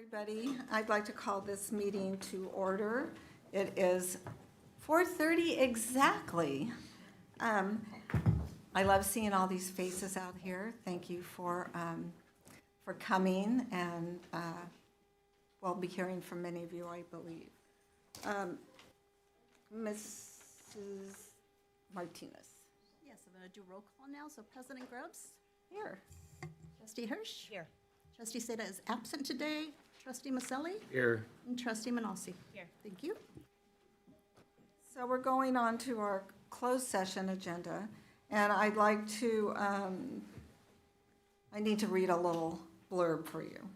everybody. I'd like to call this meeting to order. It is 4:30 exactly. I love seeing all these faces out here. Thank you for coming, and we'll be hearing from many of you, I believe. Mrs. Martinez. Yes, I'm going to do roll call now. So President Grubbs? Here. Trustee Hirsch? Here. Trustee Seda is absent today. Trustee Maselli? Here. And Trustee Manalsi? Here. Thank you. So we're going on to our closed session agenda, and I'd like to, I need to read a little blurb for you.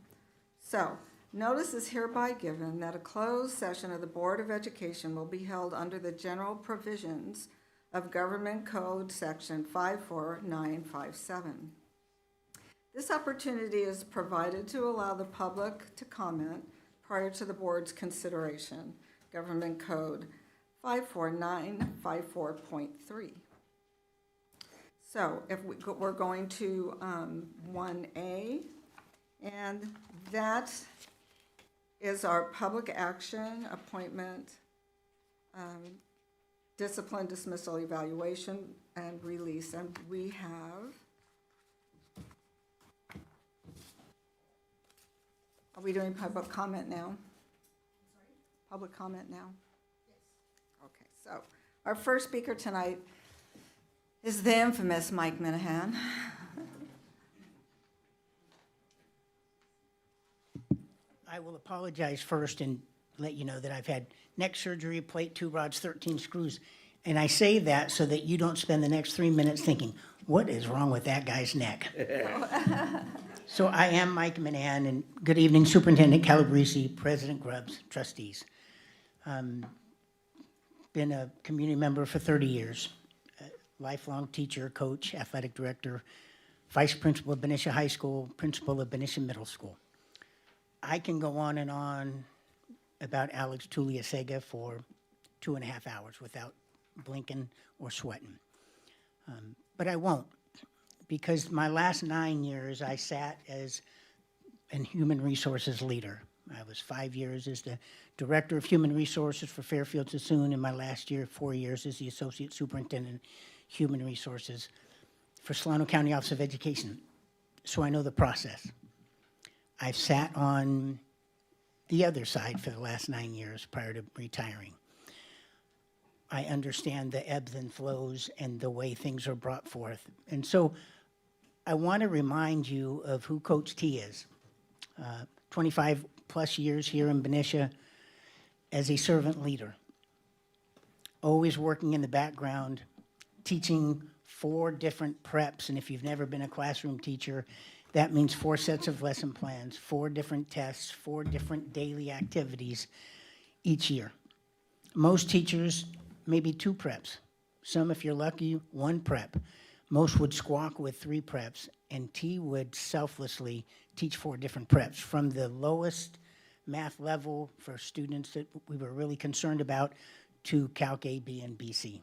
So, notice is hereby given that a closed session of the Board of Education will be held under the general provisions of Government Code Section 54957. This opportunity is provided to allow the public to comment prior to the board's consideration. Government Code 54954.3. So if we're going to 1A, and that is our public action, appointment, discipline, dismissal, evaluation, and release. And we have, are we doing public comment now? Public comment now? Okay, so our first speaker tonight is the infamous Mike Minahan. I will apologize first and let you know that I've had neck surgery, plate, 2 rods, 13 screws. And I say that so that you don't spend the next 3 minutes thinking, what is wrong with that guy's neck? So I am Mike Minahan, and good evening, Superintendent Calabrese, President Grubbs, trustees. Been a community member for 30 years, lifelong teacher, coach, athletic director, vice principal of Benicia High School, principal of Benicia Middle School. I can go on and on about Alex Tuliasega for 2.5 hours without blinking or sweating. But I won't, because my last 9 years I sat as a human resources leader. I was 5 years as the Director of Human Resources for Fairfield Sassoon, and my last year, 4 years, as the Associate Superintendent Human Resources for Solano County Office of Education. So I know the process. I've sat on the other side for the last 9 years prior to retiring. I understand the ebbs and flows and the way things are brought forth. And so I want to remind you of who Coach T is. 25 plus years here in Benicia as a servant leader, always working in the background, teaching 4 different preps. And if you've never been a classroom teacher, that means 4 sets of lesson plans, 4 different tests, 4 different daily activities each year. Most teachers, maybe 2 preps. Some, if you're lucky, 1 prep. Most would squawk with 3 preps, and T would selflessly teach 4 different preps, from the lowest math level for students that we were really concerned about to Calc A, B, and BC.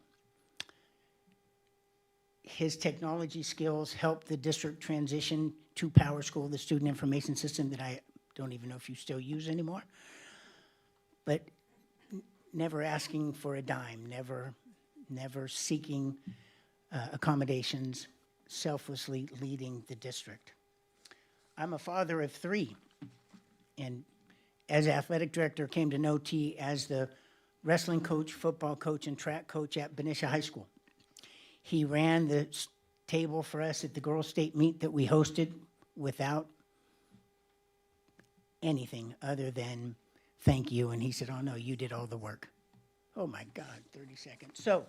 His technology skills helped the district transition to PowerSchool, the student information system that I don't even know if you still use anymore. But never asking for a dime, never seeking accommodations, selflessly leading the district. I'm a father of 3, and as athletic director, came to know T as the wrestling coach, football coach, and track coach at Benicia High School. He ran the table for us at the girls' state meet that we hosted without anything other than thank you. And he said, oh no, you did all the work. Oh my God, 30 seconds. So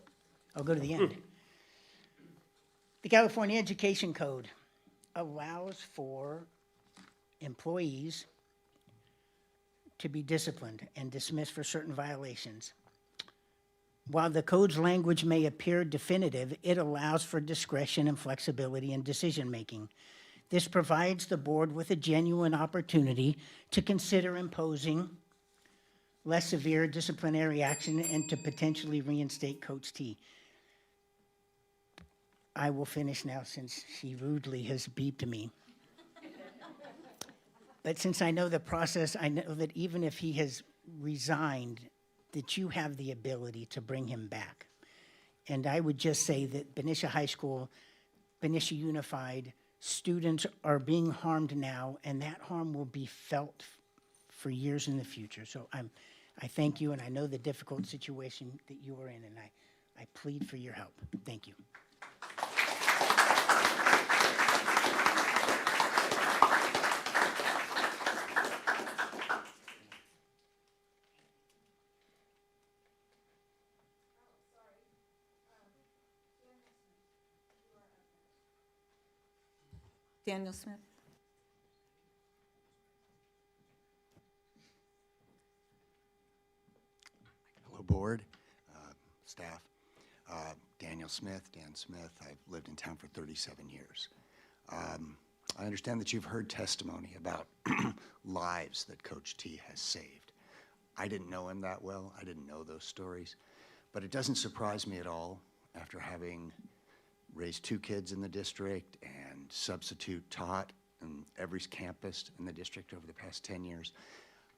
I'll go to the end. The California Education Code allows for employees to be disciplined and dismissed for certain violations. While the code's language may appear definitive, it allows for discretion and flexibility in decision-making. This provides the board with a genuine opportunity to consider imposing less severe disciplinary action and to potentially reinstate Coach T. I will finish now since she rudely has beeped me. But since I know the process, I know that even if he has resigned, that you have the ability to bring him back. And I would just say that Benicia High School, Benicia Unified, students are being harmed now, and that harm will be felt for years in the future. So I thank you, and I know the difficult situation that you are in, and I plead for your help. Thank you. Daniel Smith. Hello, board, staff. Daniel Smith, Dan Smith. I've lived in town for 37 years. I understand that you've heard testimony about lives that Coach T has saved. I didn't know him that well. I didn't know those stories. But it doesn't surprise me at all after having raised 2 kids in the district and substitute taught in every campus in the district over the past 10 years.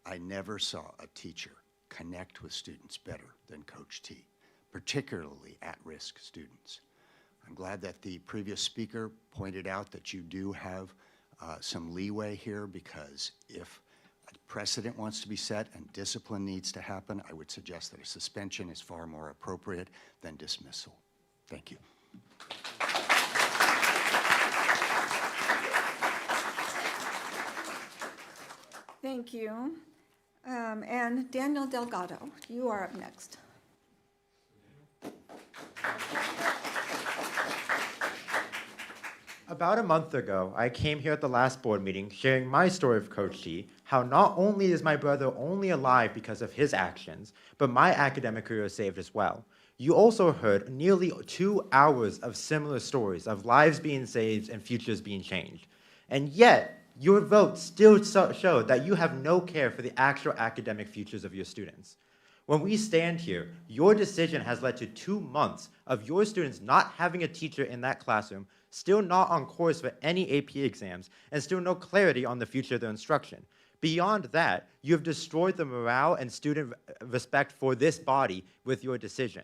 I never saw a teacher connect with students better than Coach T, particularly at-risk students. I'm glad that the previous speaker pointed out that you do have some leeway here, because if a precedent wants to be set and discipline needs to happen, I would suggest that a suspension is far more appropriate than dismissal. Thank you. Thank you. And Daniel Delgado, you are up next. About a month ago, I came here at the last board meeting sharing my story of Coach T, how not only is my brother only alive because of his actions, but my academic career is saved as well. You also heard nearly 2 hours of similar stories of lives being saved and futures being changed. And yet, your vote still showed that you have no care for the actual academic futures of your students. When we stand here, your decision has led to 2 months of your students not having a teacher in that classroom, still not on course for any AP exams, and still no clarity on the future of their instruction. Beyond that, you have destroyed the morale and student respect for this body with your decision.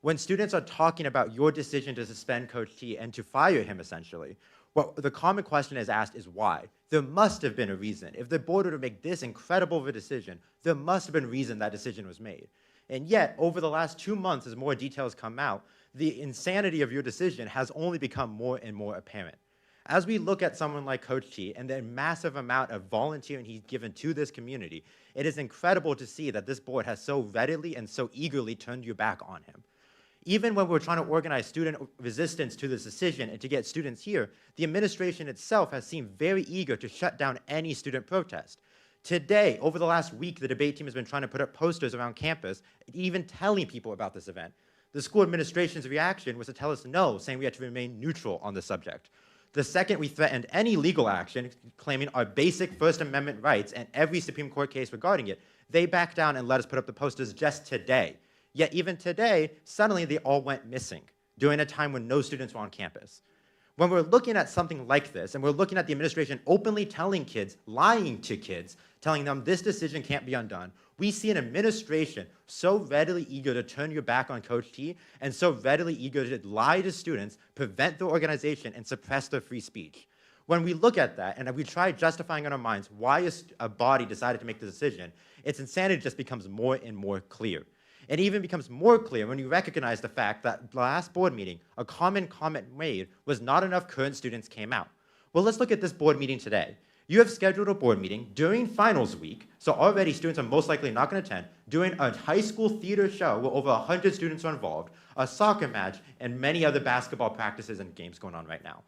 When students are talking about your decision to suspend Coach T and to fire him, essentially, what the common question is asked is why. There must have been a reason. If the board were to make this incredible of a decision, there must have been a reason that decision was made. And yet, over the last 2 months, as more details come out, the insanity of your decision has only become more and more apparent. As we look at someone like Coach T and the massive amount of volunteering he's given to this community, it is incredible to see that this board has so readily and so eagerly turned your back on him. Even when we're trying to organize student resistance to this decision and to get students here, the administration itself has seemed very eager to shut down any student protest. Today, over the last week, the debate team has been trying to put up posters around campus, even telling people about this event. The school administration's reaction was to tell us no, saying we had to remain neutral on the subject. The second we threatened any legal action, claiming our basic First Amendment rights and every Supreme Court case regarding it, they backed down and let us put up the posters just today. Yet even today, suddenly they all went missing during a time when no students were on campus. When we're looking at something like this, and we're looking at the administration openly telling kids, lying to kids, telling them this decision can't be undone, we see an administration so readily eager to turn your back on Coach T and so readily eager to lie to students, prevent their organization, and suppress their free speech. When we look at that and we try justifying in our minds why a body decided to make the decision, its insanity just becomes more and more clear. It even becomes more clear when you recognize the fact that last board meeting, a common comment made was not enough current students came out. Well, let's look at this board meeting today. You have scheduled a board meeting during finals week, so already students are most likely not going to attend, during a high school theater show where over 100 students are involved, a soccer match, and many other basketball practices and games going on right now.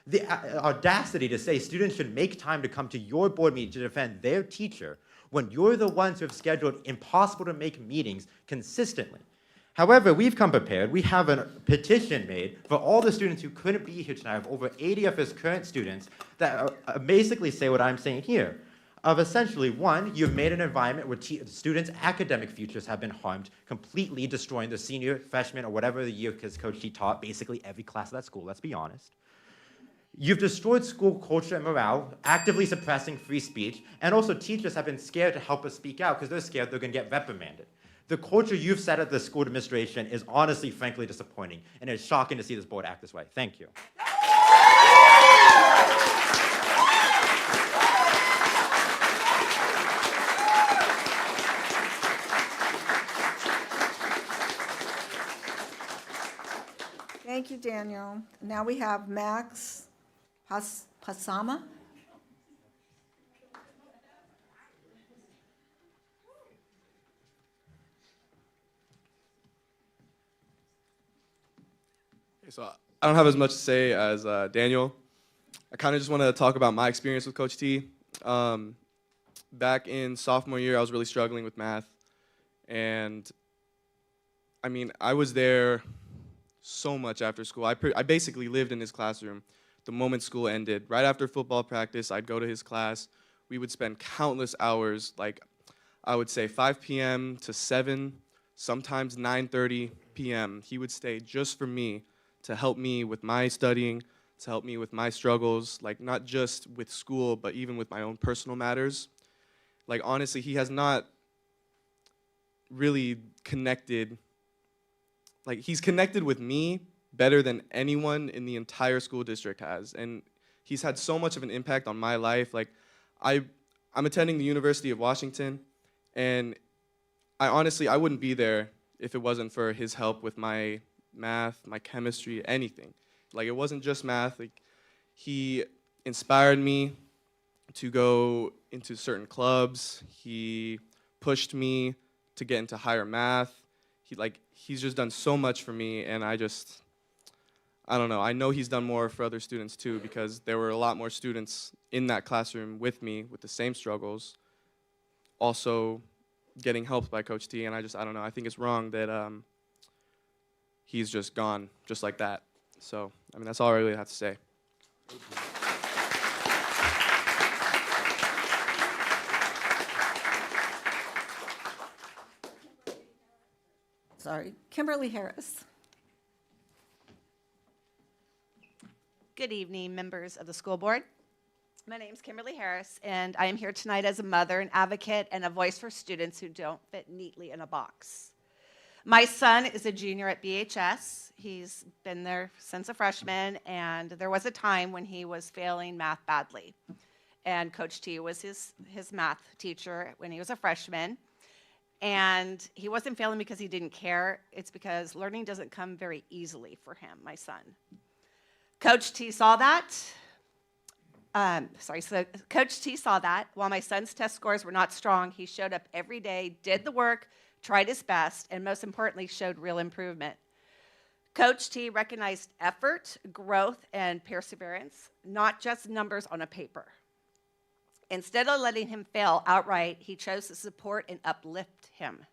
The audacity to say students should make time to come to your board meeting to defend their teacher when you're the ones who have scheduled impossible to make meetings consistently. However, we've come prepared. We have a petition made for all the students who couldn't be here tonight, of over 80 of his current students, that basically say what I'm saying here. Of essentially, one, you've made an environment where students' academic futures have been harmed, completely destroying their senior, freshman, or whatever the year, because Coach T taught basically every class of that school, let's be honest. You've destroyed school culture and morale, actively suppressing free speech, and also teachers have been scared to help us speak out because they're scared they're going to get reprimanded. The culture you've set at the school administration is honestly, frankly disappointing, and it's shocking to see this board act this way. Thank you. Thank you, Daniel. Now we have Max Pasama. Okay, so I don't have as much to say as Daniel. I kind of just want to talk about my experience with Coach T. Back in sophomore year, I was really struggling with math. And I mean, I was there so much after school. I basically lived in his classroom the moment school ended. Right after football practice, I'd go to his class. We would spend countless hours, like I would say 5 p.m. to 7, sometimes 9:30 p.m. He would stay just for me to help me with my studying, to help me with my struggles, like not just with school, but even with my own personal matters. Like honestly, he has not really connected, like he's connected with me better than anyone in the entire school district has. And he's had so much of an impact on my life. Like I'm attending the University of Washington, and I wouldn't be there if it wasn't for his help with my math, my chemistry, anything. Like it wasn't just math. Like he inspired me to go into certain clubs. He pushed me to get into higher math. He's just done so much for me, and I don't know. I know he's done more for other students too, because there were a lot more students in that classroom with me with the same struggles, also getting helped by Coach T, and I don't know. I think it's wrong that he's just gone just like that. So, I mean, that's all I really have to say. Sorry, Kimberly Harris. Good evening, members of the school board. My name is Kimberly Harris, and I am here tonight as a mother, an advocate, and a voice for students who don't fit neatly in a box. My son is a junior at BHS. He's been there since a freshman, and there was a time when he was failing math badly. And Coach T was his math teacher when he was a freshman. And he wasn't failing because he didn't care. It's because learning doesn't come very easily for him, my son. Coach T saw that. So Coach T saw that. While my son's test scores were not strong, he showed up every day, did the work, tried his best, and most importantly, showed real improvement. Coach T recognized effort, growth, and perseverance, not just numbers on a paper. Instead of letting him fail outright, he chose to support and uplift him.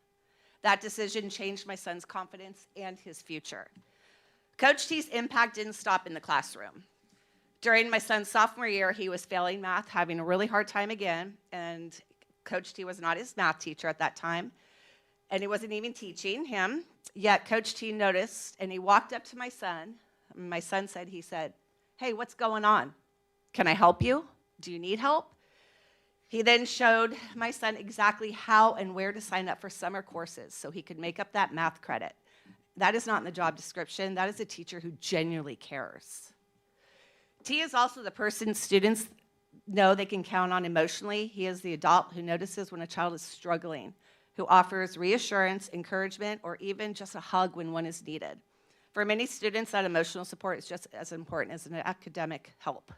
That decision changed my son's confidence and his future. Coach T's impact didn't stop in the classroom. During my son's sophomore year, he was failing math, having a really hard time again, and Coach T was not his math teacher at that time, and he wasn't even teaching him, yet Coach T noticed, and he walked up to my son. My son said, "Hey, what's going on? Can I help you? Do you need help?" He then showed my son exactly how and where to sign up for summer courses so he could make up that math credit. That is not in the job description. That is a teacher who genuinely cares. T is also the person students know they can count on emotionally. He is the adult who notices when a child is struggling, who offers reassurance, encouragement, or even just a hug when one is needed. For many students, that emotional support is just as important as an academic help.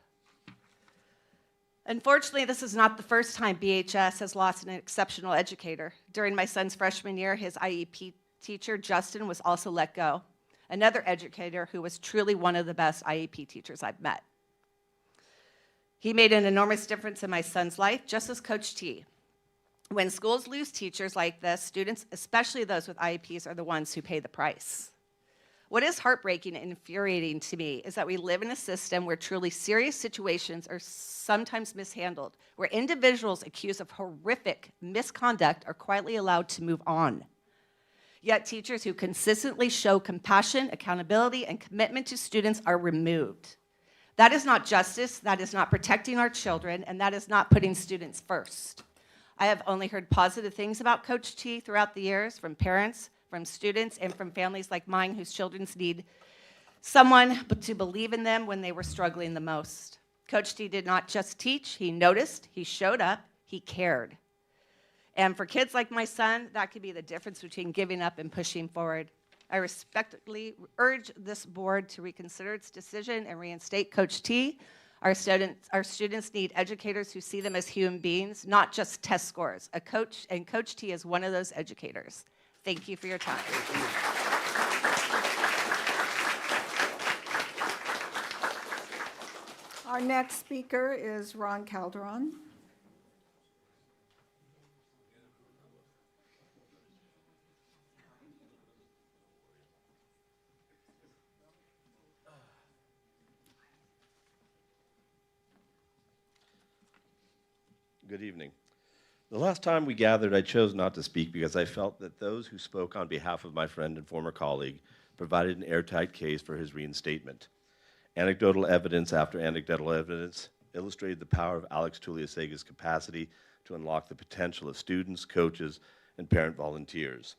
Unfortunately, this is not the first time BHS has lost an exceptional educator. During my son's freshman year, his IEP teacher, Justin, was also let go, another educator who was truly one of the best IEP teachers I've met. He made an enormous difference in my son's life, just as Coach T. When schools lose teachers like this, students, especially those with IEPs, are the ones who pay the price. What is heartbreaking and infuriating to me is that we live in a system where truly serious situations are sometimes mishandled, where individuals accused of horrific misconduct are quietly allowed to move on. Yet teachers who consistently show compassion, accountability, and commitment to students are removed. That is not justice, that is not protecting our children, and that is not putting students first. I have only heard positive things about Coach T throughout the years from parents, from students, and from families like mine whose children need someone to believe in them when they were struggling the most. Coach T did not just teach, he noticed, he showed up, he cared. And for kids like my son, that could be the difference between giving up and pushing forward. I respectfully urge this board to reconsider its decision and reinstate Coach T. Our students need educators who see them as human beings, not just test scores. And Coach T is one of those educators. Thank you for your time. Our next speaker is Ron Calderon. Good evening. The last time we gathered, I chose not to speak because I felt that those who spoke on behalf of my friend and former colleague provided an airtight case for his reinstatement. Anecdotal evidence after anecdotal evidence illustrated the power of Alex Tuliasega's capacity to unlock the potential of students, coaches, and parent volunteers.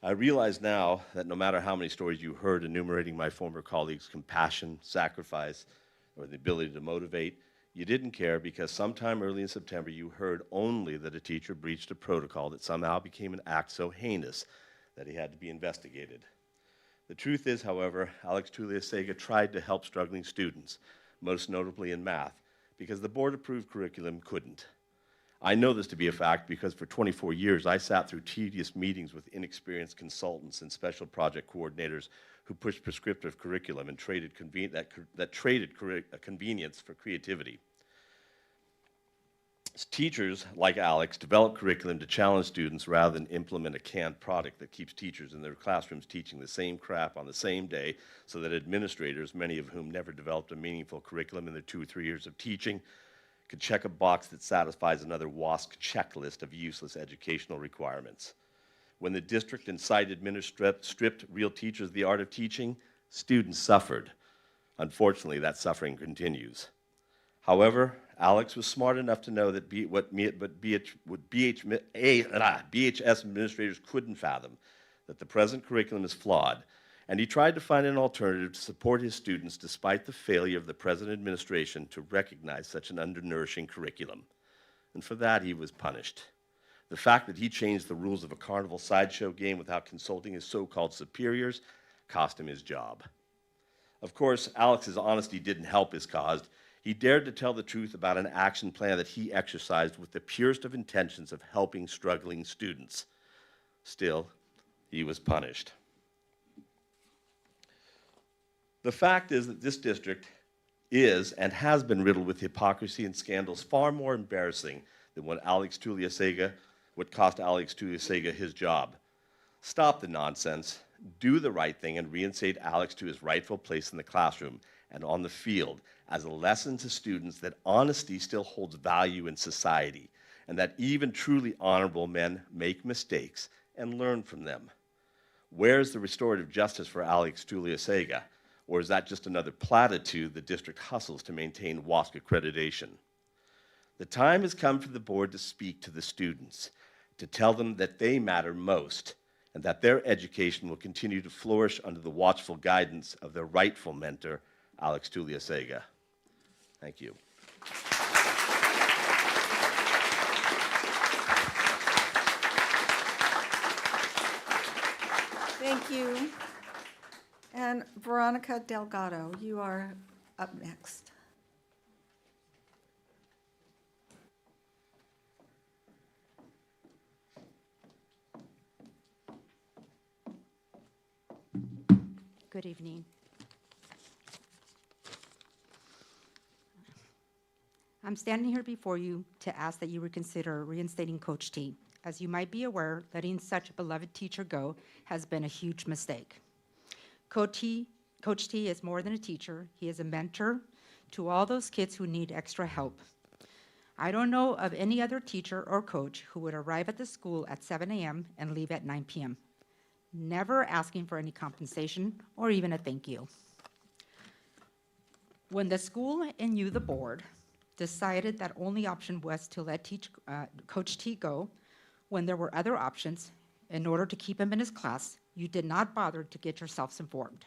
I realize now that no matter how many stories you heard enumerating my former colleague's compassion, sacrifice, or the ability to motivate, you didn't care because sometime early in September you heard only that a teacher breached a protocol that somehow became an act so heinous that he had to be investigated. The truth is, however, Alex Tuliasega tried to help struggling students, most notably in math, because the board-approved curriculum couldn't. I know this to be a fact because for 24 years I sat through tedious meetings with inexperienced consultants and special project coordinators who pushed prescriptive curriculum and traded convenience for creativity. Teachers, like Alex, develop curriculum to challenge students rather than implement a canned product that keeps teachers in their classrooms teaching the same crap on the same day so that administrators, many of whom never developed a meaningful curriculum in their 2 or 3 years of teaching, could check a box that satisfies another WASC checklist of useless educational requirements. When the district and site administrators stripped real teachers of the art of teaching, students suffered. Unfortunately, that suffering continues. However, Alex was smart enough to know that BHS administrators couldn't fathom, that the present curriculum is flawed, and he tried to find an alternative to support his students despite the failure of the present administration to recognize such an undernourishing curriculum. And for that, he was punished. The fact that he changed the rules of a carnival sideshow game without consulting his so-called superiors cost him his job. Of course, Alex's honesty didn't help his cause. He dared to tell the truth about an action plan that he exercised with the purest of intentions of helping struggling students. Still, he was punished. The fact is that this district is and has been riddled with hypocrisy and scandals far more embarrassing than what cost Alex Tuliasega his job. Stop the nonsense, do the right thing, and reinstate Alex to his rightful place in the classroom and on the field as a lesson to students that honesty still holds value in society and that even truly honorable men make mistakes and learn from them. Where's the restorative justice for Alex Tuliasega? Or is that just another platitude the district hustles to maintain WASC accreditation? The time has come for the board to speak to the students, to tell them that they matter most and that their education will continue to flourish under the watchful guidance of their rightful mentor, Alex Tuliasega. Thank you. Thank you. And Veronica Delgado, you are up next. Good evening. I'm standing here before you to ask that you reconsider reinstating Coach T. As you might be aware, letting such a beloved teacher go has been a huge mistake. Coach T is more than a teacher. He is a mentor to all those kids who need extra help. I don't know of any other teacher or coach who would arrive at the school at 7 a.m. and leave at 9 p.m., never asking for any compensation or even a thank you. When the school and you, the board, decided that only option was to let Coach T go, when there were other options, in order to keep him in his class, you did not bother to get yourselves informed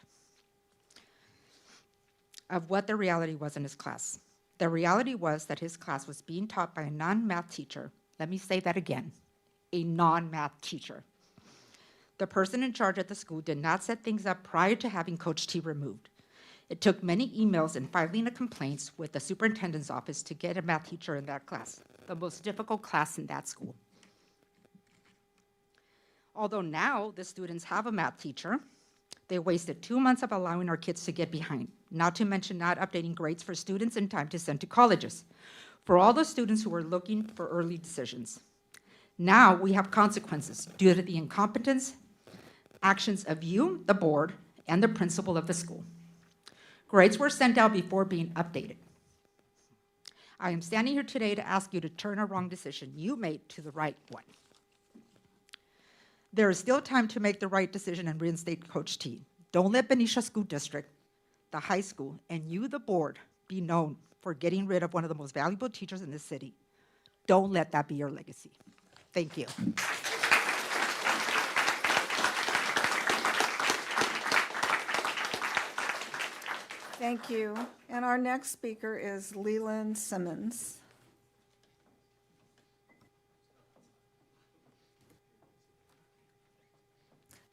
of what the reality was in his class. The reality was that his class was being taught by a non-math teacher. Let me say that again, a non-math teacher. The person in charge at the school did not set things up prior to having Coach T removed. It took many emails and filing of complaints with the superintendent's office to get a math teacher in that class, the most difficult class in that school. Although now the students have a math teacher, they wasted 2 months of allowing our kids to get behind, not to mention not updating grades for students in time to send to colleges, for all the students who were looking for early decisions. Now we have consequences due to the incompetence, actions of you, the board, and the principal of the school. Grades were sent out before being updated. I am standing here today to ask you to turn a wrong decision you made to the right one. There is still time to make the right decision and reinstate Coach T. Don't let Benicia School District, the high school, and you, the board, be known for getting rid of one of the most valuable teachers in this city. Don't let that be your legacy. Thank you. Thank you. And our next speaker is Leland Simmons.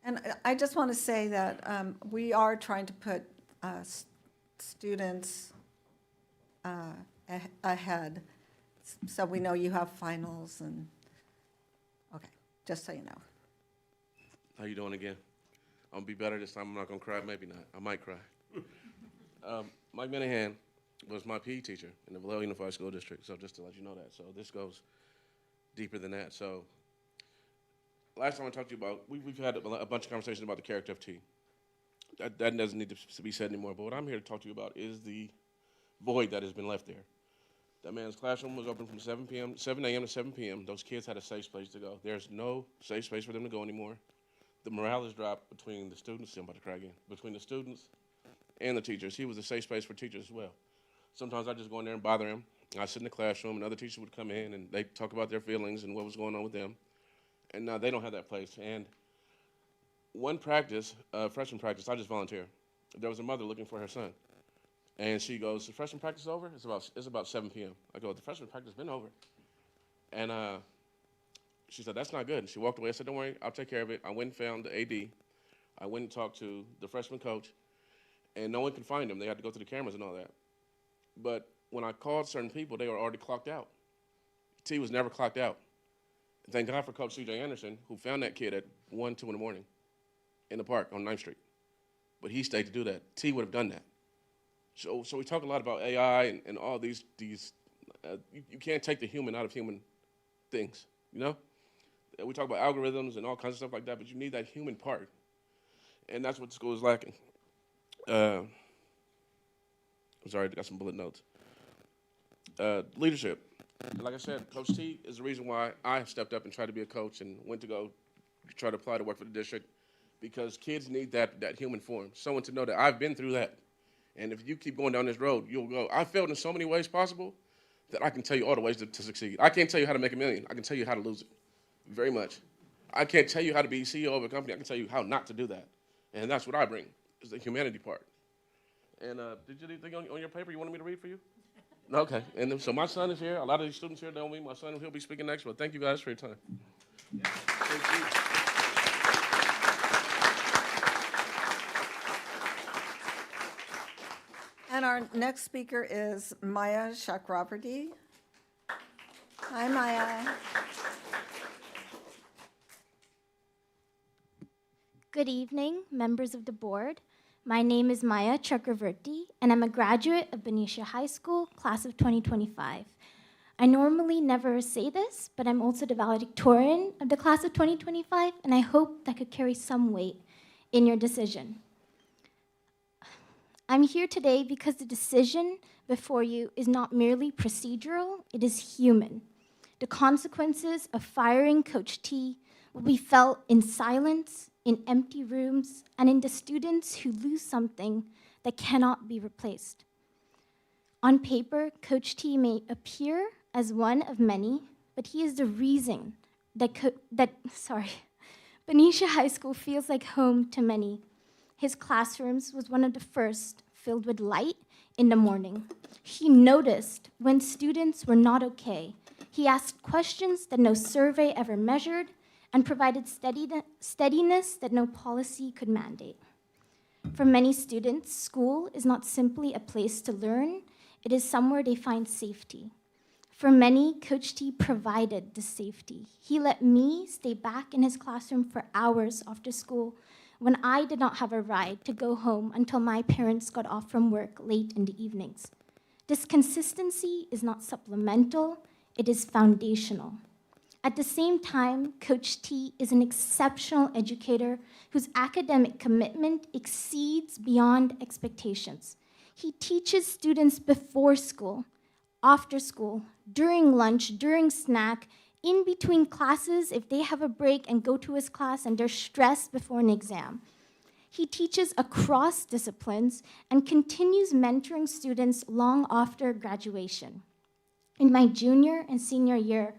And I just want to say that we are trying to put students ahead, so we know you have finals and, okay, just so you know. How you doing again? I'm gonna be better this time. I'm not gonna cry. Maybe not. I might cry. Mike Minahan was my PE teacher in the Vallejo Unified School District, so just to let you know that. So this goes deeper than that. So last time I talked to you about, we've had a bunch of conversations about the character of T. That doesn't need to be said anymore, but what I'm here to talk to you about is the void that has been left there. That man's classroom was open from 7 a.m. to 7 p.m. Those kids had a safe place to go. There's no safe space for them to go anymore. The morale has dropped between the students, I'm about to cry again, between the students and the teachers. He was a safe space for teachers as well. Sometimes I just go in there and bother him. I sit in the classroom and other teachers would come in and they talk about their feelings and what was going on with them. And now they don't have that place. And one practice, freshman practice, I just volunteer. There was a mother looking for her son. And she goes, the freshman practice is over? It's about 7 p.m. I go, the freshman practice has been over. And she said, that's not good. And she walked away. I said, don't worry, I'll take care of it. I went and found the AD. I went and talked to the freshman coach. And no one could find him. They had to go to the cameras and all that. But when I called certain people, they were already clocked out. T was never clocked out. Thank God for Coach C.J. Anderson, who found that kid at 1, 2 in the morning in the park on 9th Street. But he stayed to do that. T would have done that. So we talk a lot about AI and all these you can't take the human out of human things, you know? We talk about algorithms and all kinds of stuff like that, but you need that human part. And that's what the school is lacking. I'm sorry, I got some bullet notes. Leadership. Like I said, Coach T is the reason why I stepped up and tried to be a coach and went to go try to apply to work for the district, because kids need that human form, someone to know that I've been through that. And if you keep going down this road, you'll go. I failed in so many ways possible that I can tell you all the ways to succeed. I can't tell you how to make $1 million. I can tell you how to lose it, very much. I can't tell you how to be CEO of a company. I can tell you how not to do that. And that's what I bring, is the humanity part. And did you do anything on your paper you wanted me to read for you? Okay. And then, so my son is here. A lot of these students here know me. My son, he'll be speaking next. But thank you guys for your time. Thank you. And our next speaker is Maya Chakravarti. Hi, Maya. Good evening, members of the board. My name is Maya Chakravarti, and I'm a graduate of Benicia High School, class of 2025. I normally never say this, but I'm also the valedictorian of the class of 2025, and I hope that could carry some weight in your decision. I'm here today because the decision before you is not merely procedural, it is human. The consequences of firing Coach T will be felt in silence, in empty rooms, and in the students who lose something that cannot be replaced. On paper, Coach T may appear as one of many, but he is the reason that Benicia High School feels like home to many. His classrooms was one of the first filled with light in the morning. He noticed when students were not okay. He asked questions that no survey ever measured and provided steadiness that no policy could mandate. For many students, school is not simply a place to learn, it is somewhere they find safety. For many, Coach T provided the safety. He let me stay back in his classroom for hours after school when I did not have a ride to go home until my parents got off from work late in the evenings. This consistency is not supplemental, it is foundational. At the same time, Coach T is an exceptional educator whose academic commitment exceeds beyond expectations. He teaches students before school, after school, during lunch, during snack, in between classes if they have a break and go to his class and they're stressed before an exam. He teaches across disciplines and continues mentoring students long after graduation. In my junior and senior year,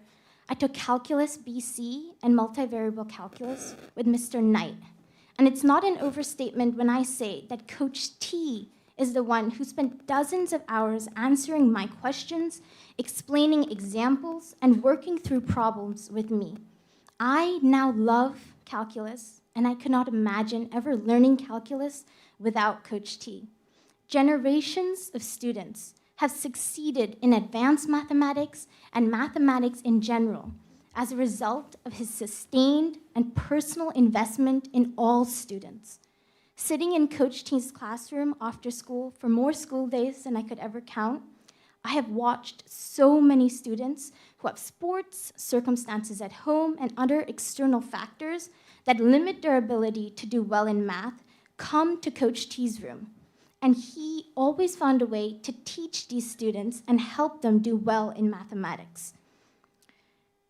I took Calculus BC and Multivariable Calculus with Mr. Knight. And it's not an overstatement when I say that Coach T is the one who spent dozens of hours answering my questions, explaining examples, and working through problems with me. I now love calculus, and I could not imagine ever learning calculus without Coach T. Generations of students have succeeded in advanced mathematics and mathematics in general as a result of his sustained and personal investment in all students. Sitting in Coach T's classroom after school for more school days than I could ever count, I have watched so many students who have sports, circumstances at home, and other external factors that limit their ability to do well in math come to Coach T's room. And he always found a way to teach these students and help them do well in mathematics.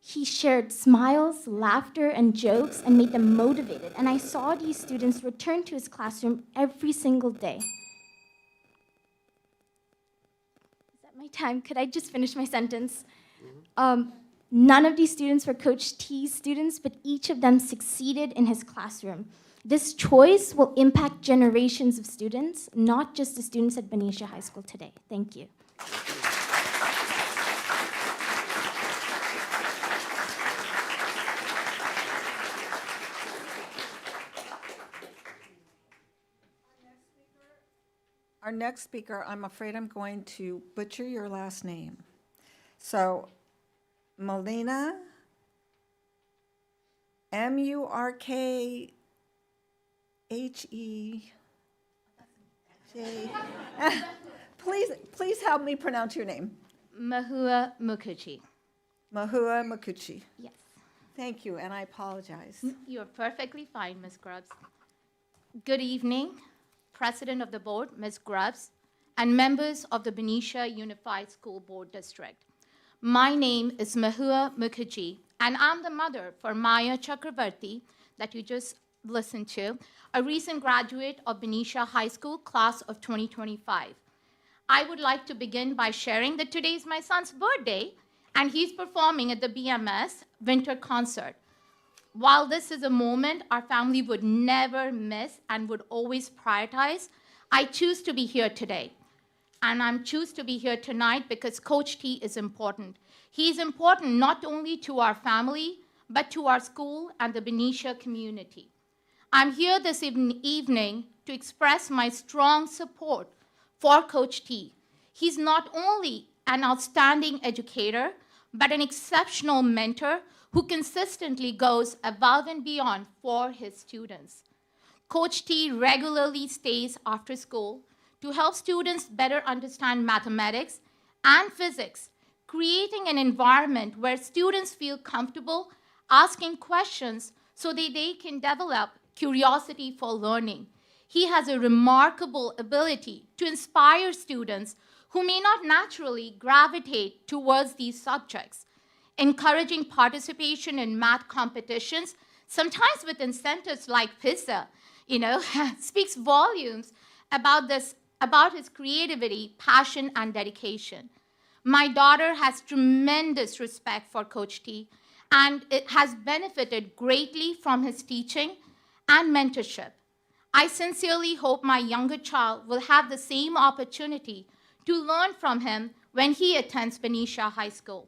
He shared smiles, laughter, and jokes and made them motivated. And I saw these students return to his classroom every single day. Is that my time? Could I just finish my sentence? None of these students were Coach T's students, but each of them succeeded in his classroom. This choice will impact generations of students, not just the students at Benicia High School today. Thank you. Our next speaker, I'm afraid I'm going to butcher your last name. So, Melina, M-U-R-K-H-E-J. Please help me pronounce your name. Mahua Mukuchi. Mahua Mukuchi. Yes. Thank you, and I apologize. You're perfectly fine, Ms. Grubbs. Good evening, President of the Board, Ms. Grubbs, and members of the Benicia Unified School Board District. My name is Mahua Mukherjee, and I'm the mother for Maya Chakravarti that you just listened to, a recent graduate of Benicia High School, class of 2025. I would like to begin by sharing that today is my son's birthday, and he's performing at the BMS Winter Concert. While this is a moment our family would never miss and would always prioritize, I choose to be here today. And I choose to be here tonight because Coach T is important. He is important not only to our family, but to our school and the Benicia community. I'm here this evening to express my strong support for Coach T. He's not only an outstanding educator, but an exceptional mentor who consistently goes above and beyond for his students. Coach T regularly stays after school to help students better understand mathematics and physics, creating an environment where students feel comfortable asking questions so that they can develop curiosity for learning. He has a remarkable ability to inspire students who may not naturally gravitate towards these subjects, encouraging participation in math competitions, sometimes with incentives like PISA, speaks volumes about this about his creativity, passion, and dedication. My daughter has tremendous respect for Coach T, and it has benefited greatly from his teaching and mentorship. I sincerely hope my younger child will have the same opportunity to learn from him when he attends Benicia High School.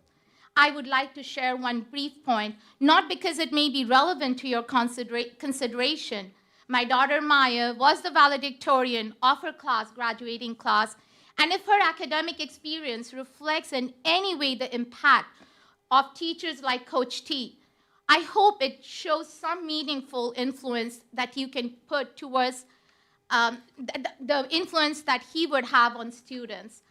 I would like to share one brief point, not because it may be relevant to your consideration. My daughter Maya was the valedictorian of her graduating class, and if her academic experience reflects in any way the impact of teachers like Coach T, I hope it shows some meaningful influence that you can put towards the influence that he would have on students.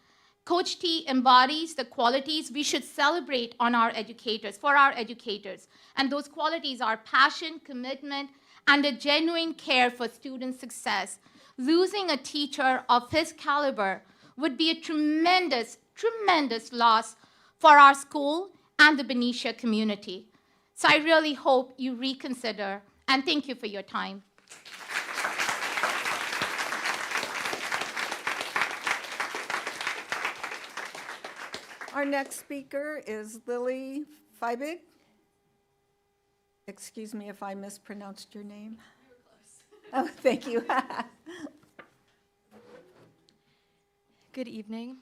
Coach T embodies the qualities we should celebrate on our educators, for our educators. And those qualities are passion, commitment, and a genuine care for student success. Losing a teacher of his caliber would be a tremendous, tremendous loss for our school and the Benicia community. So I really hope you reconsider, and thank you for your time. Our next speaker is Lily Feibig. Excuse me if I mispronounced your name. You were close. Oh, thank you. Good evening.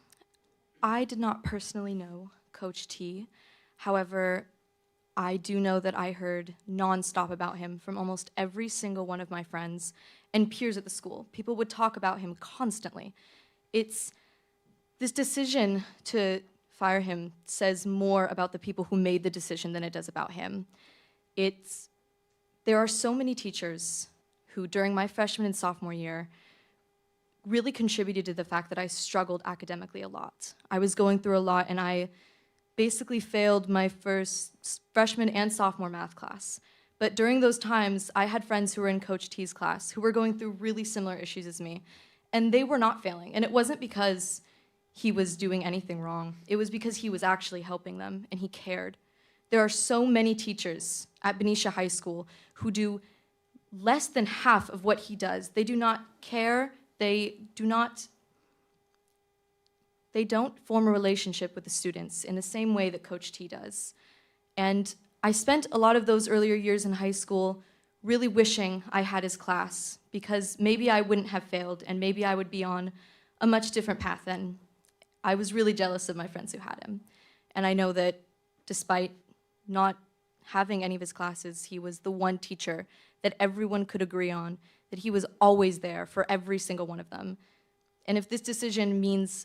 I did not personally know Coach T. However, I do know that I heard nonstop about him from almost every single one of my friends and peers at the school. People would talk about him constantly. It's this decision to fire him says more about the people who made the decision than it does about him. There are so many teachers who, during my freshman and sophomore year, really contributed to the fact that I struggled academically a lot. I was going through a lot, and I basically failed my first freshman and sophomore math class. But during those times, I had friends who were in Coach T's class who were going through really similar issues as me, and they were not failing. And it wasn't because he was doing anything wrong. It was because he was actually helping them, and he cared. There are so many teachers at Benicia High School who do less than half of what he does. They do not care. They don't form a relationship with the students in the same way that Coach T does. And I spent a lot of those earlier years in high school really wishing I had his class, because maybe I wouldn't have failed, and maybe I would be on a much different path then. I was really jealous of my friends who had him. And I know that despite not having any of his classes, he was the one teacher that everyone could agree on, that he was always there for every single one of them. And if this decision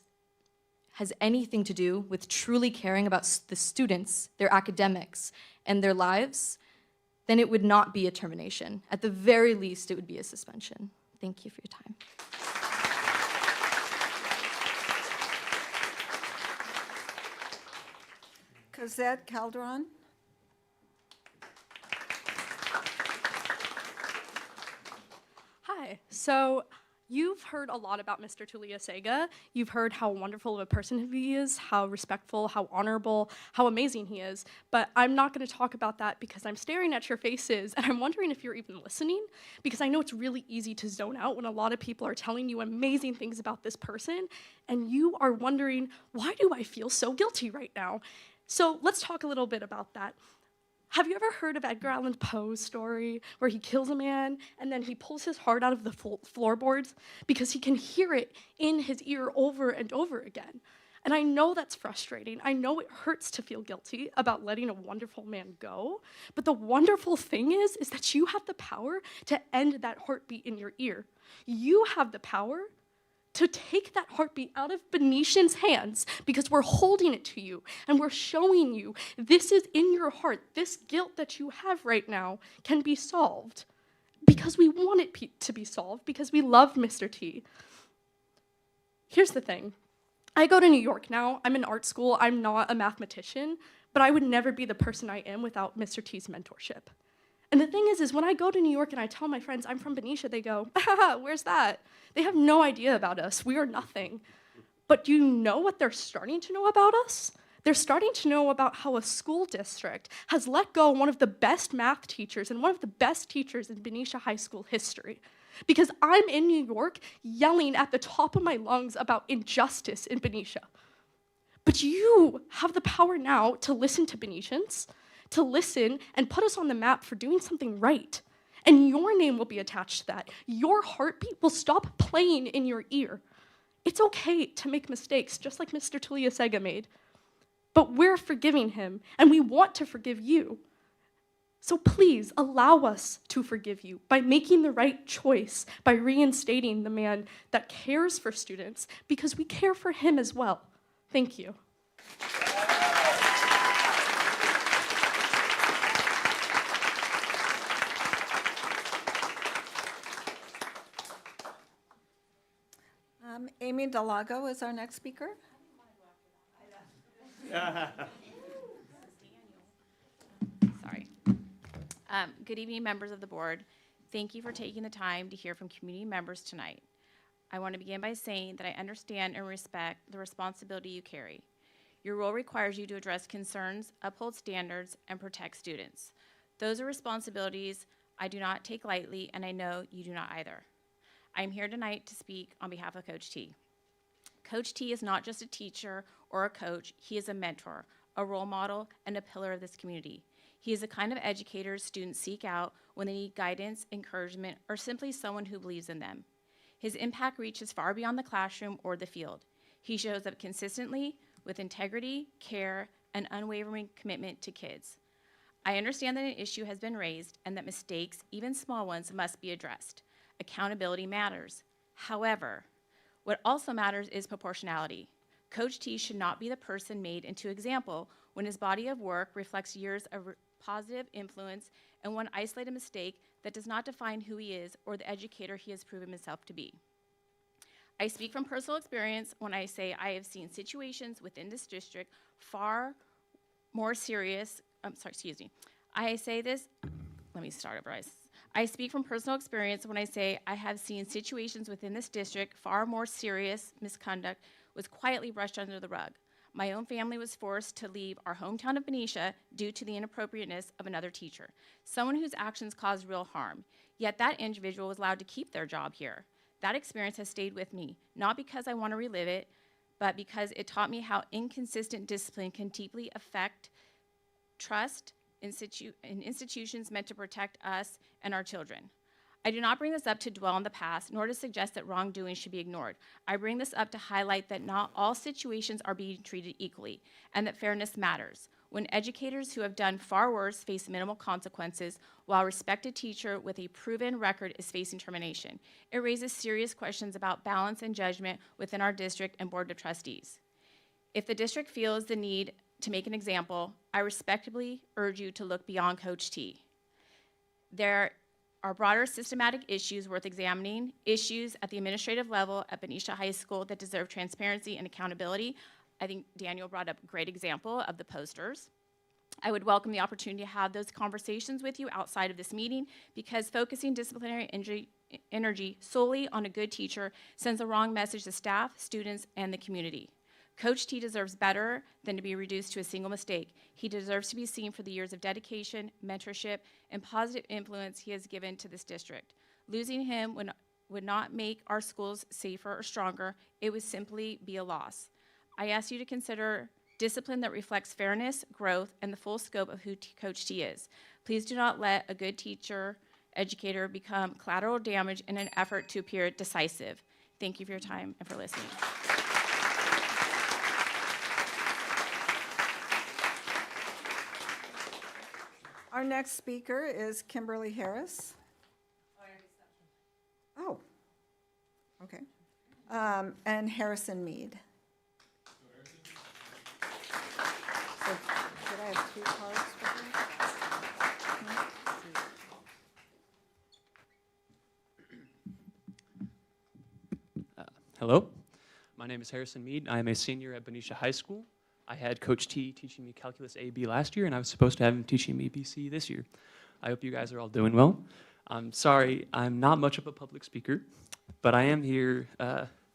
has anything to do with truly caring about the students, their academics, and their lives, then it would not be a termination. At the very least, it would be a suspension. Thank you for your time. Cosette Calderon. Hi. So you've heard a lot about Mr. Tulia Sega. You've heard how wonderful of a person he is, how respectful, how honorable, how amazing he is. But I'm not going to talk about that because I'm staring at your faces and I'm wondering if you're even listening, because I know it's really easy to zone out when a lot of people are telling you amazing things about this person and you are wondering, why do I feel so guilty right now? So let's talk a little bit about that. Have you ever heard of Edgar Allan Poe's story where he kills a man and then he pulls his heart out of the floorboards because he can hear it in his ear over and over again? And I know that's frustrating. I know it hurts to feel guilty about letting a wonderful man go. But the wonderful thing is that you have the power to end that heartbeat in your ear. You have the power to take that heartbeat out of Benician's hands, because we're holding it to you and we're showing you this is in your heart. This guilt that you have right now can be solved because we want it to be solved, because we love Mr. T. Here's the thing. I go to New York now. I'm in art school. I'm not a mathematician, but I would never be the person I am without Mr. T's mentorship. And the thing is when I go to New York and I tell my friends I'm from Benicia, they go, where's that? They have no idea about us. We are nothing. But do you know what they're starting to know about us? They're starting to know about how a school district has let go one of the best math teachers and one of the best teachers in Benicia High School history. because I'm in New York yelling at the top of my lungs about injustice in Benicia. But you have the power now to listen to Benicians, to listen and put us on the map for doing something right. And your name will be attached to that. Your heartbeat will stop playing in your ear. It's okay to make mistakes, just like Mr. Tuliasega made. But we're forgiving him, and we want to forgive you. So please allow us to forgive you by making the right choice, by reinstating the man that cares for students, because we care for him as well. Thank you. Amy Delago is our next speaker. Sorry. Good evening, members of the board. Thank you for taking the time to hear from community members tonight. I want to begin by saying that I understand and respect the responsibility you carry. Your role requires you to address concerns, uphold standards, and protect students. Those are responsibilities I do not take lightly, and I know you do not either. I am here tonight to speak on behalf of Coach T. Coach T is not just a teacher or a coach, he is a mentor, a role model, and a pillar of this community. He is the kind of educator students seek out when they need guidance, encouragement, or simply someone who believes in them. His impact reaches far beyond the classroom or the field. He shows up consistently with integrity, care, and unwavering commitment to kids. I understand that an issue has been raised and that mistakes, even small ones, must be addressed. Accountability matters. However, what also matters is proportionality. Coach T should not be the person made into example when his body of work reflects years of positive influence and one isolated mistake that does not define who he is or the educator he has proven himself to be. I speak from personal experience when I say I have seen situations within this district far more serious, I say this, let me start over. I speak from personal experience when I say I have seen situations within this district far more serious misconduct was quietly brushed under the rug. My own family was forced to leave our hometown of Benicia due to the inappropriateness of another teacher, someone whose actions caused real harm. Yet that individual was allowed to keep their job here. That experience has stayed with me, not because I want to relive it, but because it taught me how inconsistent discipline can deeply affect trust in institutions meant to protect us and our children. I do not bring this up to dwell on the past, nor to suggest that wrongdoing should be ignored. I bring this up to highlight that not all situations are being treated equally, and that fairness matters. When educators who have done far worse face minimal consequences, while a respected teacher with a proven record is facing termination, it raises serious questions about balance and judgment within our district and board of trustees. If the district feels the need to make an example, I respectfully urge you to look beyond Coach T. There are broader systematic issues worth examining, issues at the administrative level at Benicia High School that deserve transparency and accountability. I think Daniel brought up a great example of the posters. I would welcome the opportunity to have those conversations with you outside of this meeting, because focusing disciplinary energy solely on a good teacher sends the wrong message to staff, students, and the community. Coach T deserves better than to be reduced to a single mistake. He deserves to be seen for the years of dedication, mentorship, and positive influence he has given to this district. Losing him would not make our schools safer or stronger. It would simply be a loss. I ask you to consider discipline that reflects fairness, growth, and the full scope of who Coach T is. Please do not let a good teacher, educator become collateral damage in an effort to appear decisive. Thank you for your time and for listening. Our next speaker is Kimberly Harris. Oh, okay. And Harrison Mead. So, should I have two cards for you? Hello, my name is Harrison Mead. I am a senior at Benicia High School. I had Coach T teaching me Calculus AB last year, and I was supposed to have him teaching me BC this year. I hope you guys are all doing well. I'm sorry, I'm not much of a public speaker, but I am here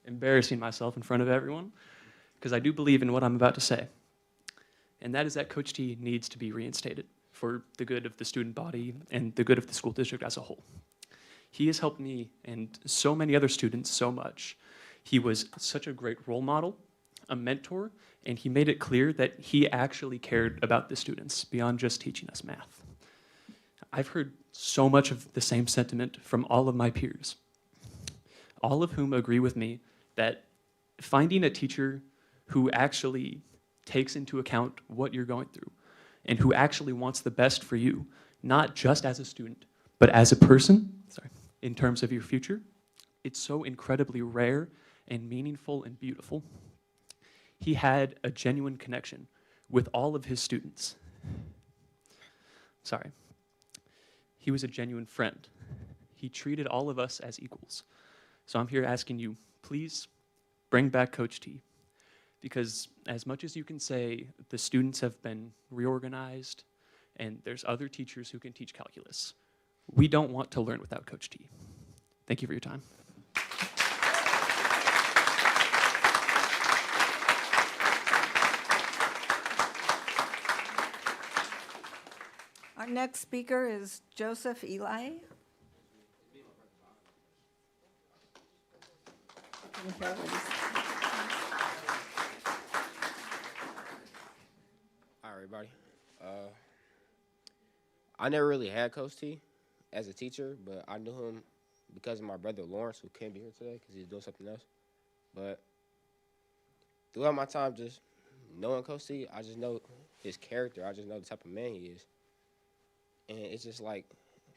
embarrassing myself in front of everyone, because I do believe in what I'm about to say. And that is that Coach T needs to be reinstated for the good of the student body and the good of the school district as a whole. He has helped me and so many other students so much. He was such a great role model, a mentor, and he made it clear that he actually cared about the students beyond just teaching us math. I've heard so much of the same sentiment from all of my peers, all of whom agree with me that finding a teacher who actually takes into account what you're going through and who actually wants the best for you, not just as a student, but as a person, in terms of your future, it's so incredibly rare and meaningful and beautiful. He had a genuine connection with all of his students. He was a genuine friend. He treated all of us as equals. So I'm here asking you, please bring back Coach T. Because as much as you can say the students have been reorganized and there's other teachers who can teach calculus, we don't want to learn without Coach T. Thank you for your time. Our next speaker is Joseph Eli. Can you hear what he's saying? Hi, everybody. I never really had Coach T as a teacher, but I knew him because of my brother Lawrence, who can't be here today because he's doing something else. But throughout my time just knowing Coach T, I just know his character. I just know the type of man he is. And it's just like,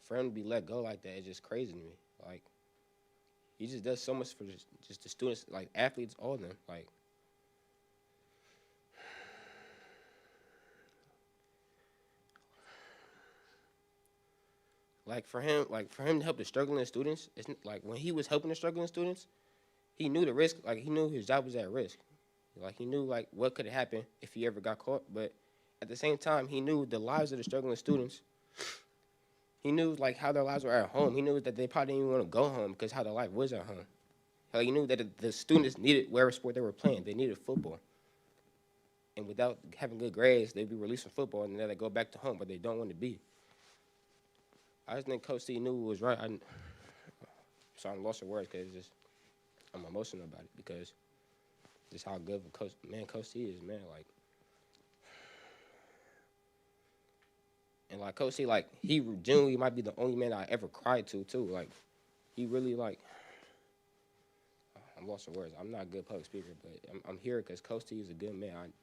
for him to be let go like that, it's just crazy to me. Like, he just does so much for just the students, like athletes, all of them. Like for him to help the struggling students, it's like when he was helping the struggling students, he knew the risk. Like he knew his job was at risk. Like he knew like what could happen if he ever got caught. But at the same time, he knew the lives of the struggling students. He knew like how their lives were at home. He knew that they probably didn't even want to go home because how their life was at home. Like he knew that the students needed whatever sport they were playing. They needed football. And without having good grades, they'd be released from football and then they go back to home, but they don't want to be. I just think Coach T knew it was right. So I'm lost for words because I'm emotional about it because just how good of a Coach T is, man. Like, and like Coach T, like he genuinely might be the only man I ever cried to too. Like, he really like. I'm lost for words. I'm not a good public speaker, but I'm here because Coach T is a good man.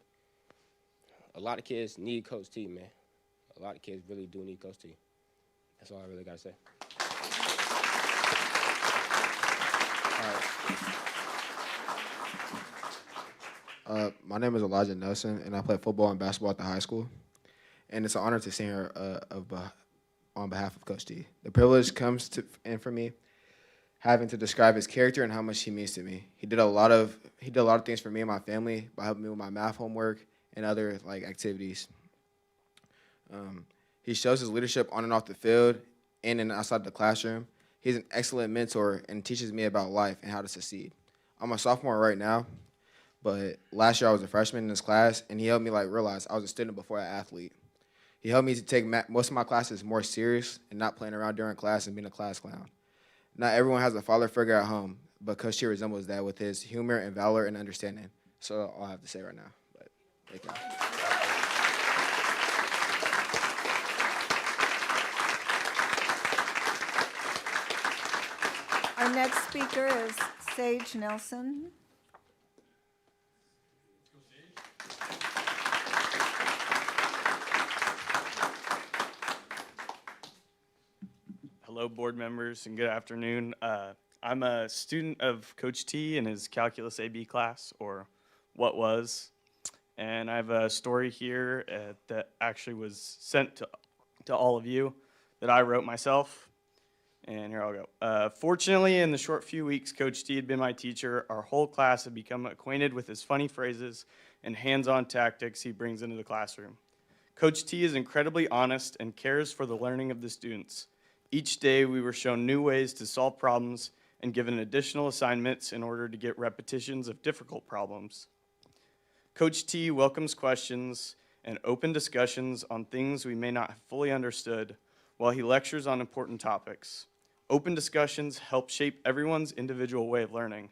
A lot of kids need Coach T, man. A lot of kids really do need Coach T. That's all I really got to say. All right. My name is Elijah Nelson, and I play football and basketball at the high school. And it's an honor to sing here on behalf of Coach T. The privilege comes in for me having to describe his character and how much he means to me. He did a lot of things for me and my family by helping me with my math homework and other like activities. He shows his leadership on and off the field, in and outside the classroom. He's an excellent mentor and teaches me about life and how to succeed. I'm a sophomore right now, but last year I was a freshman in his class, and he helped me like realize I was a student before an athlete. He helped me to take most of my classes more serious and not playing around during class and being a class clown. Not everyone has a father figure at home, but Coach T resembles that with his humor and valor and understanding. So all I have to say right now. But thank you. Our next speaker is Sage Nelson. Hello, board members, and good afternoon. I'm a student of Coach T in his Calculus AB class, or what was, and I have a story here that actually was sent to all of you that I wrote myself. And here I'll go. Fortunately, in the short few weeks Coach T had been my teacher, our whole class had become acquainted with his funny phrases and hands-on tactics he brings into the classroom. Coach T is incredibly honest and cares for the learning of the students. Each day we were shown new ways to solve problems and given additional assignments in order to get repetitions of difficult problems. Coach T welcomes questions and open discussions on things we may not have fully understood while he lectures on important topics. Open discussions help shape everyone's individual way of learning.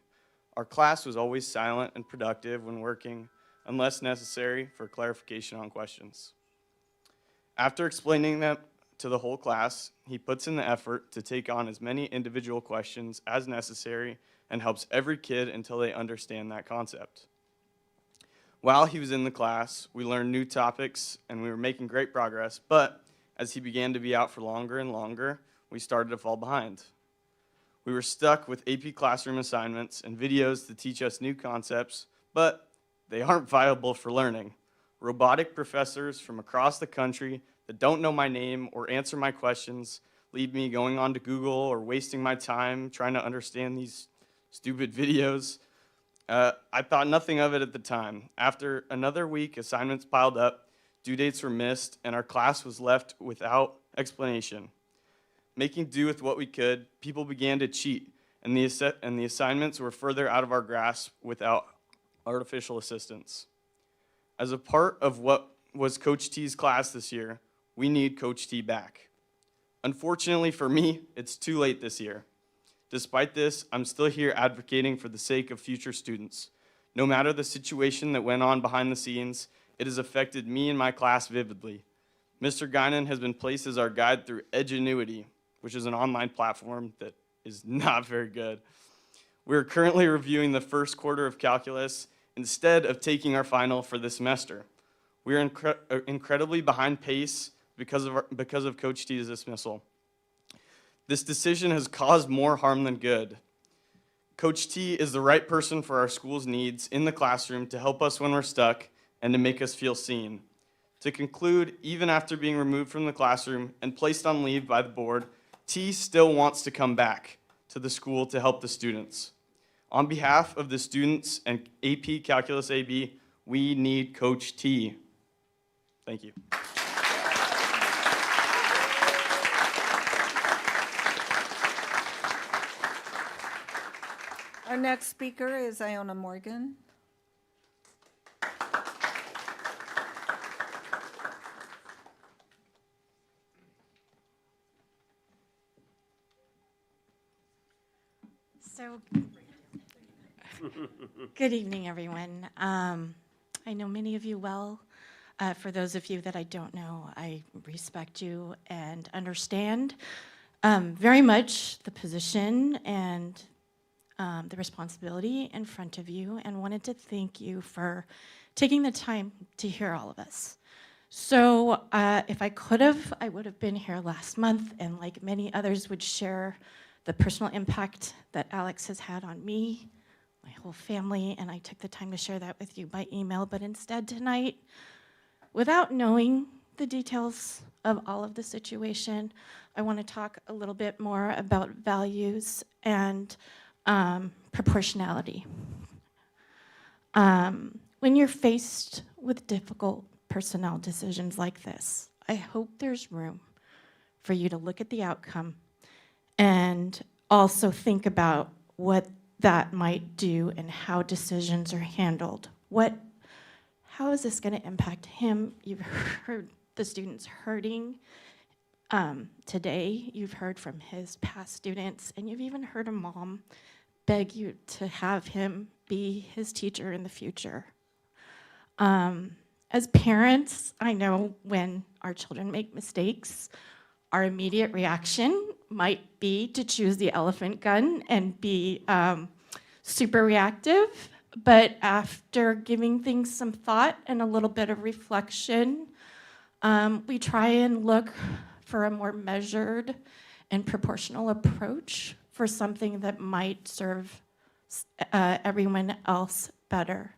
Our class was always silent and productive when working, unless necessary for clarification on questions. After explaining them to the whole class, he puts in the effort to take on as many individual questions as necessary and helps every kid until they understand that concept. While he was in the class, we learned new topics and we were making great progress, but as he began to be out for longer and longer, we started to fall behind. We were stuck with AP classroom assignments and videos to teach us new concepts, but they aren't viable for learning. Robotic professors from across the country that don't know my name or answer my questions leave me going on to Google or wasting my time trying to understand these stupid videos. I thought nothing of it at the time. After another week, assignments piled up, due dates were missed, and our class was left without explanation. Making do with what we could, people began to cheat, and the assignments were further out of our grasp without artificial assistance. As a part of what was Coach T's class this year, we need Coach T back. Unfortunately for me, it's too late this year. Despite this, I'm still here advocating for the sake of future students. No matter the situation that went on behind the scenes, it has affected me and my class vividly. Mr. Guinan has been placed as our guide through Edgenuity, which is an online platform that is not very good. We are currently reviewing the first quarter of calculus instead of taking our final for this semester. We are incredibly behind pace because of Coach T's dismissal. This decision has caused more harm than good. Coach T is the right person for our school's needs in the classroom to help us when we're stuck and to make us feel seen. To conclude, even after being removed from the classroom and placed on leave by the board, T still wants to come back to the school to help the students. On behalf of the students and AP Calculus AB, we need Coach T. Thank you. Our next speaker is Iona Morgan. So, good evening, everyone. I know many of you well. For those of you that I don't know, I respect you and understand very much the position and the responsibility in front of you, and wanted to thank you for taking the time to hear all of us. So if I could have, I would have been here last month, and like many others would share the personal impact that Alex has had on me, my whole family, and I took the time to share that with you by email. But instead tonight, without knowing the details of all of the situation, I want to talk a little bit more about values and proportionality. When you're faced with difficult personnel decisions like this, I hope there's room for you to look at the outcome and also think about what that might do and how decisions are handled. How is this going to impact him? You've heard the students hurting today. You've heard from his past students, and you've even heard a mom beg you to have him be his teacher in the future. As parents, I know when our children make mistakes, our immediate reaction might be to choose the elephant gun and be super reactive. But after giving things some thought and a little bit of reflection, we try and look for a more measured and proportional approach for something that might serve everyone else better.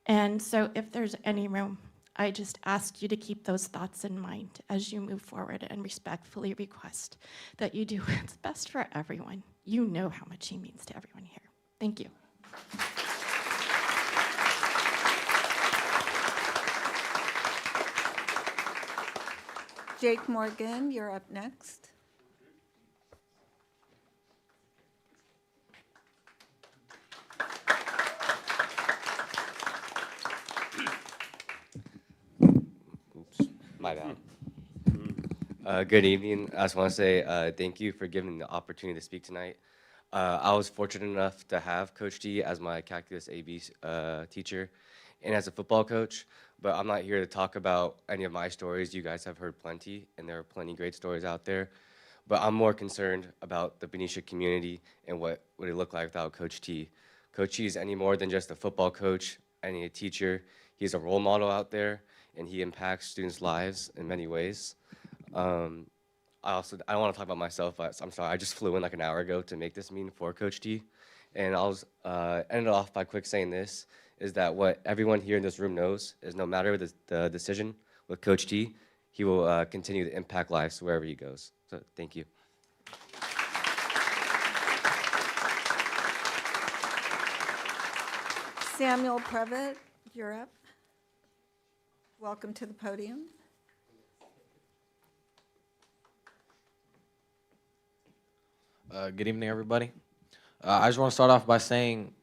And so if there's any room, I just ask you to keep those thoughts in mind as you move forward, and respectfully request that you do what's best for everyone. You know how much he means to everyone here. Thank you. Jake Morgan, you're up next. My bad. Good evening. I just want to say thank you for giving me the opportunity to speak tonight. I was fortunate enough to have Coach T as my calculus AB teacher and as a football coach, but I'm not here to talk about any of my stories. You guys have heard plenty, and there are plenty great stories out there. But I'm more concerned about the Benicia community and what would it look like without Coach T. Coach T is any more than just a football coach, any a teacher. He's a role model out there, and he impacts students' lives in many ways. I don't want to talk about myself, but I'm sorry, I just flew in like an hour ago to make this meeting for Coach T. And I'll end it off by quick saying this, is that what everyone here in this room knows is no matter the decision with Coach T, he will continue to impact lives wherever he goes. So thank you. Samuel Previtt, you're up. Welcome to the podium. Good evening, everybody. I just want to start off by saying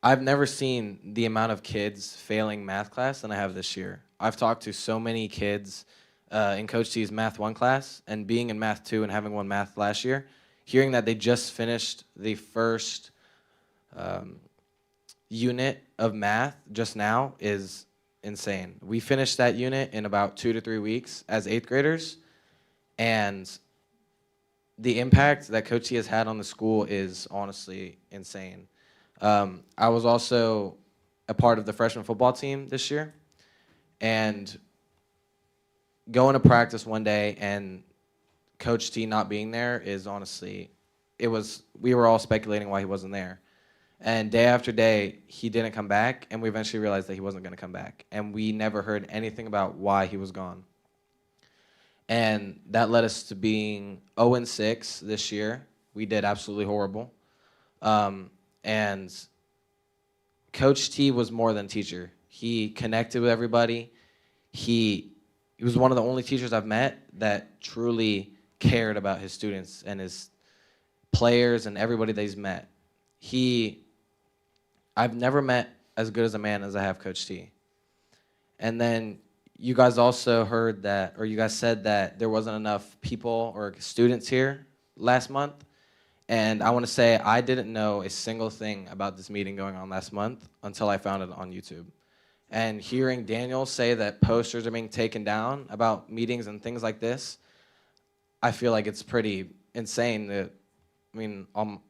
I've never seen the amount of kids failing math class than I have this year. I've talked to so many kids in Coach T's Math 1 class, and being in Math 2 and having won math last year, hearing that they just finished the first unit of math just now is insane. We finished that unit in about 2 to 3 weeks as 8th graders, and the impact that Coach T has had on the school is honestly insane. I was also a part of the freshman football team this year, and going to practice one day and Coach T not being there is honestly, we were all speculating why he wasn't there. And day after day, he didn't come back, and we eventually realized that he wasn't going to come back. And we never heard anything about why he was gone. And that led us to being 0-6 this year. We did absolutely horrible. And Coach T was more than teacher. He connected with everybody. He was one of the only teachers I've met that truly cared about his students and his players and everybody that he's met. I've never met as good as a man as I have Coach T. And then you guys also heard that, or you guys said that there wasn't enough people or students here last month. And I want to say I didn't know a single thing about this meeting going on last month until I found it on YouTube. And hearing Daniel say that posters are being taken down about meetings and things like this, I feel like it's pretty insane that,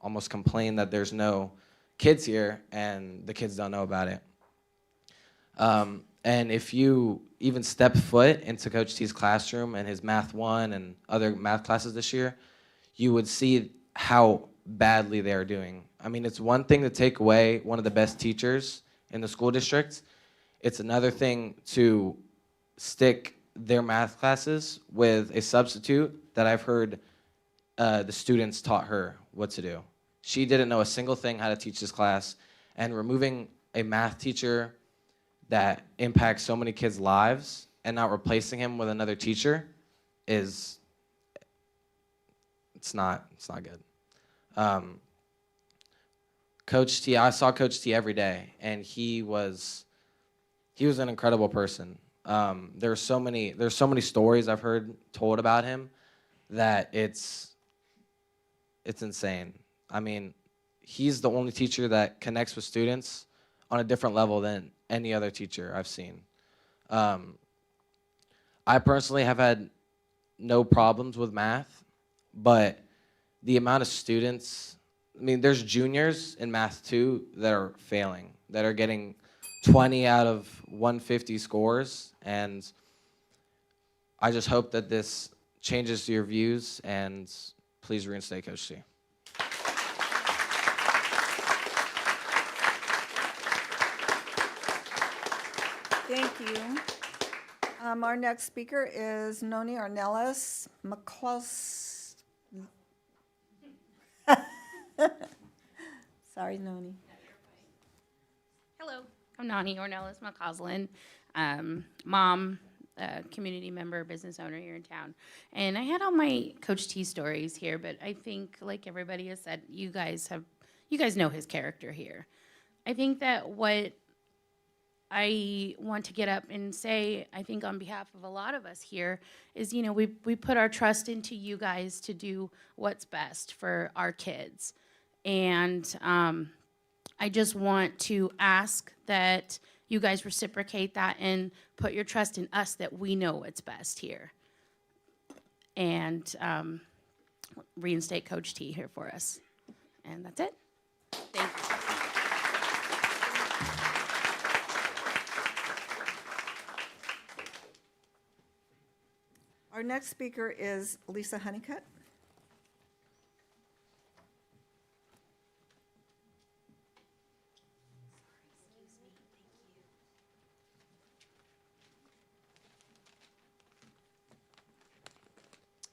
almost complain that there's no kids here and the kids don't know about it. And if you even step foot into Coach T's classroom and his Math 1 and other math classes this year, you would see how badly they are doing. It's one thing to take away one of the best teachers in the school district. It's another thing to stick their math classes with a substitute that I've heard the students taught her what to do. She didn't know a single thing how to teach this class, and removing a math teacher that impacts so many kids' lives and not replacing him with another teacher it's not good. Coach T, I saw Coach T every day, and he was an incredible person. There's so many stories I've heard told about him that it's insane. He's the only teacher that connects with students on a different level than any other teacher I've seen. I personally have had no problems with math, but the amount of students, there's juniors in Math 2 that are failing, that are getting 20 out of 150 scores, and I just hope that this changes your views, and please reinstate Coach T. Thank you. Our next speaker is Noni Ornelas McClaus. Sorry, Noni. Hello, I'm Nani Ornelas McCausland, mom, community member, business owner here in town. And I had all my Coach T stories here, but I think, like everybody has said, you guys know his character here. I think that what I want to get up and say, I think on behalf of a lot of us here, is, you know, we put our trust into you guys to do what's best for our kids. And I just want to ask that you guys reciprocate that and put your trust in us that we know what's best here. And reinstate Coach T here for us. And that's it. Thank you. Our next speaker is Lisa Honeycutt.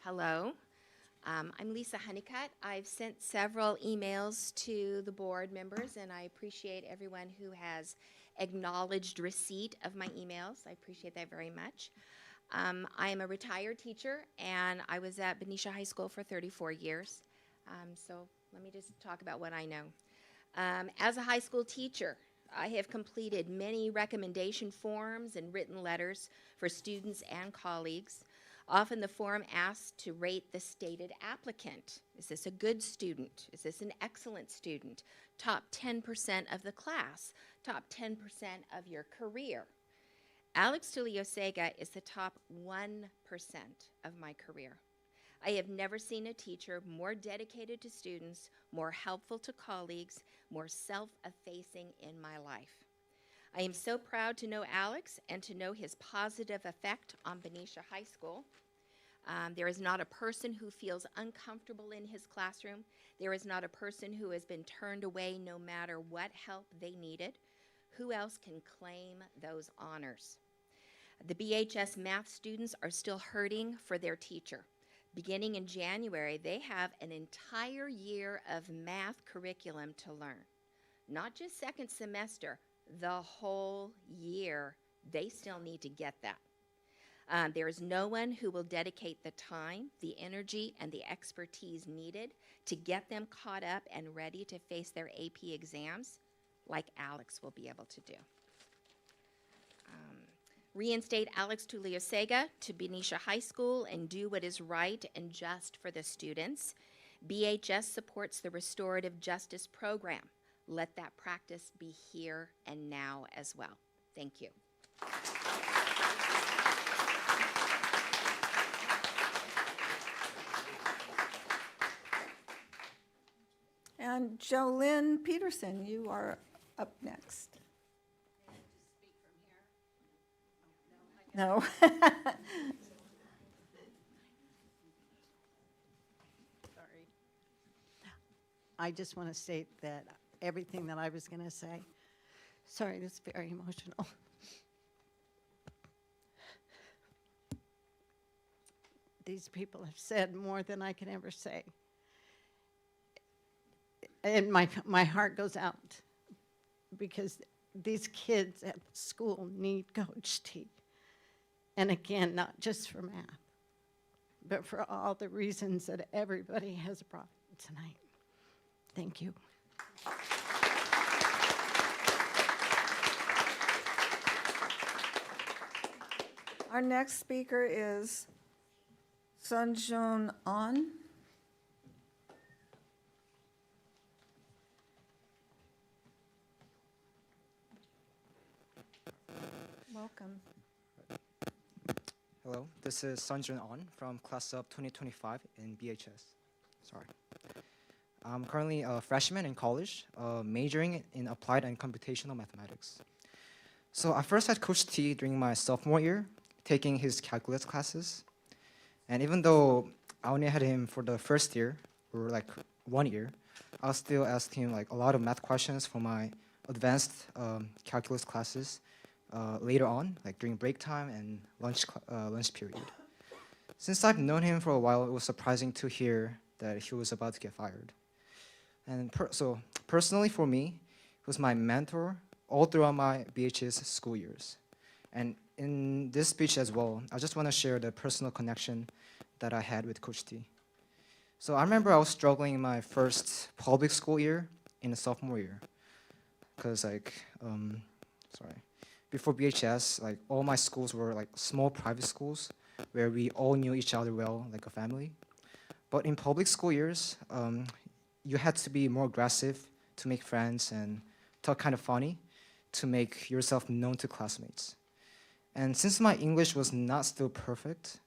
Hello, I'm Lisa Honeycutt. I've sent several emails to the board members, and I appreciate everyone who has acknowledged receipt of my emails. I appreciate that very much. I am a retired teacher, and I was at Benicia High School for 34 years. So let me just talk about what I know. As a high school teacher, I have completed many recommendation forms and written letters for students and colleagues. Often the form asks to rate the stated applicant. Is this a good student? Is this an excellent student? Top 10% of the class, top 10% of your career. Alex Tuliosega is the top 1% of my career. I have never seen a teacher more dedicated to students, more helpful to colleagues, more self-effacing in my life. I am so proud to know Alex and to know his positive effect on Benicia High School. There is not a person who feels uncomfortable in his classroom. There is not a person who has been turned away no matter what help they needed. Who else can claim those honors? The BHS math students are still hurting for their teacher. Beginning in January, they have an entire year of math curriculum to learn. Not just second semester, the whole year. They still need to get that. There is no one who will dedicate the time, the energy, and the expertise needed to get them caught up and ready to face their AP exams like Alex will be able to do. Reinstate Alex Tuliosega to Benicia High School and do what is right and just for the students. BHS supports the Restorative Justice Program. Let that practice be here and now as well. Thank you. And Jolynn Peterson, you are up next. No. Sorry. I just want to state that everything that I was going to say, sorry, this is very emotional. These people have said more than I can ever say. And my heart goes out because these kids at school need Coach T. And again, not just for math, but for all the reasons that everybody has brought tonight. Thank you. Our next speaker is Sunjun An. Welcome. Hello, this is Sunjun An from class of 2025 in BHS. Sorry. I'm currently a freshman in college, majoring in applied and computational mathematics. So I first had Coach T during my sophomore year, taking his calculus classes. And even though I only had him for the first year, or like 1 year, I still asked him like a lot of math questions for my advanced calculus classes later on, like during break time and lunch period. Since I've known him for a while, it was surprising to hear that he was about to get fired. And so personally for me, he was my mentor all throughout my BHS school years. And in this speech as well, I just want to share the personal connection that I had with Coach T. So I remember I was struggling in my first public school year in the sophomore year, because before BHS, like all my schools were like small private schools where we all knew each other well, like a family. But in public school years, you had to be more aggressive to make friends and talk kind of funny to make yourself known to classmates. And since my English was not still perfect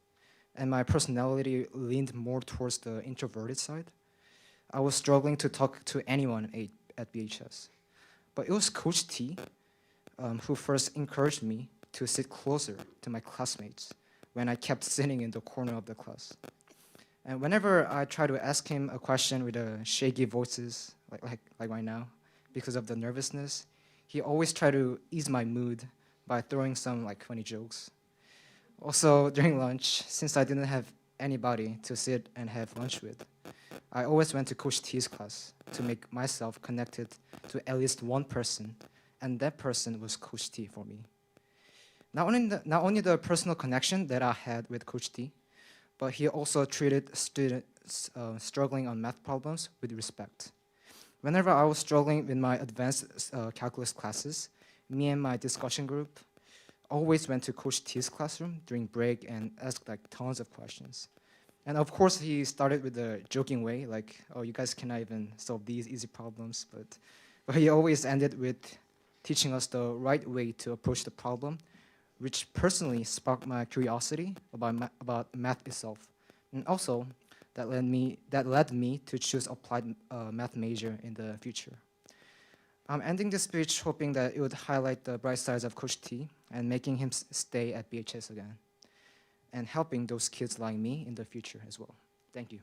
and my personality leaned more towards the introverted side, I was struggling to talk to anyone at BHS. But it was Coach T who first encouraged me to sit closer to my classmates when I kept sitting in the corner of the class. And whenever I try to ask him a question with a shaky voices, like right now, because of the nervousness, he always tried to ease my mood by throwing some like funny jokes. Also, during lunch, since I didn't have anybody to sit and have lunch with, I always went to Coach T's class to make myself connected to at least one person, and that person was Coach T for me. Not only the personal connection that I had with Coach T, but he also treated students struggling on math problems with respect. Whenever I was struggling with my advanced calculus classes, me and my discussion group always went to Coach T's classroom during break and asked like tons of questions. And of course, he started with a joking way, like, "Oh, you guys cannot even solve these easy problems," but he always ended with teaching us the right way to approach the problem, which personally sparked my curiosity about math itself, and also that led me to choose applied math major in the future. I'm ending this speech hoping that it would highlight the bright sides of Coach T and making him stay at BHS again, and helping those kids like me in the future as well. Thank you.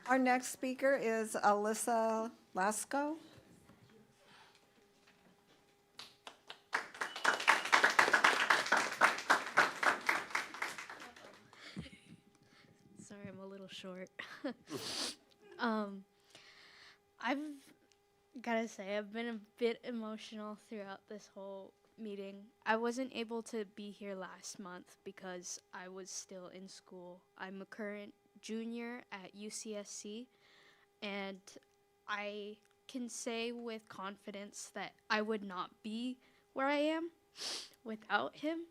Our next speaker is Alyssa Lasco. Sorry, I'm a little short. I've gotta say, I've been a bit emotional throughout this whole meeting. I wasn't able to be here last month because I was still in school. I'm a current junior at UCSC, and I can say with confidence that I would not be where I am without him.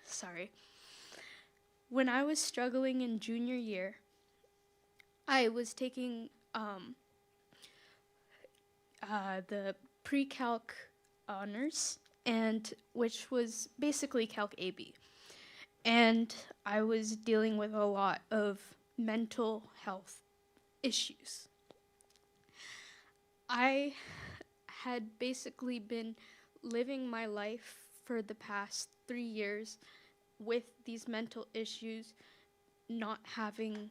Sorry. When I was struggling in junior year, I was taking the pre-calc honors, and which was basically Calc AB. And I was dealing with a lot of mental health issues. I had basically been living my life for the past 3 years with these mental issues, not having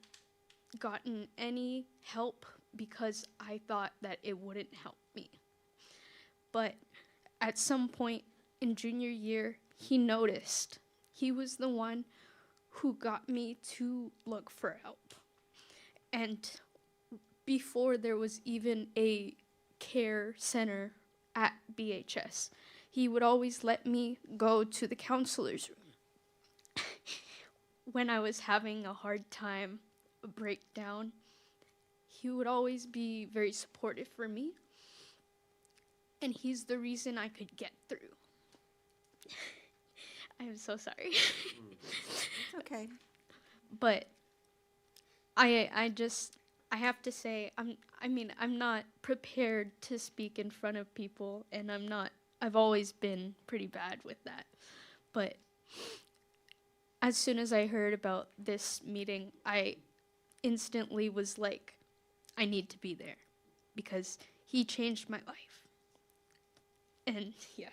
gotten any help because I thought that it wouldn't help me. But at some point in junior year, he noticed. He was the one who got me to look for help. And before there was even a care center at BHS, he would always let me go to the counselor's room. When I was having a hard time, a breakdown, he would always be very supportive for me. And he's the reason I could get through. I am so sorry. It's okay. But I have to say, I'm not prepared to speak in front of people, and I've always been pretty bad with that. But as soon as I heard about this meeting, I instantly was like, I need to be there because he changed my life. And yeah.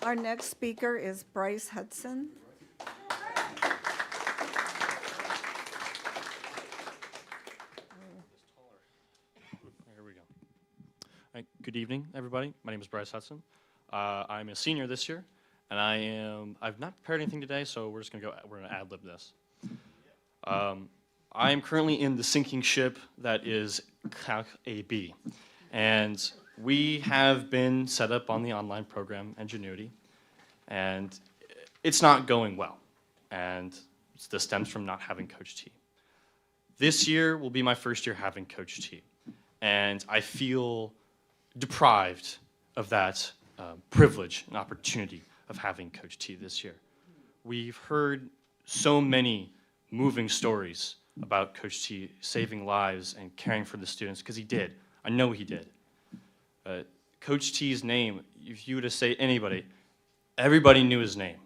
Our next speaker is Bryce Hudson. Here we go. All right, good evening, everybody. My name is Bryce Hudson. I'm a senior this year, and I've not prepared anything today, so we're gonna ad-lib this. I am currently in the sinking ship that is Calc AB, and We have been set up on the online program Ingenuity, and it's not going well. And this stems from not having Coach T. This year will be my first year having Coach T, and I feel deprived of that privilege and opportunity of having Coach T this year. We've heard so many moving stories about Coach T saving lives and caring for the students, because he did. I know he did. Coach T's name, if you were to say anybody, everybody knew his name.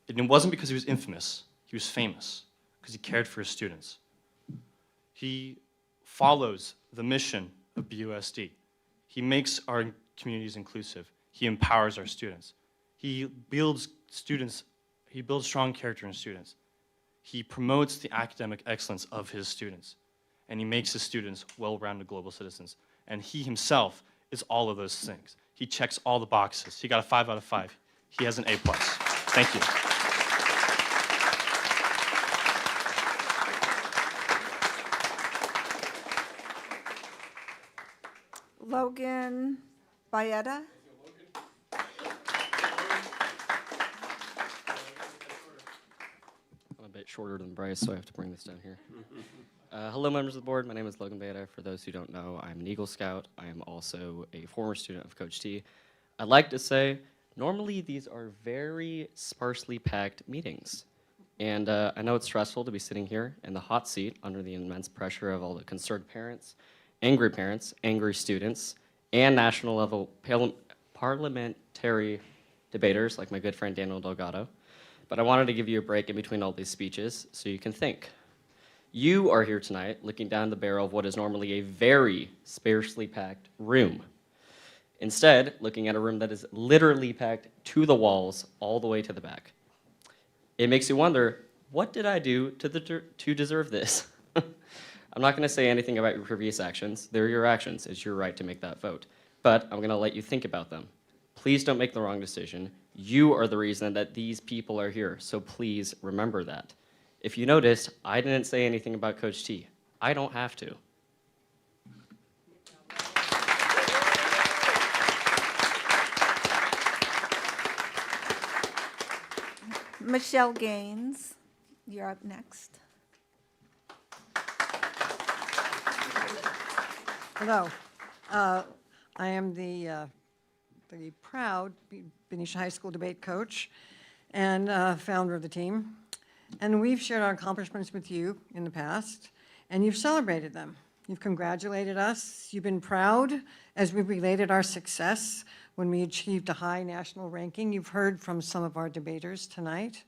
And it wasn't because he was infamous. He was famous because he cared for his students. He follows the mission of BUSD. He makes our communities inclusive. He empowers our students. He builds strong character in students. He promotes the academic excellence of his students. And he makes his students well-rounded global citizens. And he himself is all of those things. He checks all the boxes. He got a 5 out of 5. He has an A+. Thank you. Logan Baeta. I'm a bit shorter than Bryce, so I have to bring this down here. Hello, members of the board. My name is Logan Beta. For those who don't know, I'm an Eagle Scout. I am also a former student of Coach T. I'd like to say, normally these are very sparsely packed meetings. And I know it's stressful to be sitting here in the hot seat under the immense pressure of all the concerned parents, angry students, and national level parliamentary debaters like my good friend Daniel Delgado. But I wanted to give you a break in between all these speeches so you can think. You are here tonight looking down the barrel of what is normally a very sparsely packed room. Instead, looking at a room that is literally packed to the walls all the way to the back. It makes you wonder, what did I do to deserve this? I'm not going to say anything about your previous actions. They're your actions. It's your right to make that vote. But I'm going to let you think about them. Please don't make the wrong decision. You are the reason that these people are here, so please remember that. If you noticed, I didn't say anything about Coach T. I don't have to. Michelle Gaines, you're up next. Hello. I am the proud Benicia High School debate coach and founder of the team. And we've shared our accomplishments with you in the past, and you've celebrated them. You've congratulated us. You've been proud as we related our success when we achieved a high national ranking. You've heard from some of our debaters tonight.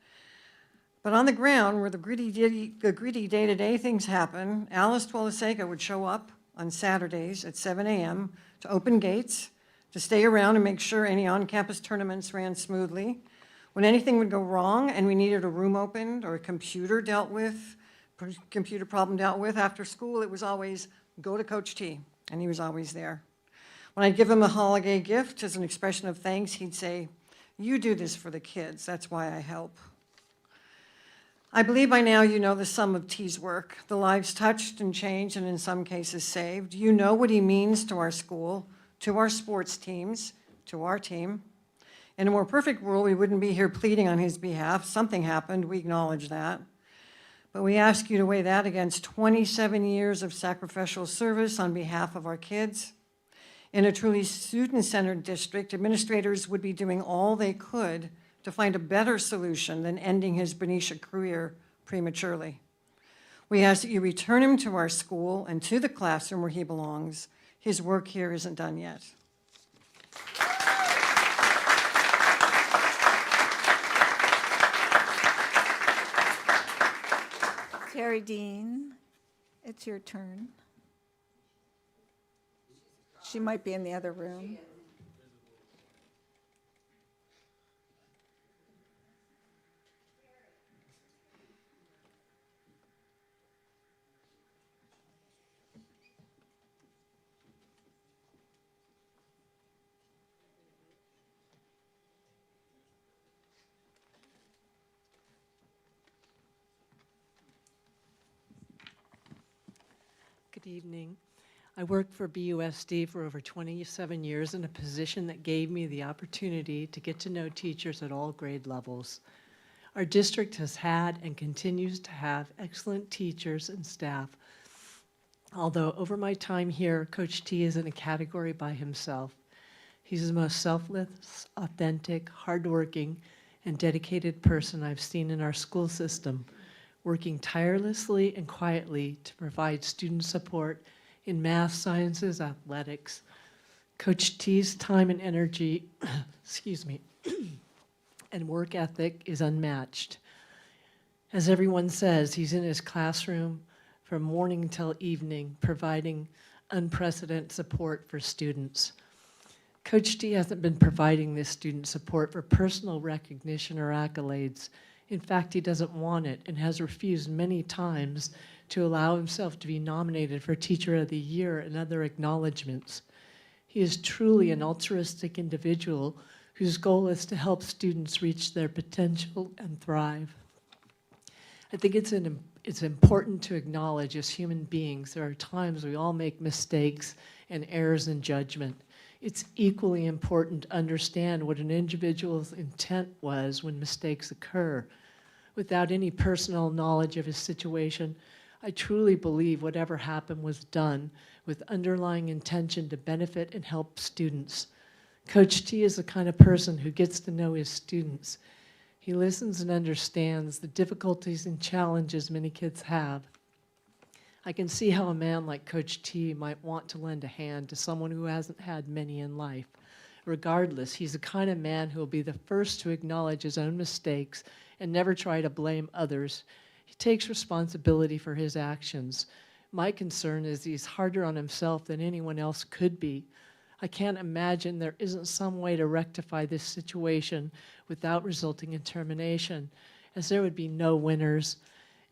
But on the ground, where the gritty day-to-day things happen, Alice Twolasega would show up on Saturdays at 7 a.m. to open gates, to stay around and make sure any on-campus tournaments ran smoothly. When anything would go wrong and we needed a room opened or a computer problem dealt with after school, it was always go to Coach T, and he was always there. When I'd give him a holiday gift as an expression of thanks, he'd say, "You do this for the kids, that's why I help." I believe by now you know the sum of T's work, the lives touched and changed and in some cases saved. You know what he means to our school, to our sports teams, to our team. In a more perfect world, we wouldn't be here pleading on his behalf. Something happened, we acknowledge that. But we ask you to weigh that against 27 years of sacrificial service on behalf of our kids. In a truly student-centered district, administrators would be doing all they could to find a better solution than ending his Benicia career prematurely. We ask that you return him to our school and to the classroom where he belongs. His work here isn't done yet. Terry Dean, it's your turn. She might be in the other room. Good evening. I worked for BUSD for over 27 years in a position that gave me the opportunity to get to know teachers at all grade levels. Our district has had and continues to have excellent teachers and staff. Although over my time here, Coach T is in a category by himself. He's the most selfless, authentic, hardworking, and dedicated person I've seen in our school system, working tirelessly and quietly to provide student support in math, sciences, athletics. Coach T's time and energy, excuse me, and work ethic is unmatched. As everyone says, he's in his classroom from morning till evening, providing unprecedented support for students. Coach T hasn't been providing this student support for personal recognition or accolades. In fact, he doesn't want it and has refused many times to allow himself to be nominated for Teacher of the Year and other acknowledgments. He is truly an altruistic individual whose goal is to help students reach their potential and thrive. I think it's important to acknowledge as human beings there are times we all make mistakes and errors in judgment. It's equally important to understand what an individual's intent was when mistakes occur. Without any personal knowledge of his situation, I truly believe whatever happened was done with underlying intention to benefit and help students. Coach T is the kind of person who gets to know his students. He listens and understands the difficulties and challenges many kids have. I can see how a man like Coach T might want to lend a hand to someone who hasn't had many in life. Regardless, he's the kind of man who will be the first to acknowledge his own mistakes and never try to blame others. He takes responsibility for his actions. My concern is he's harder on himself than anyone else could be. I can't imagine there isn't some way to rectify this situation without resulting in termination, as there would be no winners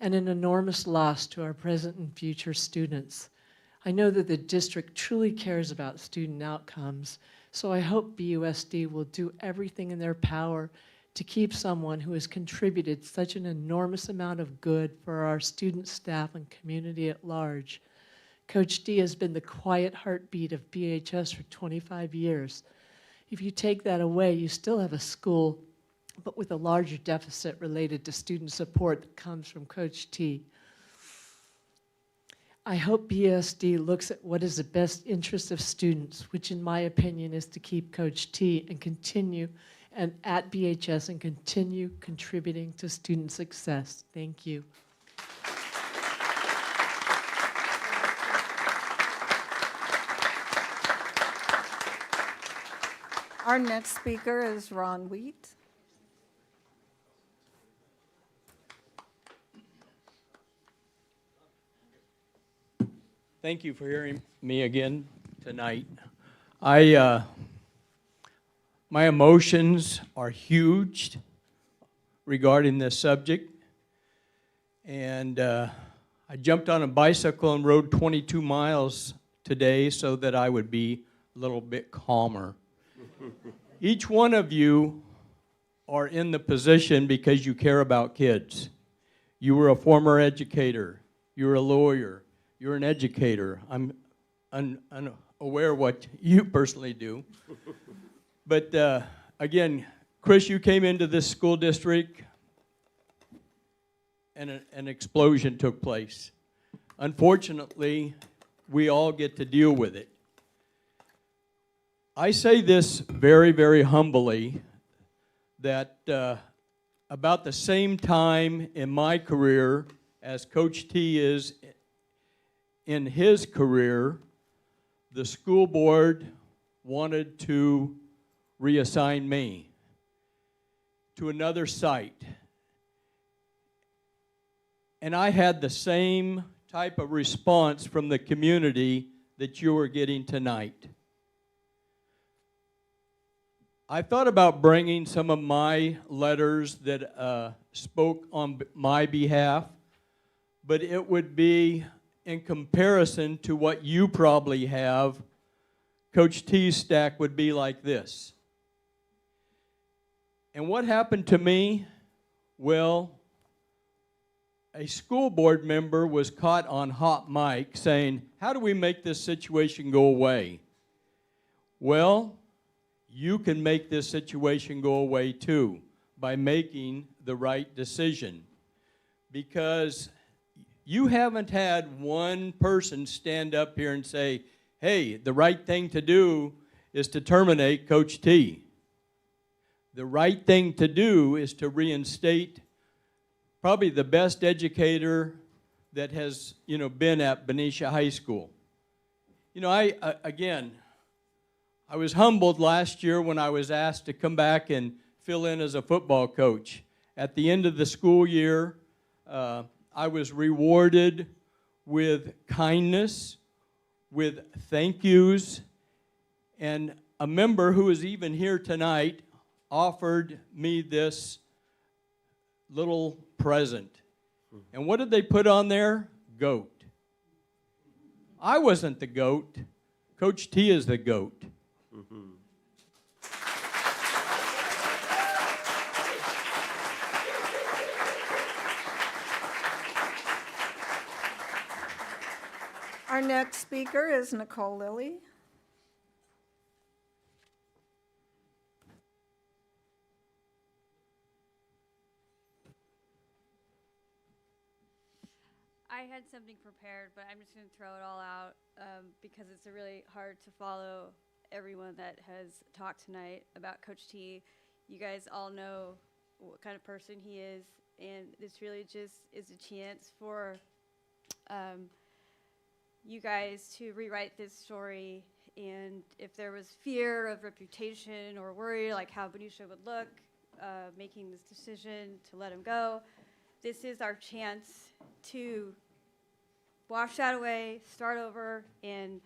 and an enormous loss to our present and future students. I know that the district truly cares about student outcomes, so I hope BUSD will do everything in their power to keep someone who has contributed such an enormous amount of good for our student, staff, and community at large. Coach D has been the quiet heartbeat of BHS for 25 years. If you take that away, you still have a school, but with a larger deficit related to student support that comes from Coach T. I hope BSD looks at what is the best interest of students, which in my opinion is to keep Coach T and continue and at BHS and continue contributing to student success. Thank you. Our next speaker is Ron Wheat. Thank you for hearing me again tonight. My emotions are huge regarding this subject. And I jumped on a bicycle and rode 22 miles today so that I would be a little bit calmer. Each one of you are in the position because you care about kids. You were a former educator. You're a lawyer. You're an educator. I'm unaware what you personally do. But again, Chris, you came into this school district and an explosion took place. Unfortunately, we all get to deal with it. I say this very, very humbly, that about the same time in my career as Coach T is in his career, the school board wanted to reassign me to another site. And I had the same type of response from the community that you are getting tonight. I thought about bringing some of my letters that spoke on my behalf, but it would be in comparison to what you probably have. Coach T's stack would be like this. And what happened to me? Well, a school board member was caught on hot mic saying, how do we make this situation go away? Well, you can make this situation go away too by making the right decision. Because you haven't had one person stand up here and say, hey, the right thing to do is to terminate Coach T. The right thing to do is to reinstate probably the best educator that has, been at Benicia High School. I was humbled last year when I was asked to come back and fill in as a football coach. At the end of the school year, I was rewarded with kindness, with thank yous, and a member who is even here tonight offered me this little present. And what did they put on there? Goat. I wasn't the goat. Coach T is the goat. Our next speaker is Nicole Lilly. I had something prepared, but I'm just going to throw it all out because it's really hard to follow everyone that has talked tonight about Coach T. You guys all know what kind of person he is, and this really just is a chance for you guys to rewrite this story. And if there was fear of reputation or worry like how Benicia would look making this decision to let him go, this is our chance to wash that away, start over, and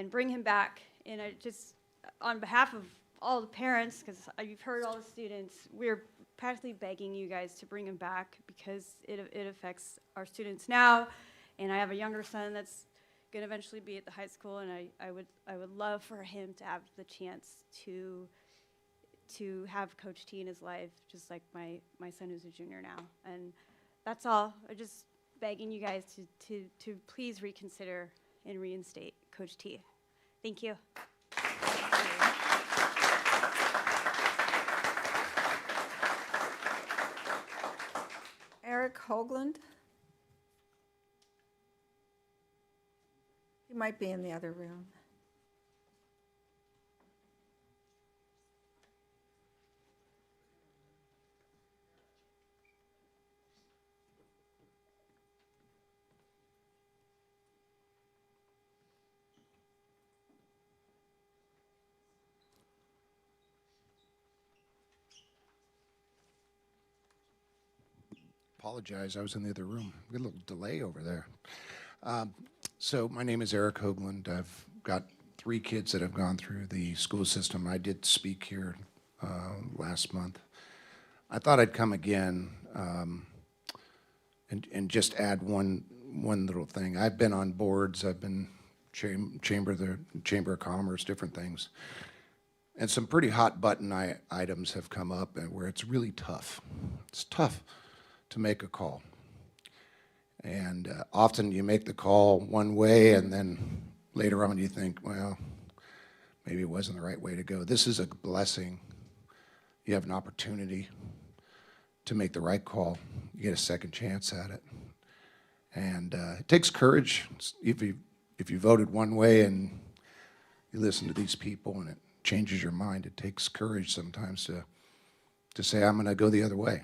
bring him back. And I just, on behalf of all the parents, because you've heard all the students, we're practically begging you guys to bring him back because it affects our students now. And I have a younger son that's going to eventually be at the high school, and I would love for him to have the chance to have Coach T in his life, just like my son who's a junior now. And that's all. I'm just begging you guys to please reconsider and reinstate Coach T. Thank you. Eric Hoagland. He might be in the other room. Apologize, I was in the other room. We had a little delay over there. So my name is Eric Hoagland. I've got 3 kids that have gone through the school system. I did speak here last month. I thought I'd come again and just add one little thing. I've been on boards. I've been Chamber of Commerce, different things. And some pretty hot button items have come up and where it's really tough. It's tough to make a call. And often you make the call one way and then later on you think, well, maybe it wasn't the right way to go. This is a blessing. You have an opportunity to make the right call. You get a second chance at it. And it takes courage. If you voted one way and you listen to these people and it changes your mind, it takes courage sometimes to say, I'm going to go the other way.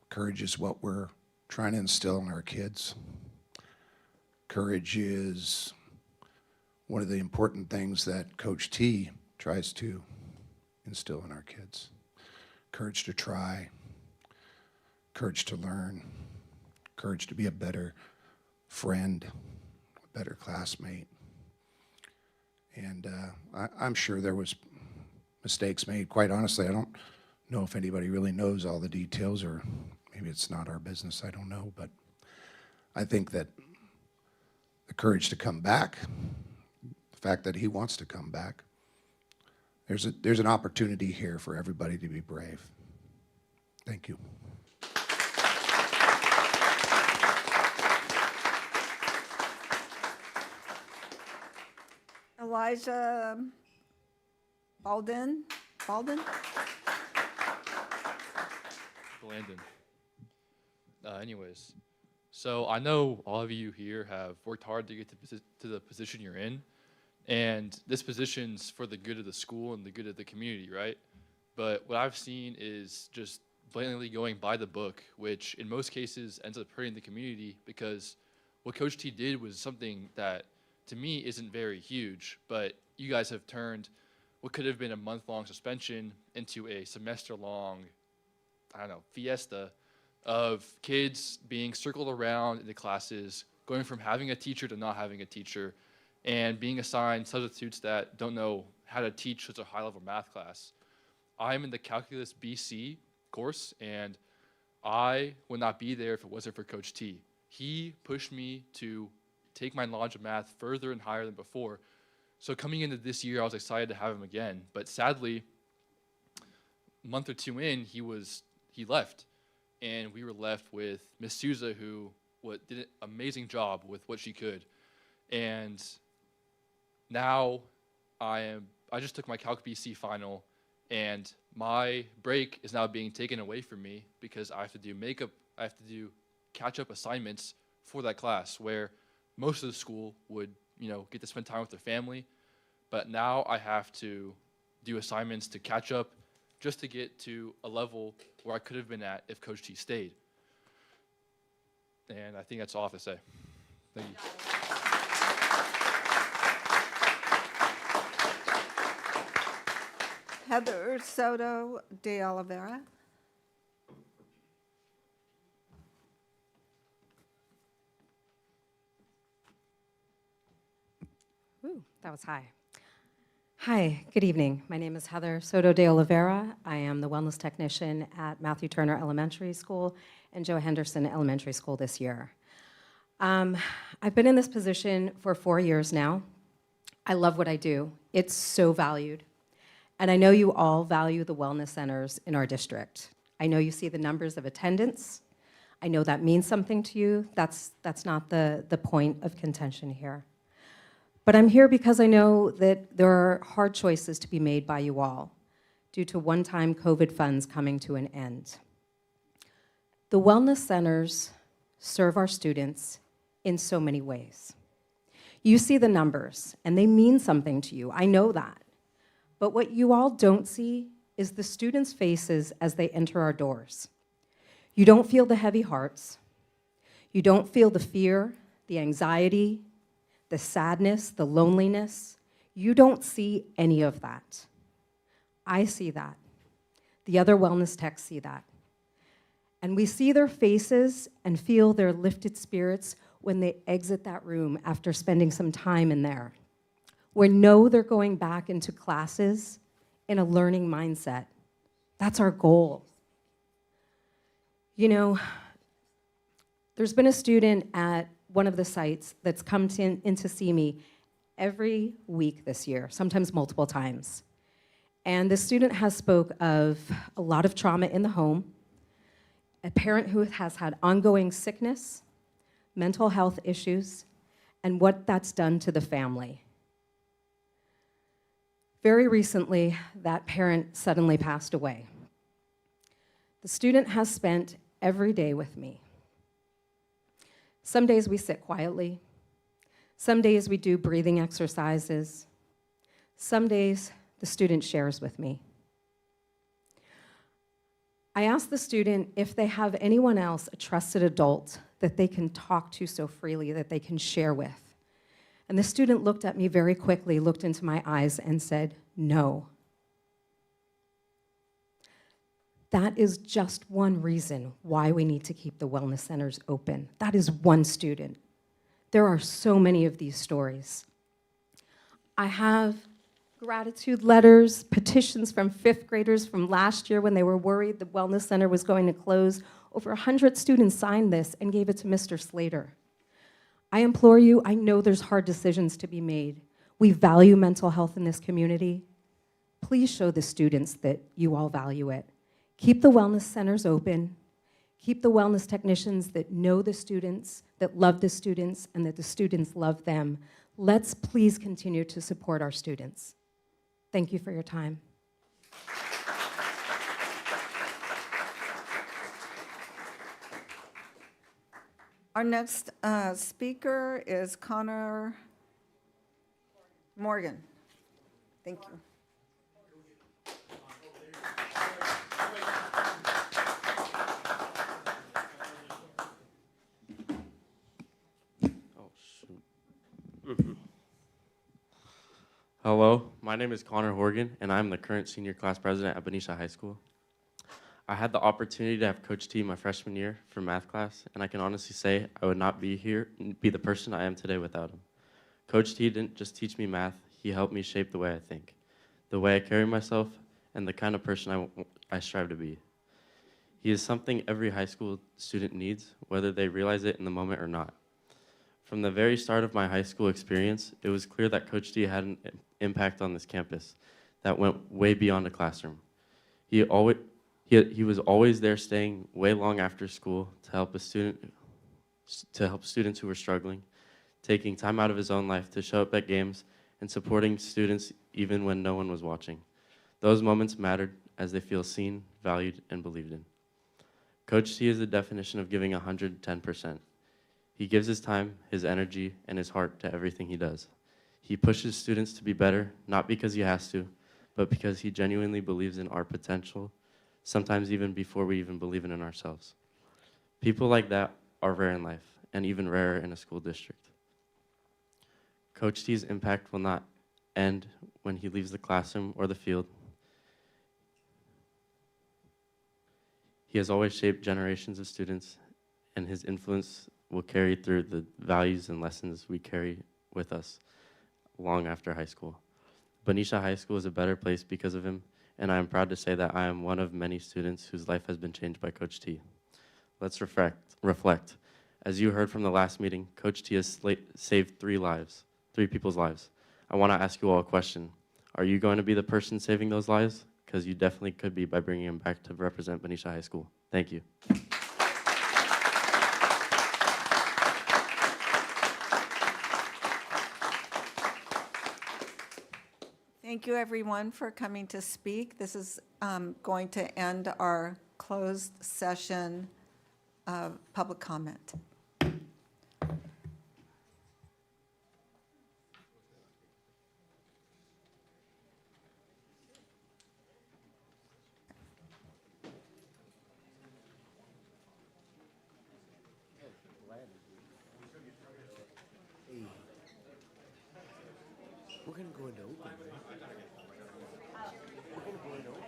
Courage is what we're trying to instill in our kids. Courage is one of the important things that Coach T tries to instill in our kids. Courage to try, courage to learn, courage to be a better friend, a better classmate. And I'm sure there was mistakes made. Quite honestly, I don't know if anybody really knows all the details, or maybe it's not our business, I don't know. But I think that the courage to come back, the fact that he wants to come back, there's an opportunity here for everybody to be brave. Thank you. Elijah Baldwin. Landon. Anyways, so I know all of you here have worked hard to get to the position you're in, and this position's for the good of the school and the good of the community, right? But what I've seen is just blatantly going by the book, which in most cases ends up hurting the community, because what Coach T did was something that to me isn't very huge, but you guys have turned what could have been a month-long suspension into a semester-long, I don't know, fiesta of kids being circled around in the classes, going from having a teacher to not having a teacher, and being assigned substitutes that don't know how to teach such a high-level math class. I'm in the Calculus BC course, and I would not be there if it wasn't for Coach T. He pushed me to take my knowledge of math further and higher than before. So coming into this year, I was excited to have him again. But sadly, a month or two in, he left. And we were left with Miss Souza, who did an amazing job with what she could. And now I just took my Calc BC final, and my break is now being taken away from me because I have to do makeup, I have to do catch-up assignments for that class, where most of the school would, get to spend time with their family. But now I have to do assignments to catch up just to get to a level where I could have been at if Coach T stayed. And I think that's all I have to say. Thank you. Heather Soto de Oliveira. Ooh, that was high. Hi, good evening. My name is Heather Soto de Oliveira. I am the wellness technician at Matthew Turner Elementary School and Joe Henderson Elementary School this year. I've been in this position for 4 years now. I love what I do. It's so valued. And I know you all value the wellness centers in our district. I know you see the numbers of attendance. I know that means something to you. That's not the point of contention here. But I'm here because I know that there are hard choices to be made by you all due to one-time COVID funds coming to an end. The wellness centers serve our students in so many ways. You see the numbers, and they mean something to you. I know that. But what you all don't see is the students' faces as they enter our doors. You don't feel the heavy hearts. You don't feel the fear, the anxiety, the sadness, the loneliness. You don't see any of that. I see that. The other wellness techs see that. And we see their faces and feel their lifted spirits when they exit that room after spending some time in there. We know they're going back into classes in a learning mindset. That's our goal. There's been a student at one of the sites that's come in to see me every week this year, sometimes multiple times. And the student has spoke of a lot of trauma in the home, a parent who has had ongoing sickness, mental health issues, and what that's done to the family. Very recently, that parent suddenly passed away. The student has spent every day with me. Some days we sit quietly. Some days we do breathing exercises. Some days the student shares with me. I asked the student if they have anyone else, a trusted adult, that they can talk to so freely, that they can share with. And the student looked at me very quickly, looked into my eyes, and said, no. That is just one reason why we need to keep the wellness centers open. That is one student. There are so many of these stories. I have gratitude letters, petitions from 5th graders from last year when they were worried the wellness center was going to close. Over 100 students signed this and gave it to Mr. Slater. I implore you, I know there's hard decisions to be made. We value mental health in this community. Please show the students that you all value it. Keep the wellness centers open. Keep the wellness technicians that know the students, that love the students, and that the students love them. Let's please continue to support our students. Thank you for your time. Our next speaker is Connor Morgan. Thank you. Oh, shoot. Hello, my name is Connor Horgan, and I'm the current senior class president at Benicia High School. I had the opportunity to have Coach T my freshman year for math class, and I can honestly say I would not be here, be the person I am today without him. Coach T didn't just teach me math, he helped me shape the way I think, the way I carry myself, and the kind of person I strive to be. He is something every high school student needs, whether they realize it in the moment or not. From the very start of my high school experience, it was clear that Coach T had an impact on this campus that went way beyond the classroom. He was always there, staying way long after school to help students who were struggling, taking time out of his own life to show up at games and supporting students even when no one was watching. Those moments mattered as they feel seen, valued, and believed in. Coach T is the definition of giving 110%. He gives his time, his energy, and his heart to everything he does. He pushes students to be better, not because he has to, but because he genuinely believes in our potential, sometimes even before we even believe in ourselves. People like that are rare in life, and even rarer in a school district. Coach T's impact will not end when he leaves the classroom or the field. He has always shaped generations of students, and his influence will carry through the values and lessons we carry with us long after high school. Benicia High School is a better place because of him, and I am proud to say that I am one of many students whose life has been changed by Coach T. Let's reflect. As you heard from the last meeting, Coach T has saved three people's lives. I want to ask you all a question. Are you going to be the person saving those lives? Because you definitely could be by bringing him back to represent Benicia High School. Thank you. Thank you, everyone, for coming to speak. This is going to end our closed session of public comment. We're gonna go into open, right? We're gonna go into open.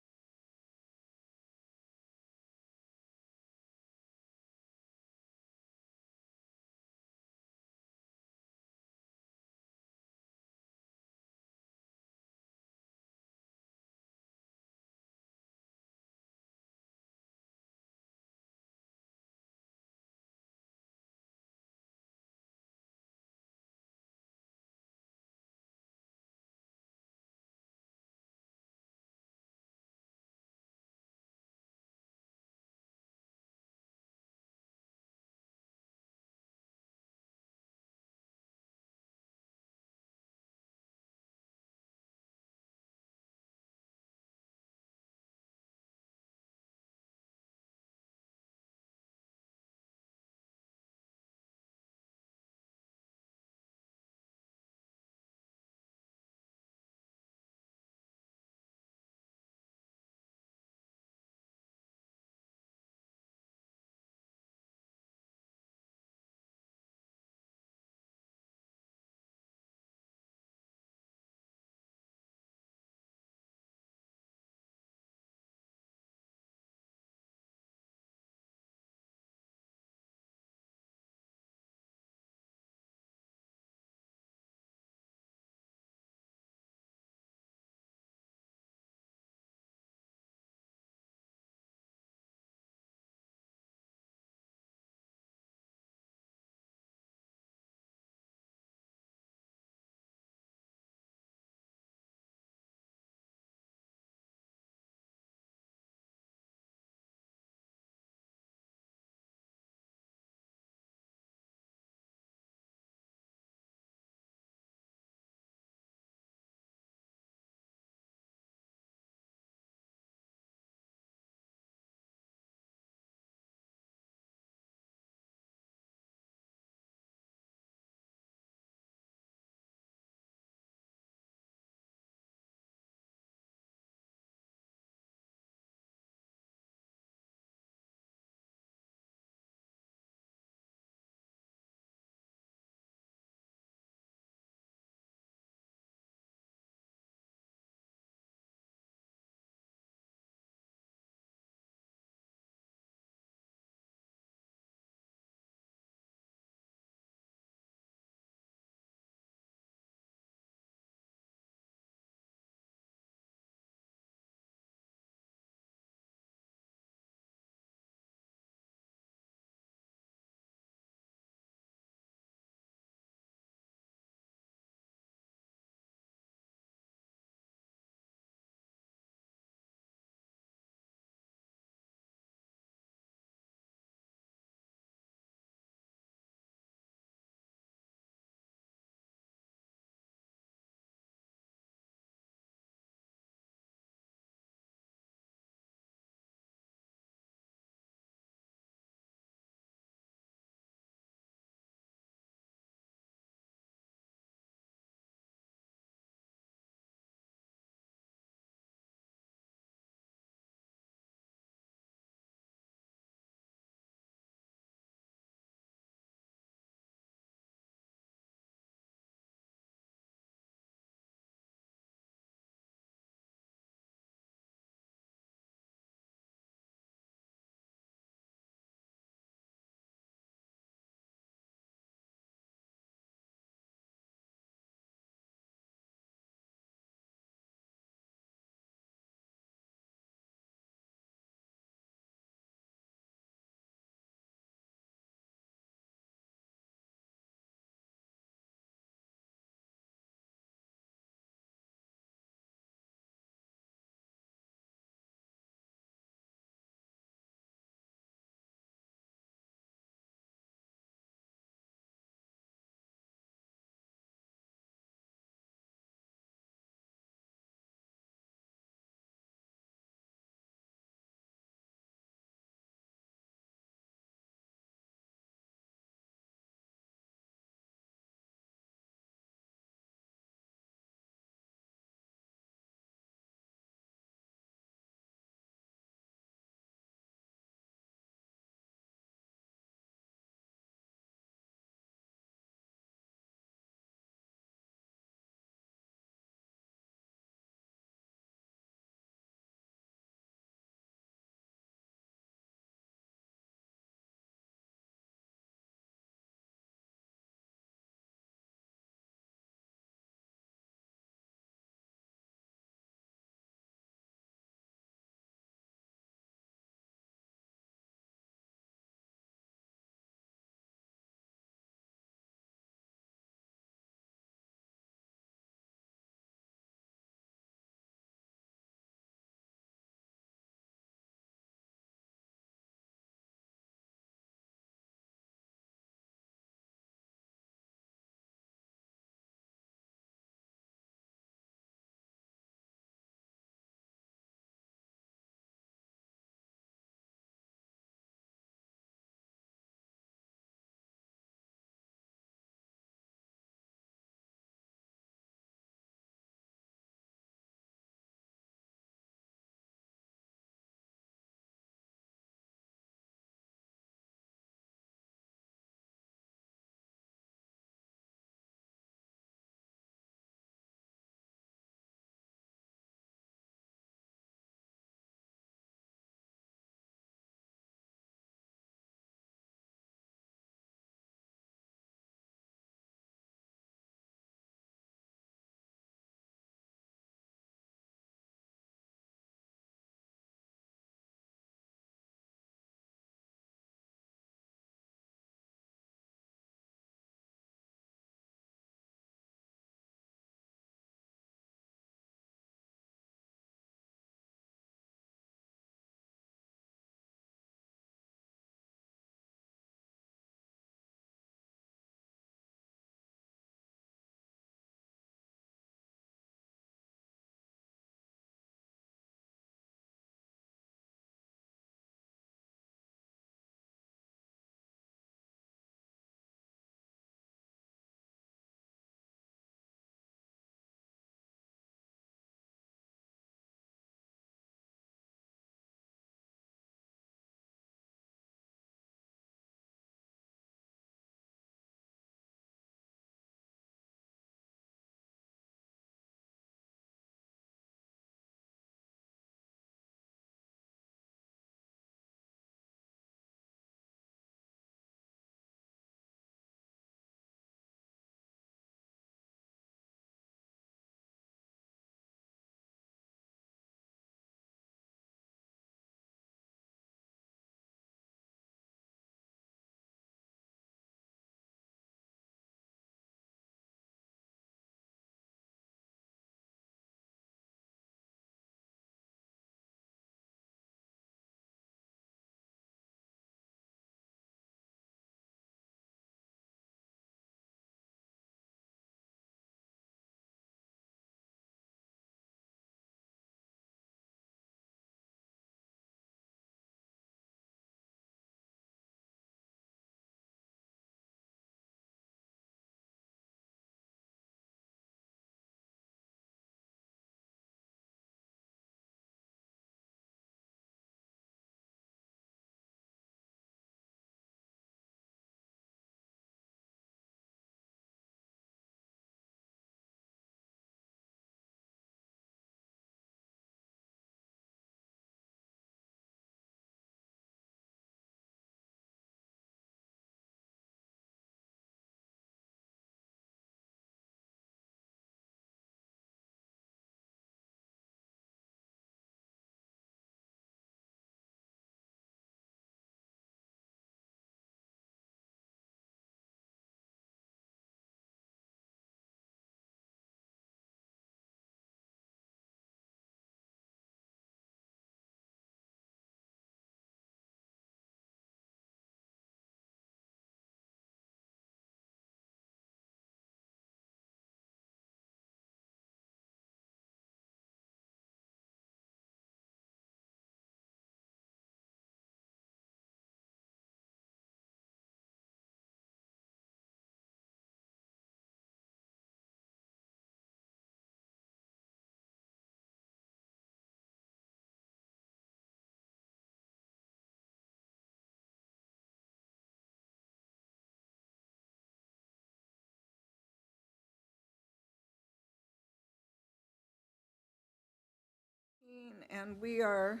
and we are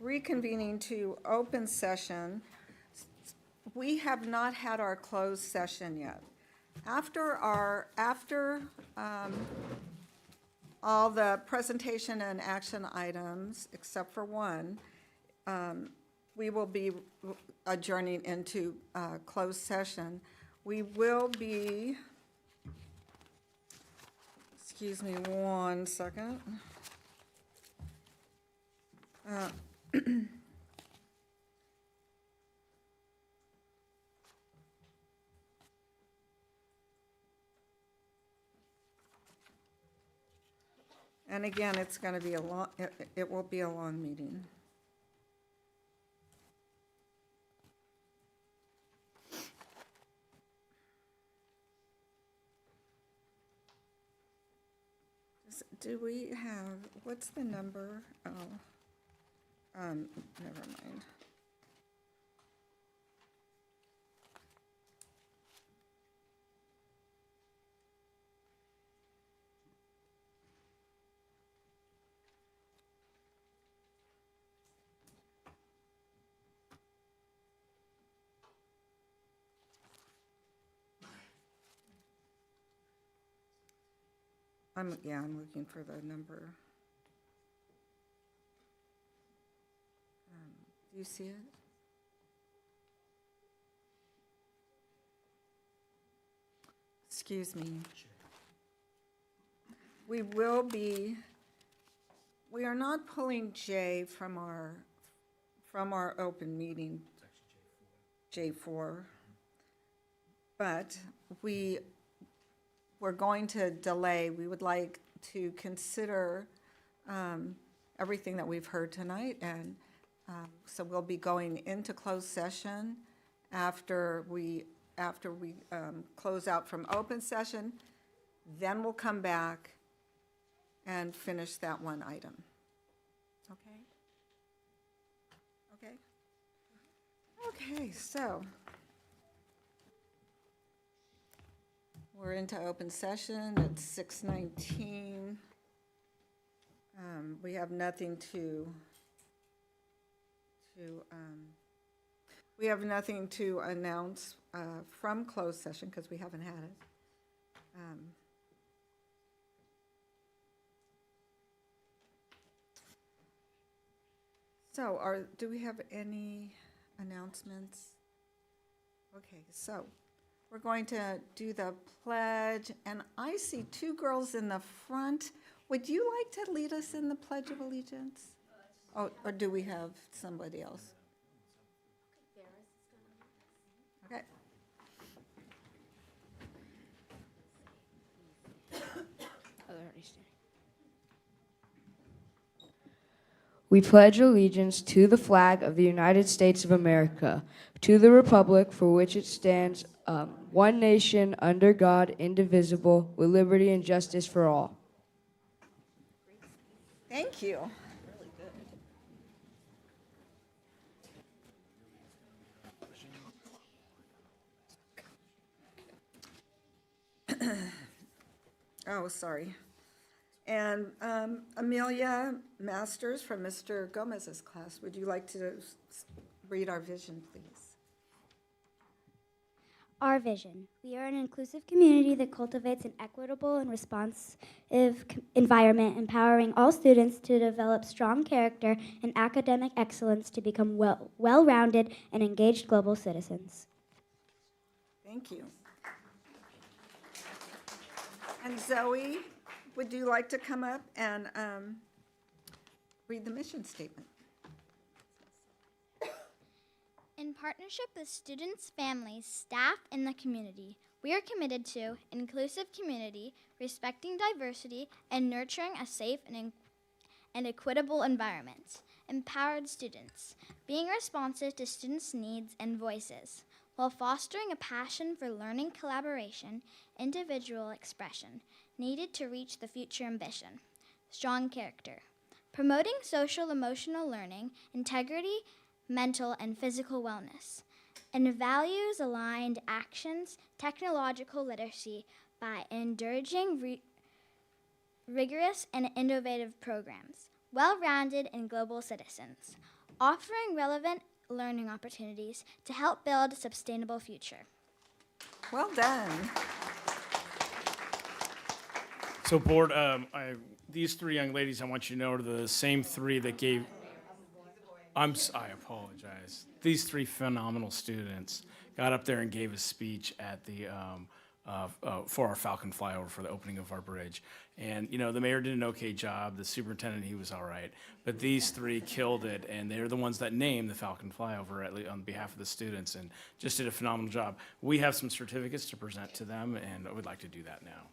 reconvening to open session. We have not had our closed session yet. After all the presentation and action items, except for one, we will be adjourning into closed session. We will be, excuse me 1 second. And again, it's going to be a long, it will be a long meeting. Do we have, what's the number? Oh, never mind. I'm looking for the number. Do you see it? Excuse me. We are not pulling J from our open meeting, J4, but we're going to delay. We would like to consider everything that we've heard tonight, and so we'll be going into closed session after we close out from open session. Then we'll come back and finish that one item. Okay? Okay? Okay, so we're into open session at 6:19. We have nothing to announce from closed session because we haven't had it. So do we have any announcements? Okay, so we're going to do the pledge, and I see two girls in the front. Would you like to lead us in the Pledge of Allegiance? Oh, or do we have somebody else? Okay. We pledge allegiance to the flag of the United States of America, to the republic for which it stands, one nation, under God, indivisible, with liberty and justice for all. Thank you. Oh, sorry. And Amelia Masters from Mr. Gomez's class, would you like to read our vision, please? Our vision. We are an inclusive community that cultivates an equitable and responsive environment, empowering all students to develop strong character and academic excellence to become well-rounded and engaged global citizens. Thank you. And Zoe, would you like to come up and read the mission statement? In partnership with students, families, staff, and the community, we are committed to inclusive community, respecting diversity, and nurturing a safe and equitable environment. Empowered students, being responsive to students' needs and voices, while fostering a passion for learning collaboration, individual expression, needed to reach the future ambition. Strong character, promoting social emotional learning, integrity, mental and physical wellness, and values-aligned actions, technological literacy by encouraging rigorous and innovative programs, well-rounded, and global citizens, offering relevant learning opportunities to help build a sustainable future. Well done. So board, these three young ladies, I want you to know, are the same three that gave, I apologize. These three phenomenal students got up there and gave a speech at the, for our Falcon flyover for the opening of our bridge. And, you know, the mayor did an okay job, the superintendent, he was all right. But these three killed it, and they're the ones that named the Falcon flyover at on behalf of the students, and just did a phenomenal job. We have some certificates to present to them, and I would like to do that now.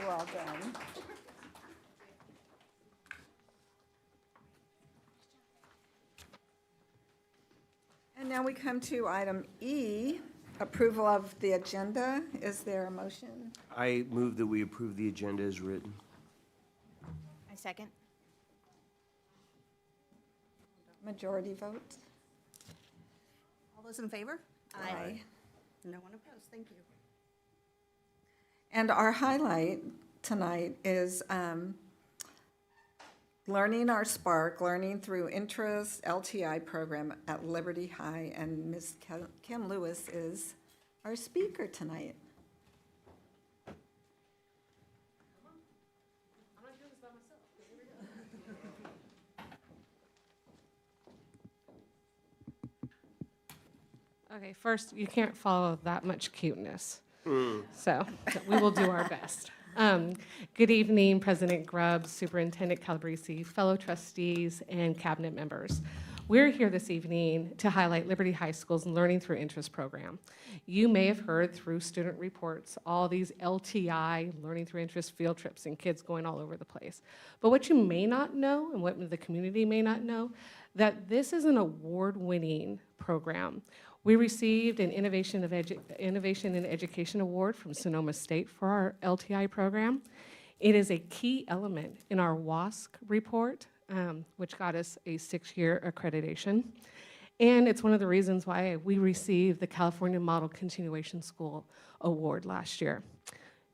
Well done. And now we come to item E, approval of the agenda. Is there a motion? I move that we approve the agenda as written. I second. Majority vote? All those in favor? Aye. No one opposed, thank you. And our highlight tonight is learning our spark, learning through interest LTI program at Liberty High. And Ms. Kim Lewis is our speaker tonight. Okay, first, you can't follow that much cuteness. So we will do our best. Good evening, President Grubbs, Superintendent Calabrese, fellow trustees, and cabinet members. We're here this evening to highlight Liberty High School's Learning Through Interest program. You may have heard through student reports all these LTI, Learning Through Interest field trips and kids going all over the place. But what you may not know, and what the community may not know, that this is an award-winning program. We received an Innovation in Education Award from Sonoma State for our LTI program. It is a key element in our WASC report, which got us a 6-year accreditation. And it's one of the reasons why we received the California Model Continuation School Award last year.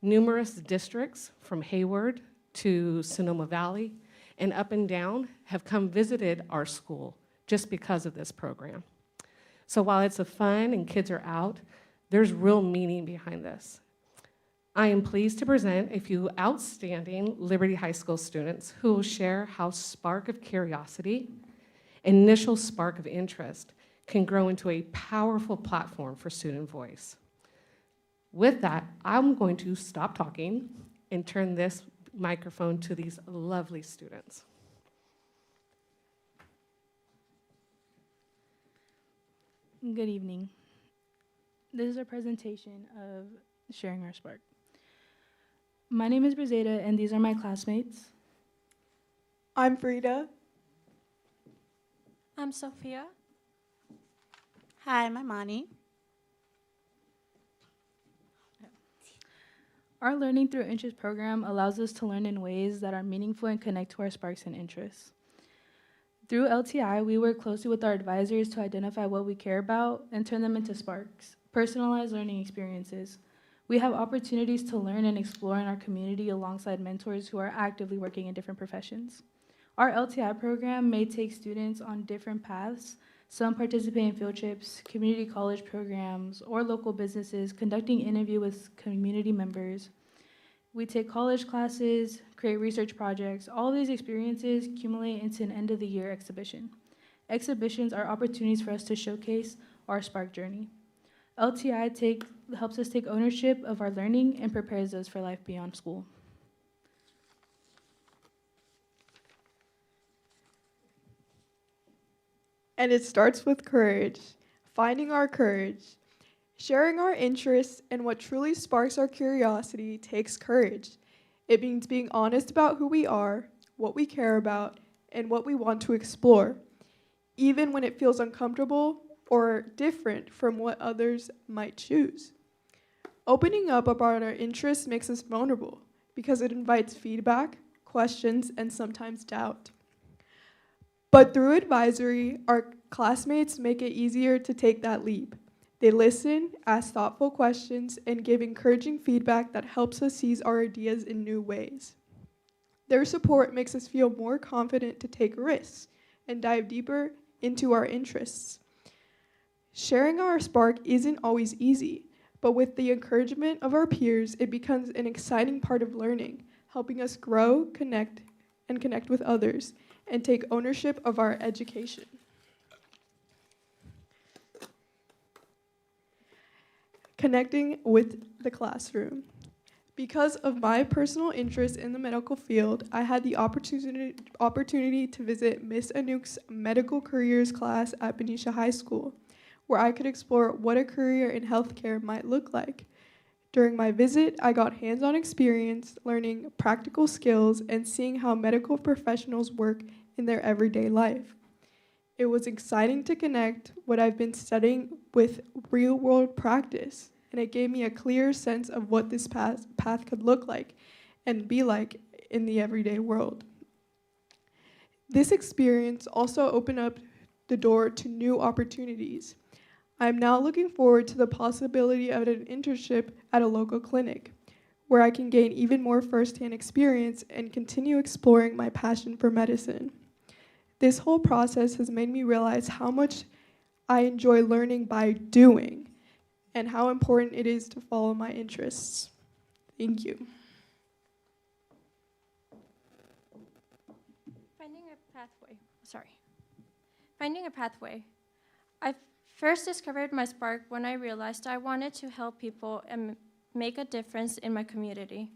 Numerous districts from Hayward to Sonoma Valley and up and down have come visited our school just because of this program. So while it's a fun and kids are out, there's real meaning behind this. I am pleased to present a few outstanding Liberty High School students who will share how spark of curiosity, initial spark of interest, can grow into a powerful platform for student voice. With that, I'm going to stop talking and turn this microphone to these lovely students. Good evening. This is a presentation of Sharing Our Spark. My name is Brizeda, and these are my classmates. I'm Frida. I'm Sophia. Hi, I'm Imani. Our Learning Through Interest program allows us to learn in ways that are meaningful and connect to our sparks and interests. Through LTI, we work closely with our advisors to identify what we care about and turn them into sparks, personalized learning experiences. We have opportunities to learn and explore in our community alongside mentors who are actively working in different professions. Our LTI program may take students on different paths. Some participate in field trips, community college programs, or local businesses, conducting interviews with community members. We take college classes, create research projects. All these experiences accumulate into an end of the year exhibition. Exhibitions are opportunities for us to showcase our Spark journey. LTI helps us take ownership of our learning and prepares us for life beyond school. And it starts with courage, finding our courage. Sharing our interests and what truly sparks our curiosity takes courage. It means being honest about who we are, what we care about, and what we want to explore, even when it feels uncomfortable or different from what others might choose. Opening up about our interests makes us vulnerable because it invites feedback, questions, and sometimes doubt. But through advisory, our classmates make it easier to take that leap. They listen, ask thoughtful questions, and give encouraging feedback that helps us seize our ideas in new ways. Their support makes us feel more confident to take risks and dive deeper into our interests. Sharing our spark isn't always easy, but with the encouragement of our peers, it becomes an exciting part of learning, helping us grow, connect with others, and take ownership of our education. Connecting with the classroom. Because of my personal interest in the medical field, I had the opportunity to visit Miss Anouk's medical careers class at Benicia High School, where I could explore what a career in healthcare might look like. During my visit, I got hands-on experience learning practical skills and seeing how medical professionals work in their everyday life. It was exciting to connect what I've been studying with real-world practice, and it gave me a clear sense of what this path could look like and be like in the everyday world. This experience also opened up the door to new opportunities. I'm now looking forward to the possibility of an internship at a local clinic, where I can gain even more firsthand experience and continue exploring my passion for medicine. This whole process has made me realize how much I enjoy learning by doing and how important it is to follow my interests. Thank you. Finding a pathway. I first discovered my spark when I realized I wanted to help people and make a difference in my community.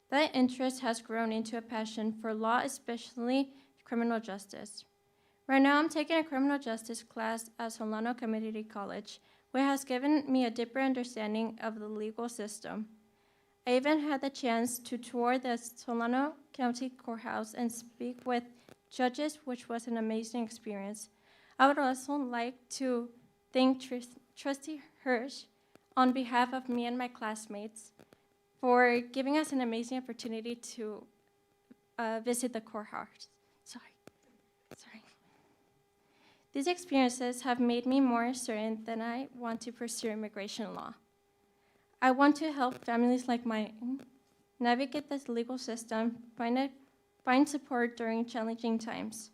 That interest has grown into a passion for law, especially criminal justice. Right now, I'm taking a criminal justice class at Solano Community College, which has given me a deeper understanding of the legal system. I even had the chance to tour the Solano County Courthouse and speak with judges, which was an amazing experience. I would also like to thank Trustee Hirsch on behalf of me and my classmates for giving us an amazing opportunity to visit the courthouse. Sorry. These experiences have made me more certain that I want to pursue immigration law. I want to help families like mine navigate this legal system, find support during challenging times.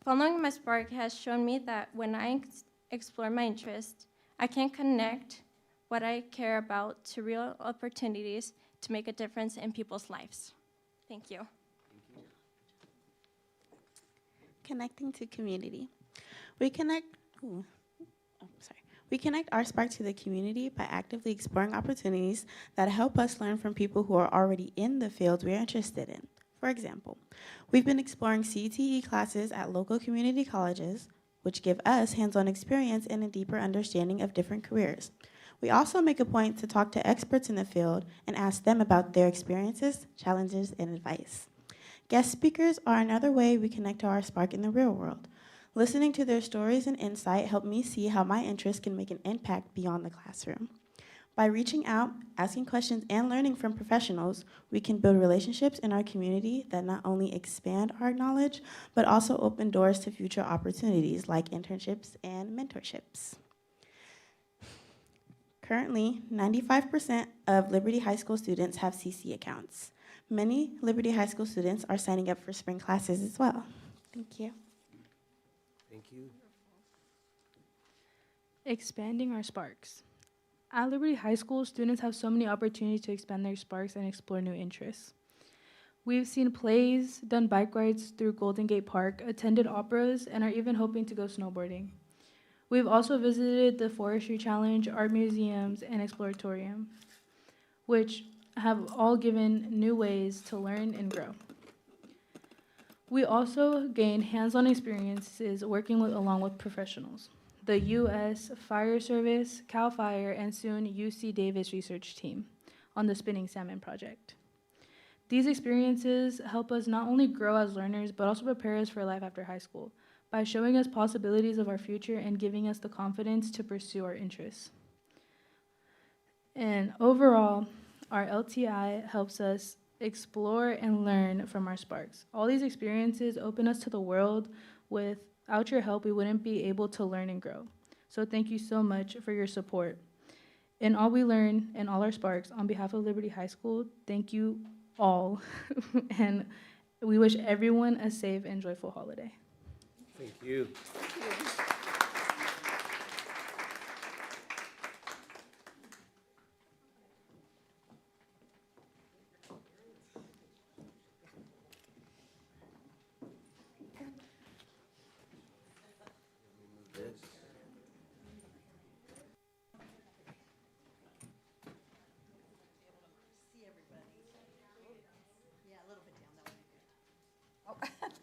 Following my spark has shown me that when I explore my interests, I can connect what I care about to real opportunities to make a difference in people's lives. Thank you. Connecting to community. We connect our spark to the community by actively exploring opportunities that help us learn from people who are already in the field we're interested in. For example, we've been exploring CTE classes at local community colleges, which give us hands-on experience and a deeper understanding of different careers. We also make a point to talk to experts in the field and ask them about their experiences, challenges, and advice. Guest speakers are another way we connect to our spark in the real world. Listening to their stories and insight help me see how my interests can make an impact beyond the classroom. By reaching out, asking questions, and learning from professionals, we can build relationships in our community that not only expand our knowledge, but also open doors to future opportunities like internships and mentorships. Currently, 95% of Liberty High School students have CC accounts. Many Liberty High School students are signing up for spring classes as well. Thank you. Thank you. Expanding our sparks. At Liberty High School, students have so many opportunities to expand their sparks and explore new interests. We've seen plays, done bike rides through Golden Gate Park, attended operas, and are even hoping to go snowboarding. We've also visited the Forestry Challenge, art museums, and exploratorium, which have all given new ways to learn and grow. We also gained hands-on experiences working along with professionals, the U.S. Fire Service, CAL FIRE, and soon UC Davis research team on the Spinning Salmon project. These experiences help us not only grow as learners, but also prepare us for life after high school by showing us possibilities of our future and giving us the confidence to pursue our interests. And overall, our LTI helps us explore and learn from our sparks. All these experiences open us to the world. Without your help, we wouldn't be able to learn and grow. So thank you so much for your support. In all we learn and all our sparks, on behalf of Liberty High School, thank you all. And we wish everyone a safe and joyful holiday. Thank you.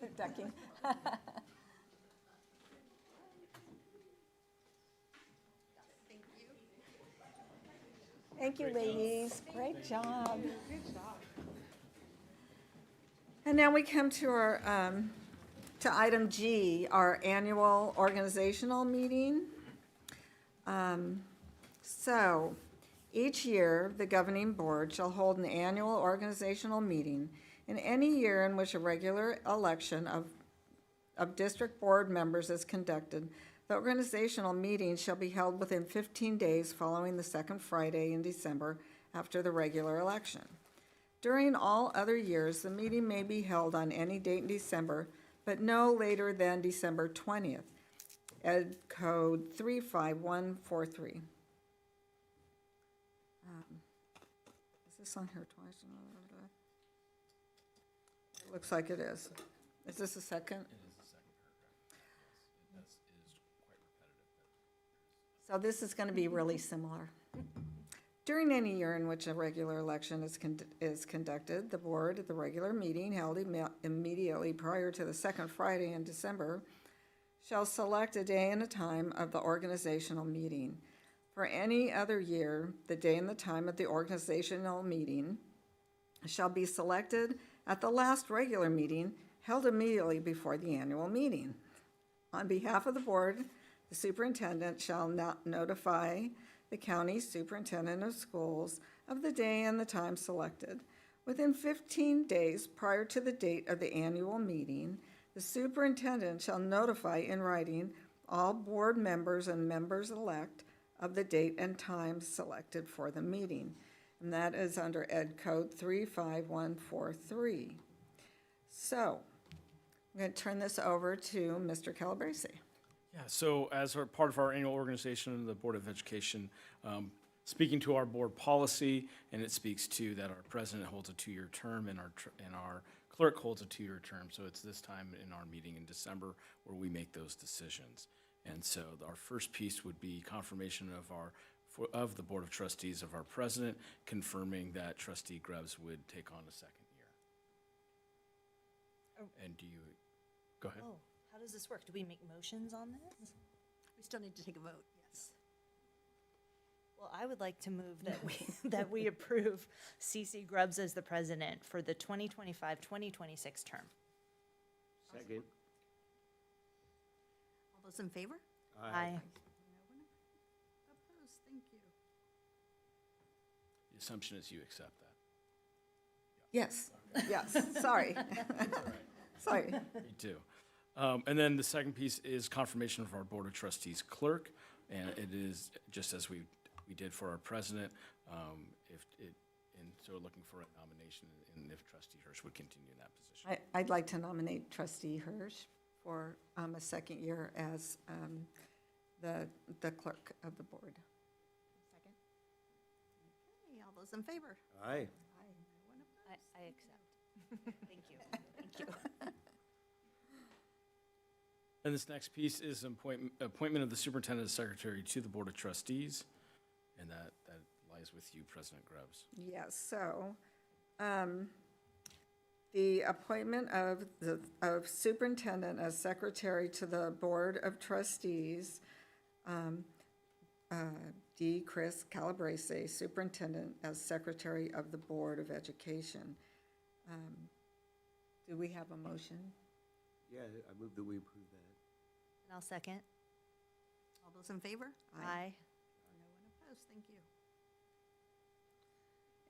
They're ducking. Thank you, ladies. Great job. And now we come to our to item G, our annual organizational meeting. So each year, the governing board shall hold an annual organizational meeting in any year in which a regular election of district board members is conducted. The organizational meeting shall be held within 15 days following the second Friday in December after the regular election. During all other years, the meeting may be held on any date in December, but no later than December 20th. Ed Code 35143. Is this on here twice? It looks like it is. Is this the second? It is the second paragraph. It is quite repetitive. So this is going to be really similar. During any year in which a regular election is conducted, the board at the regular meeting held immediately prior to the second Friday in December shall select a day and a time of the organizational meeting. For any other year, the day and the time of the organizational meeting shall be selected at the last regular meeting held immediately before the annual meeting. On behalf of the board, the superintendent shall notify the county superintendent of schools of the day and the time selected. Within 15 days prior to the date of the annual meeting, the superintendent shall notify in writing all board members and members-elect of the date and time selected for the meeting. And that is under Ed Code 35143. So, I'm going to turn this over to Mr. Calabrese. Yeah, so as part of our annual organization of the Board of Education, speaking to our board policy, and it speaks to that our president holds a 2-year term and our clerk holds a 2-year term. So it's this time in our meeting in December where we make those decisions. And so our first piece would be confirmation of the Board of Trustees of our president, confirming that Trustee Grubbs would take on a second year. And do you, go ahead. Oh, how does this work? Do we make motions on this? We still need to take a vote, yes. Well, I would like to move that that we approve C.C. Grubbs as the president for the 2025-2026 term. Second. All those in favor? Aye. Opposed, thank you. The assumption is you accept that. Yes, yes, sorry. Sorry. Me too. And then the second piece is confirmation of our Board of Trustees clerk, and it is just as we did for our president, and so looking for a nomination, and if Trustee Hirsch would continue in that position. I'd like to nominate Trustee Hirsch for a second year as the clerk of the board. Second. those in favor? Aye. I accept. Thank you. Thank you. And this next piece is appointment of the superintendent secretary to the Board of Trustees. And that lies with you, President Grubbs. Yes, so, the appointment of superintendent as secretary to the Board of Trustees, D. Chris Calabrese, superintendent as secretary of the Board of Education. Do we have a motion? Yeah, I move that we approve that. And I'll second. All those in favor? Aye. No one opposed, thank you.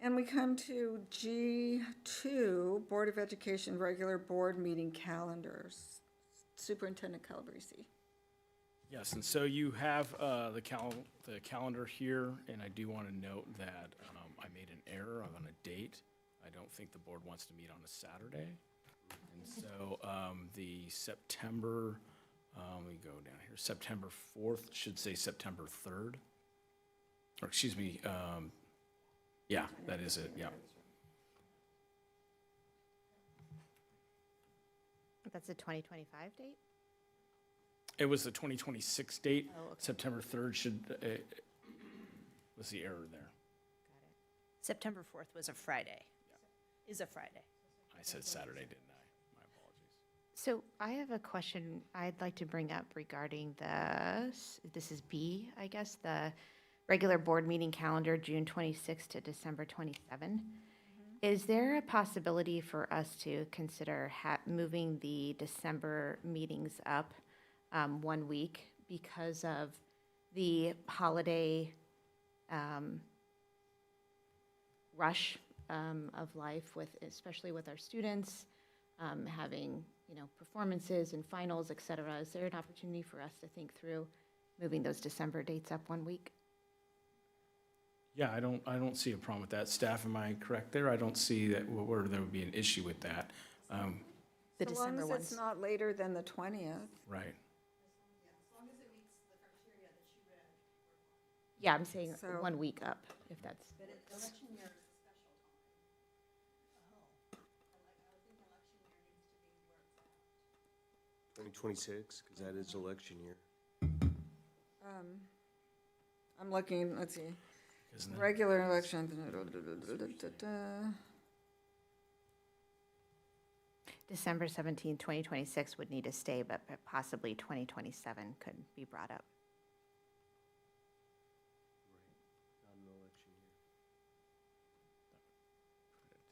And we come to G2, Board of Education regular board meeting calendars. Superintendent Calabrese. Yes, and so you have the calendar here, and I do want to note that I made an error on a date. I don't think the board wants to meet on a Saturday. And so the September, let me go down here, September 4th should say September 3rd. Or excuse me, yeah, that is it, yeah. That's a 2025 date? It was the 2026 date. Oh, okay. September 3rd should, was the error there. September 4th was a Friday. Is a Friday. I said Saturday, didn't I? My apologies. So I have a question I'd like to bring up regarding this is B, I guess, the regular board meeting calendar, June 26 to December 27. Is there a possibility for us to consider moving the December meetings up 1 week because of the holiday rush of life, especially with our students having performances and finals, et cetera? Is there an opportunity for us to think through moving those December dates up 1 week? Yeah, I don't see a problem with that. Staff, am I correct there? I don't see that where there would be an issue with that. The So long December as ones. it's not later than the 20th. Right. Yeah, I'm saying So- 1 week up, if that's. 2026, because that is election year. I'm looking, let's see, Isn't it? regular election. December 17, 2026 would need to stay, but possibly 2027 could be brought up. Not an election year.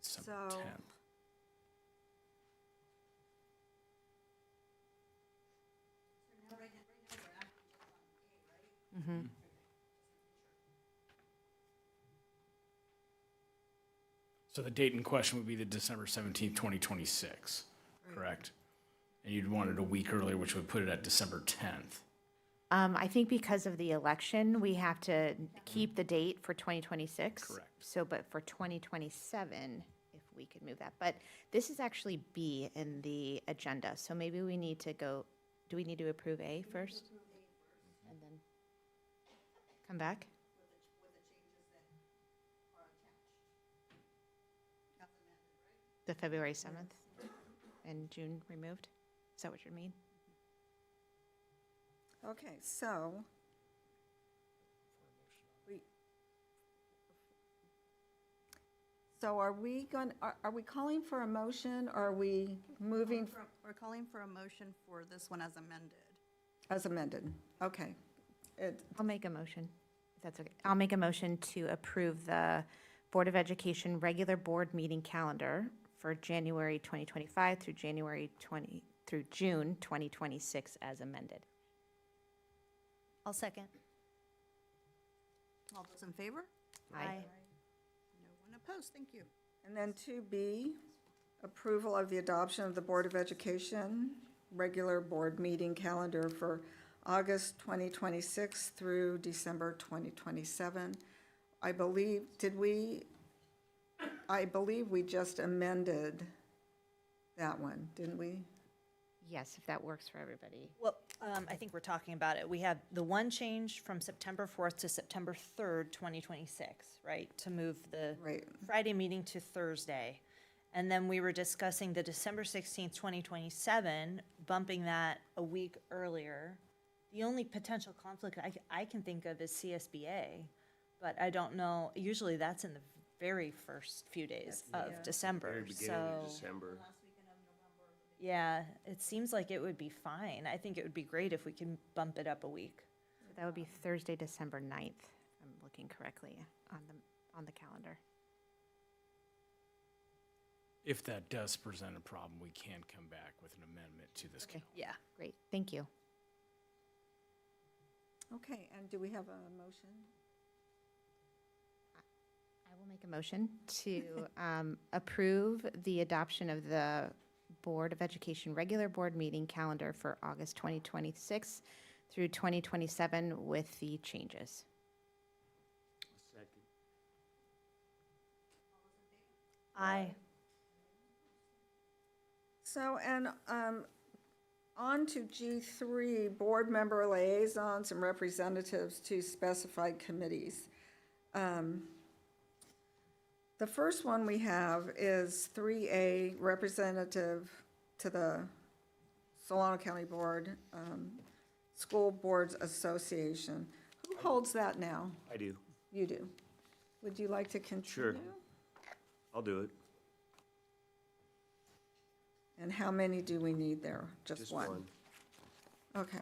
December So- 10th. Mm-hmm. So the date in question would be the December 17th, 2026, correct? And you'd want it a week earlier, which would put it at December 10th. I think because of the election, we have to keep the date for 2026. Correct. So, but for 2027, if we could move that. But this is actually B in the agenda, so maybe we need to go, do we need to approve A first? And then come back? The February 7th and June removed? Is that what you mean? Okay, so. So are we calling for a motion, or are we moving We're calling for a motion for this one as amended. as amended? Okay. I'll make a motion, if that's okay. I'll make a motion to approve the Board of Education regular board meeting calendar for January 2025 through June 2026 as amended. I'll second. All those in favor? Aye. No one opposed, thank you. And then 2B, approval of the adoption of the Board of Education regular board meeting calendar for August 2026 through December 2027. I believe we just amended that one, didn't we? Yes, if that works for everybody. Well, I think we're talking about it. We have the one change from September 4th to September 3rd, 2026, right? To move the Right. Friday meeting to Thursday. And then we were discussing the December 16th, 2027, bumping that a week earlier. The only potential conflict I can think of is CSBA, but I don't know, usually that's in the very first few days of December, Very beginning of so. December. Yeah, it seems like it would be fine. I think it would be great if we can bump it up a week. So that would be Thursday, December 9th, if I'm looking correctly on the calendar. If that does present a problem, we can come back with an amendment to this. Okay. Yeah. Great, thank you. Okay, and do we have a motion? I will make a motion to approve the adoption of the Board of Education regular board meeting calendar for August 2026 through 2027 with the changes. Second. Aye. So, and on to G3, board member liaisons and representatives to specified committees. The first one we have is 3A, representative to the Solano County Board, School Boards Association. Who holds that now? I do. You do. Would you like to continue? Sure. I'll do it. And how many do we need there? Just one? one. Okay.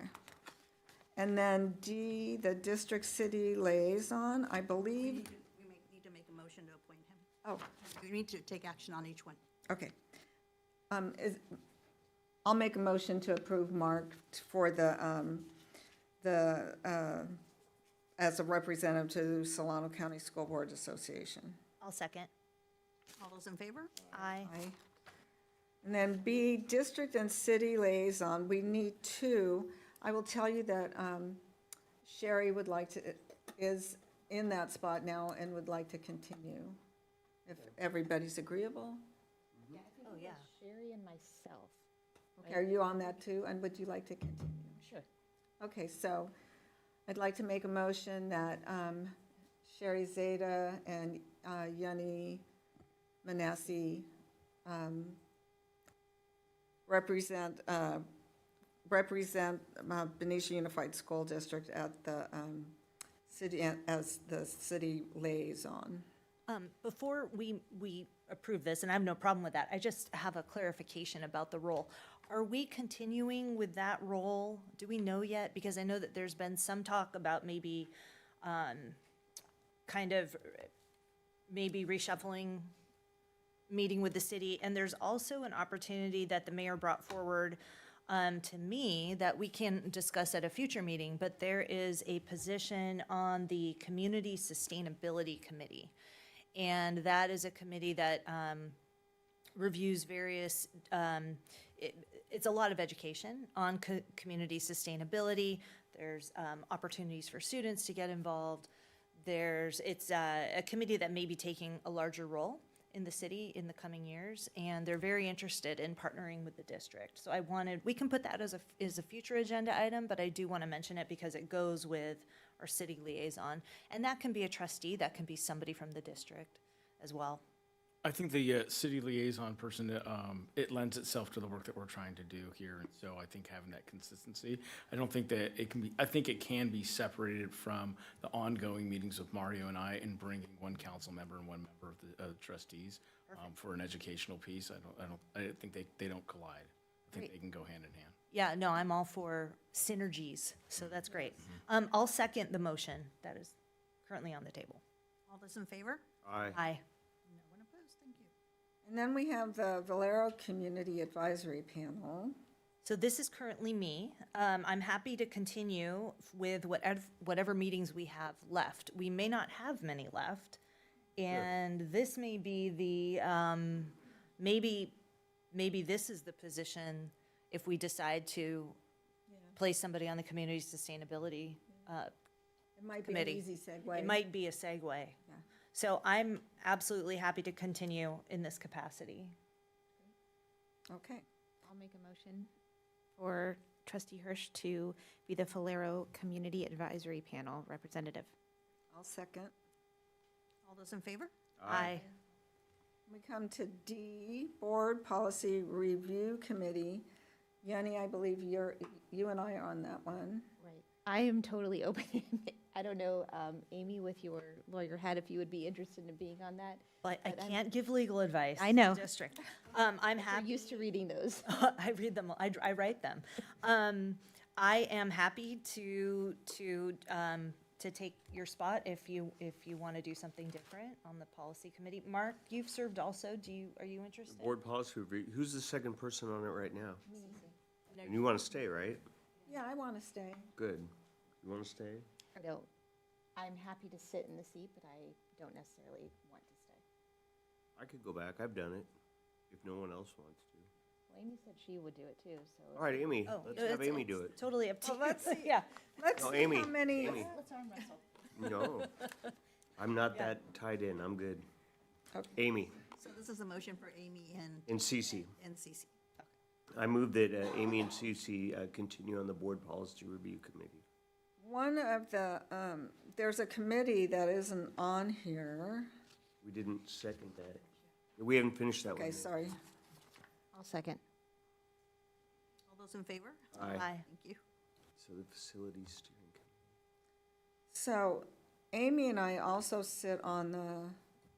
And then D, the district city liaison, I believe. We need to make a motion to appoint him. Oh, We need to take action on each one. okay. I'll make a motion to approve Mark for as a representative to Solano County School Board Association. I'll second. All those in favor? Aye. Aye. And then B, district and city liaison, we need two. I will tell you that Sherry would like to, is in that spot now and would like to continue, if everybody's agreeable. Oh, yeah. Sherry and myself. Okay, are you on that too? And would you like to continue? Sure. Okay, so I'd like to make a motion that Sherry Zeta and Yanni Manassi represent Benicia Unified School District at the city, as the city liaison. Before we approve this, and I have no problem with that, I just have a clarification about the role. Are we continuing with that role? Do we know yet? Because I know that there's been some talk about maybe kind of maybe reshuffling, meeting with the city. And there's also an opportunity that the mayor brought forward to me that we can discuss at a future meeting, but there is a position on the Community Sustainability Committee. And that is a committee that reviews various, it's a lot of education on community sustainability. There's opportunities for students to get involved. It's a committee that may be taking a larger role in the city in the coming years, and they're very interested in partnering with the district. So we can put that as a future agenda item, but I do want to mention it because it goes with our city liaison. And that can be a trustee, that can be somebody from the district as well. I think the city liaison person, it lends itself to the work that we're trying to do here, and so I think having that consistency, I don't think that it can be, I think it can be separated from the ongoing meetings with Mario and I and bringing one council member and one member of the trustees for an educational piece. I think they don't collide. I think Great. they can go hand in hand. Yeah, no, I'm all for synergies, so that's great. I'll second the motion that is currently on the table. All those in favor? Aye. Aye. No one opposed, thank you. And then we have the Valero Community Advisory Panel. So this is currently me. I'm happy to continue with whatever meetings we have left. We may not have many left, and this may be the, maybe this is the position if we decide to place somebody on the community sustainability It might be an committee. easy segue. It might be a segue. So I'm absolutely happy to continue in this capacity. Okay. I'll make a motion for Trustee Hirsch to be the Falero Community Advisory Panel representative. I'll second. All those in favor? Aye. We come to D, Board Policy Review Committee. Yanni, I believe you and I are on that one. Right. I am totally open. I don't know, Amy, with your lawyer hat, if you would be interested in being on that. But I But I'm- can't give legal advice. I know. To the district. I'm I'm happy. used to reading those. I read them. I write them. I am happy to take your spot if you want to do something different on the policy committee. Mark, you've served also. Are you interested? Board policy review, who's the second person on it right now? And you want to stay, right? Yeah, I want to stay. Good. You want to stay? I don't, I'm happy to sit in the seat, but I don't necessarily want to stay. I could go back. I've done it, if no one else wants to. Well, Amy said she would do it too, so. All right, Amy, Oh, let's have Amy do it. Totally up to Well, you. let's see. Yeah. Let's No, see Amy, how many. Amy. Let's arm wrestle. No, I'm not that tied in. I'm good. Amy So this is a motion for Amy and and Cece. Cece. I move that Amy and Cece continue on the board policy review committee. One of the, there's a committee that isn't on here. We didn't second that. We haven't finished that one. Okay, yet. sorry. I'll second. All those in favor? Aye. Aye. Thank you. So the facilities steering committee. So Amy and I also sit on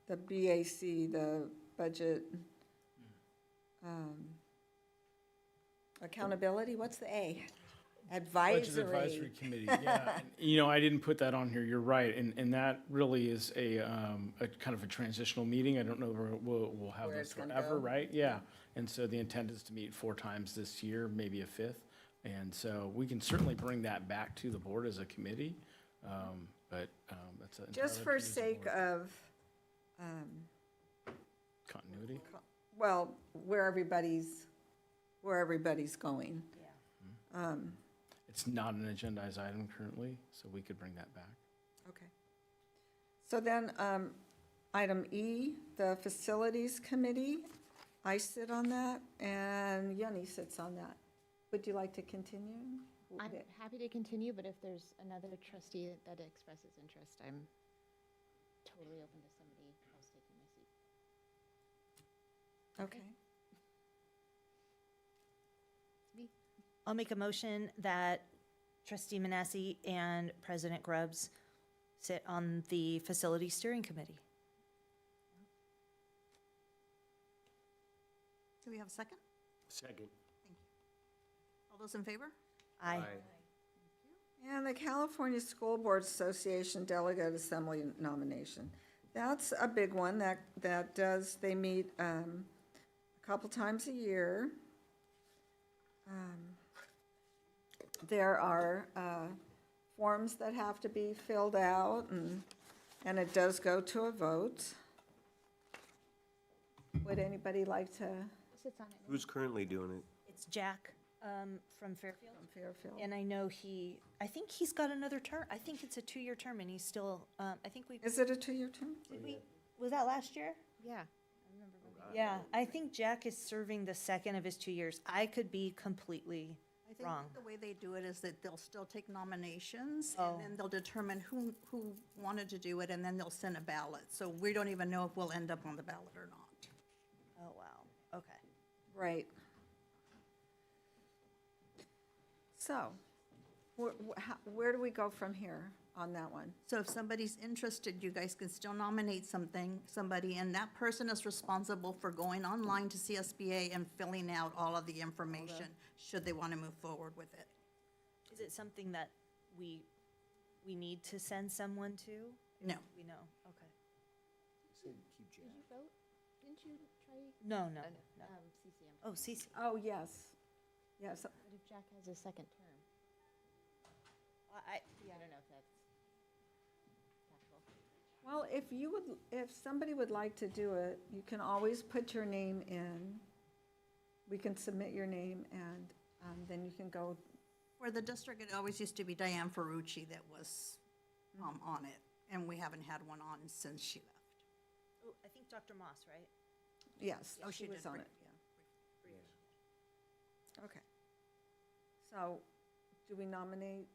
the BAC, the Budget Accountability, what's the A? Budget Advisory. Advisory Committee, yeah. And, you know, I didn't put that on here, you're right, and that really is a kind of a transitional meeting. I don't know if we'll have Where this it's gonna forever, go. right? Yeah, and so the intent is to meet 4 times this year, maybe a 5th. And so we can certainly bring that back to the board as a committee, but that's entirely Just up for to you as a sake board. of, Continuity? well, where everybody's going. It's not an agendized item currently, so we could bring that back. Okay. So then, item E, the Facilities Committee, I sit on that, and Yanni sits on that. Would you like to continue? I'm happy to continue, but if there's another trustee that expresses interest, I'm totally open to somebody else taking my seat. Okay. It's me. I'll make a motion that Trustee Manassi and President Grubbs sit on the facility steering committee. Do we have a second? Second. Thank you. All those in favor? Aye. And the California School Board Association Delegate Assembly nomination. That's a big one that does, they meet a couple times a year. There are forms that have to be filled out, and it does go to a vote. Would anybody like to? Sits on it. Who's currently doing it? It's Jack from Fairfield. From Fairfield. And I know I think he's got another term. I think it's a 2-year term and he's still, I think we, Is it a 2-year term? was that last year? Yeah, I remember. Yeah, I think Jack is serving the second of his 2 years. I could be completely I think wrong. the way they do it is that they'll still take nominations, Oh. and then they'll determine who wanted to do it, and then they'll send a ballot. So we don't even know if we'll end up on the ballot or not. Oh, wow, okay. Right. So, where do we go from here on that one? So if somebody's interested, you guys can still nominate somebody, and that person is responsible for going online to CSBA and filling out all of the information, should they want to move forward with it. Is it something that we need to send someone to? No. We know, okay. Did you vote? Didn't you try? No, no, no. CCM. Oh, Cece. Oh, yes. Yes. But if Jack has a second term, I I don't know if that's factual. Well, if somebody would like to do it, you can always put your name in. We can submit your name, and then you can go. For the district, it always used to be Diane Ferrucci that was on it, and we haven't had one on since she left. Oh, I think Dr. Moss, right? Yes, Oh, she she was did on bring- it, yeah. Okay. So, do we nominate?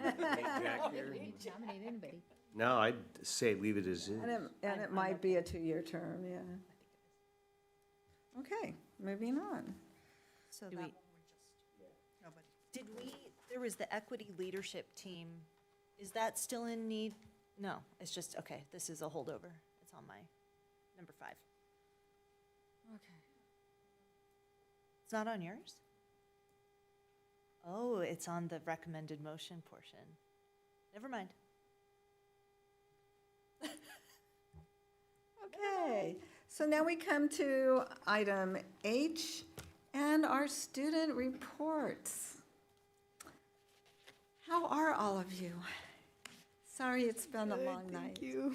Jack here? Nominate anybody. No, I'd say leave it as is. And it might be a 2-year term, yeah. Okay, moving on. So Do that, we- did we, there was the equity leadership team. Is that still in need? No, it's just, okay, this is a holdover. It's on my number 5. Okay. It's not on yours? Oh, it's on the recommended motion portion. Never mind. Okay, so now we come to item H and our student reports. How are all of you? Sorry, it's been a long night. Thank you.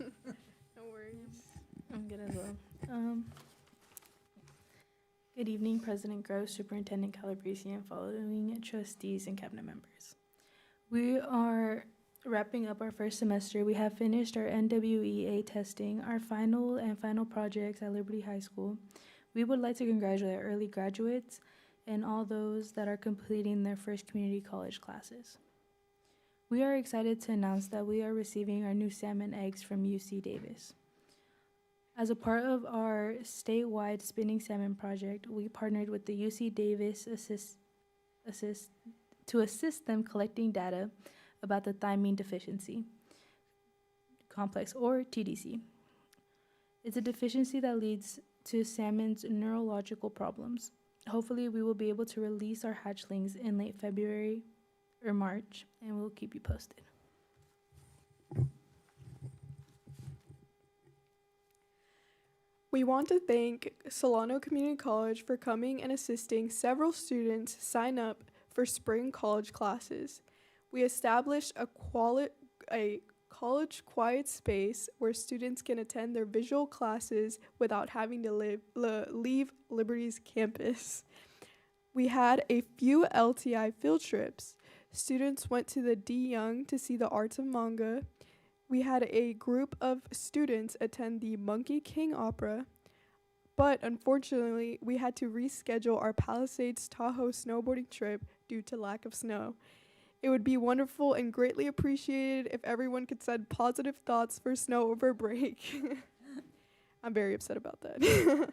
No worries. I'm good as well. Good evening, President Gross, Superintendent Calabrese, and following trustees and cabinet members. We are wrapping up our first semester. We have finished our NWEA testing, our final projects at Liberty High School. We would like to congratulate our early graduates and all those that are completing their first community college classes. We are excited to announce that we are receiving our new salmon eggs from UC Davis. As a part of our statewide spinning salmon project, we partnered with the UC Davis to assist them collecting data about the thiamine deficiency complex, or TDC. It's a deficiency that leads to salmon's neurological problems. Hopefully, we will be able to release our hatchlings in late February or March, and we'll keep you posted. We want to thank Solano Community College for coming and assisting several students sign up for spring college classes. We established a college quiet space where students can attend their visual classes without having to leave Liberty's campus. We had a few LTI field trips. Students went to the D. Young to see the arts of manga. We had a group of students attend the Monkey King Opera, but unfortunately, we had to reschedule our Palisades Tahoe snowboarding trip due to lack of snow. It would be wonderful and greatly appreciated if everyone could send positive thoughts for snow over break. I'm very upset about that.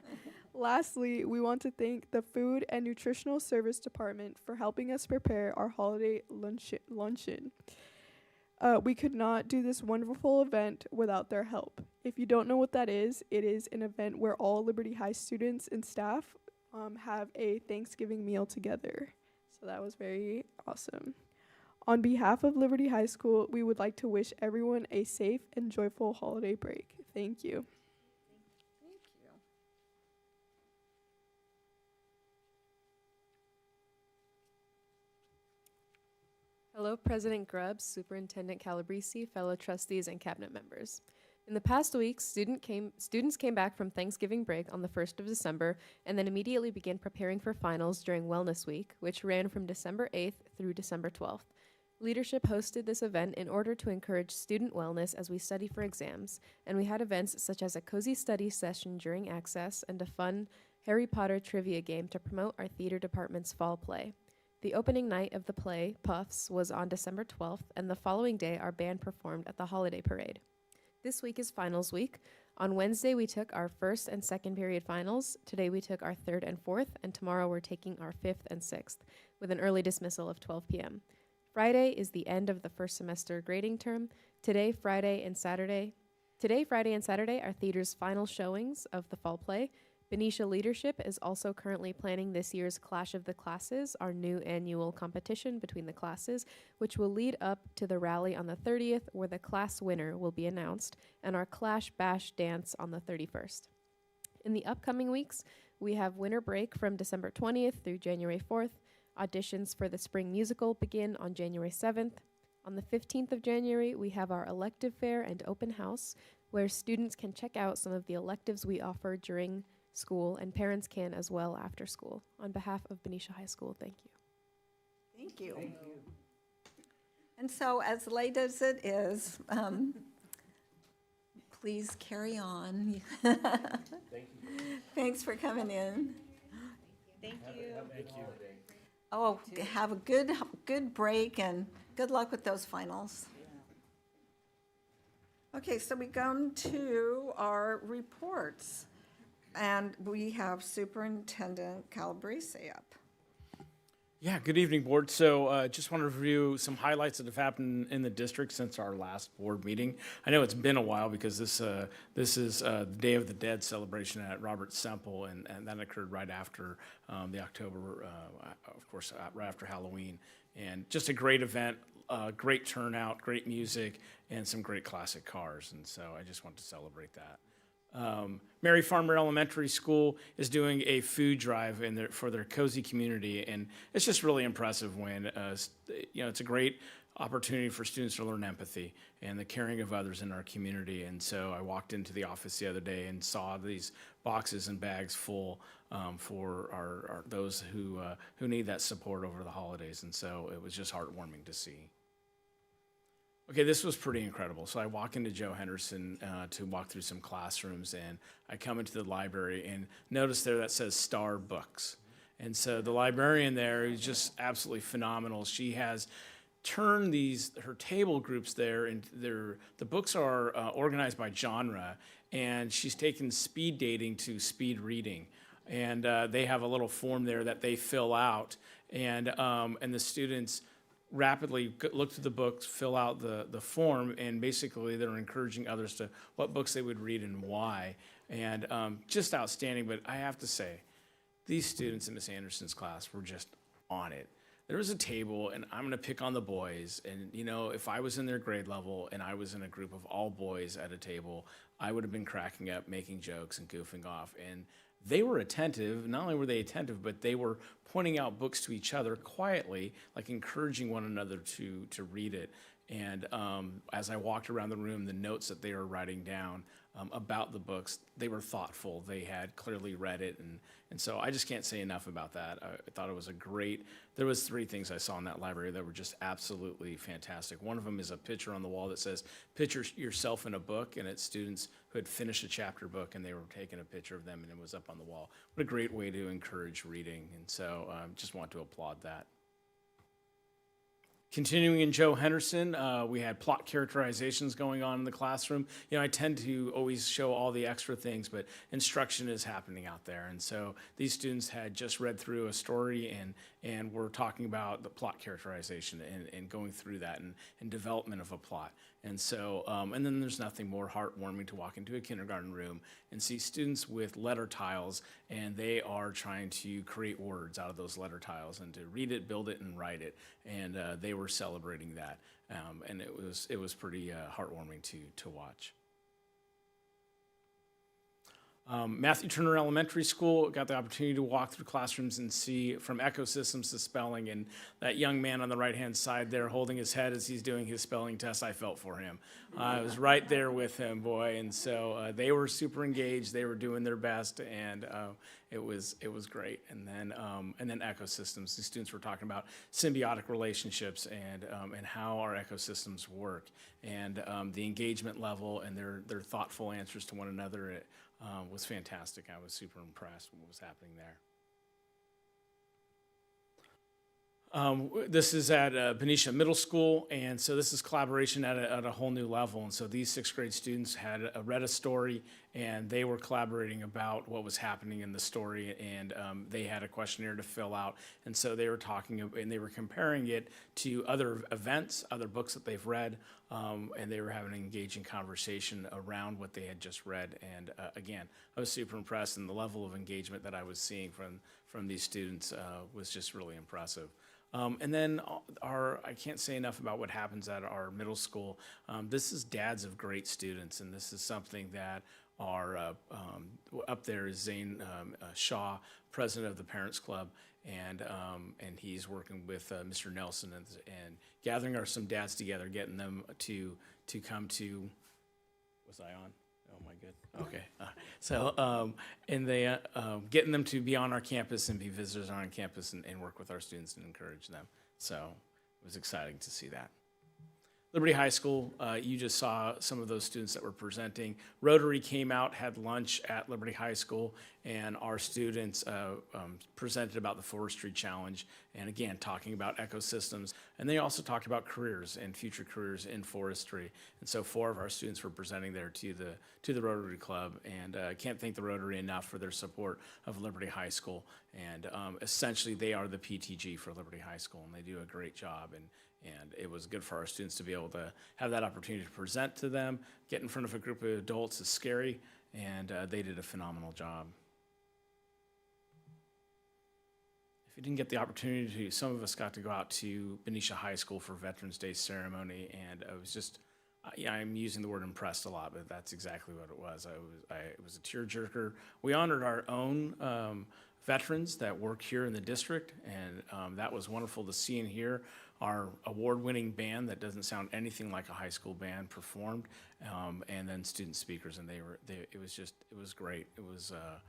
Lastly, we want to thank the Food and Nutritional Service Department for helping us prepare our holiday luncheon. We could not do this wonderful event without their help. If you don't know what that is, it is an event where all Liberty High students and staff have a Thanksgiving meal together. So that was very awesome. On behalf of Liberty High School, we would like to wish everyone a safe and joyful holiday break. Thank you. Thank you. Hello, President Grubbs, Superintendent Calabrese, fellow trustees, and cabinet members. In the past week, students came back from Thanksgiving break on the 1st of December and then immediately began preparing for finals during Wellness Week, which ran from December 8th through December 12th. Leadership hosted this event in order to encourage student wellness as we study for exams, and we had events such as a cozy study session during Access and a fun Harry Potter trivia game to promote our theater department's fall play. The opening night of the play, Puffs, was on December 12th, and the following day our band performed at the holiday parade. This week is finals week. On Wednesday, we took our first and second period finals. Today, we took our third and fourth, and tomorrow we're taking our fifth and sixth, with an early dismissal of 12 p.m. Friday is the end of the first semester grading term. Today, Friday, and Saturday are theater's final showings of the fall play. Benicia Leadership is also currently planning this year's Clash of the Classes, our new annual competition between the classes, which will lead up to the rally on the 30th, where the class winner will be announced, and our Clash Bash dance on the 31st. In the upcoming weeks, we have winter break from December 20th through January 4th. Auditions for the spring musical begin on January 7th. On the 15th of January, we have our elective fair and open house, where students can check out some of the electives we offer during school, and parents can as well after school. On behalf of Benicia High School, thank you. Thank you. Thank you. And so, as late as it is, please carry on. Thank you. Thanks for coming in. Thank Thank you. Oh, have a good break and good luck with those finals. Okay, so we come to our reports, and we have Superintendent Calabrese up. Yeah, good evening, board. So just want to review some highlights that have happened in the district since our last board meeting. I know it's been a while because this is the Day of the Dead celebration at Robert Semple, and that occurred right after the October, of course, right after Halloween. And just a great event, great turnout, great music, and some great classic cars. And so I just want to celebrate that. Mary Farmer Elementary School is doing a food drive for their cozy community, and it's just really impressive when it's a great opportunity for students to learn empathy and the caring of others in our community. And so I walked into the office the other day and saw these boxes and bags full for our those who need that support over the holidays, and so it was just heartwarming to see. Okay, this was pretty incredible. So I walk into Joe Henderson to walk through some classrooms, and I come into the library and notice there that says Star Books. And so the librarian there is just absolutely phenomenal. She has turned her table groups there, and the books are organized by genre, and she's taken speed dating to speed reading. And they have a little form there that they fill out, and the students rapidly look through the books, fill out the form, and basically they're encouraging others to what books they would read and why. And just outstanding. But I have to say, these students in Miss Anderson's class were just on it. There was a table, and I'm going to pick on the boys. And, if I was in their grade level and I was in a group of all boys at a table, I would have been cracking up, making jokes, and goofing off. And they were attentive. Not only were they attentive, but they were pointing out books to each other quietly, like encouraging one another to read it. And as I walked around the room, the notes that they were writing down about the books, they were thoughtful. They had clearly read it. And so I just can't say enough about that. I thought it was there was 3 things I saw in that library that were just absolutely fantastic. One of them is a picture on the wall that says, picture yourself in a book, and it's students who had finished a chapter book, and they were taking a picture of them, and it was up on the wall. What a great way to encourage reading. And so just want to applaud that. Continuing in Joe Henderson, we had plot characterizations going on in the classroom. I tend to always show all the extra things, but instruction is happening out there. And so these students had just read through a story and were talking about the plot characterization and going through that and development of a plot. And so, and then there's nothing more heartwarming to walk into a kindergarten room and see students with letter tiles, and they are trying to create words out of those letter tiles and to read it, build it, and write it. And they were celebrating that, and it was pretty heartwarming to watch. Matthew Turner Elementary School, got the opportunity to walk through classrooms and see from ecosystems to spelling, and that young man on the right-hand side there holding his head as he's doing his spelling test, I felt for him. I was right there with him, boy, and so they were super engaged. They were doing their best, and it was great. And then ecosystems. The students were talking about symbiotic relationships and how our ecosystems work, and the engagement level and their thoughtful answers to one another. Was fantastic. I was super impressed with what was happening there. This is at Benicia Middle School, and so this is collaboration at a whole new level. And so these 6th grade students had read a story, and they were collaborating about what was happening in the story, and they had a questionnaire to fill out. And so they were talking, and they were comparing it to other events, other books that they've read, and they were having an engaging conversation around what they had just read. And again, I was super impressed, and the level of engagement that I was seeing from these students was just really impressive. And then I can't say enough about what happens at our middle school. This is dads of great students, and this is something that our up there is Zane Shaw, president of the Parents Club, and he's working with Mr. Nelson and gathering some dads together, getting them to come to. Was I on? Oh my good. Okay. And they getting them to be on our campus and be visitors on our campus and work with our students and encourage them. So it was exciting to see that. Liberty High School, you just saw some of those students that were presenting. Rotary came out, had lunch at Liberty High School, and our students presented about the forestry challenge, and again, talking about ecosystems. And they also talked about careers and future careers in forestry. And so 4 of our students were presenting there to the Rotary Club, and I can't thank the Rotary enough for their support of Liberty High School. And essentially, they are the PTG for Liberty High School, and they do a great job. And it was good for our students to be able to have that opportunity to present to them. Get in front of a group of adults is scary, and they did a phenomenal job. If you didn't get the opportunity to, some of us got to go out to Benicia High School for Veterans Day ceremony, and I was just, I'm using the word impressed a lot, but that's exactly what it was. It was a tearjerker. We honored our own veterans that work here in the district, and that was wonderful to see and hear. Our award-winning band that doesn't sound anything like a high school band performed, and then student speakers, and it was great. It was a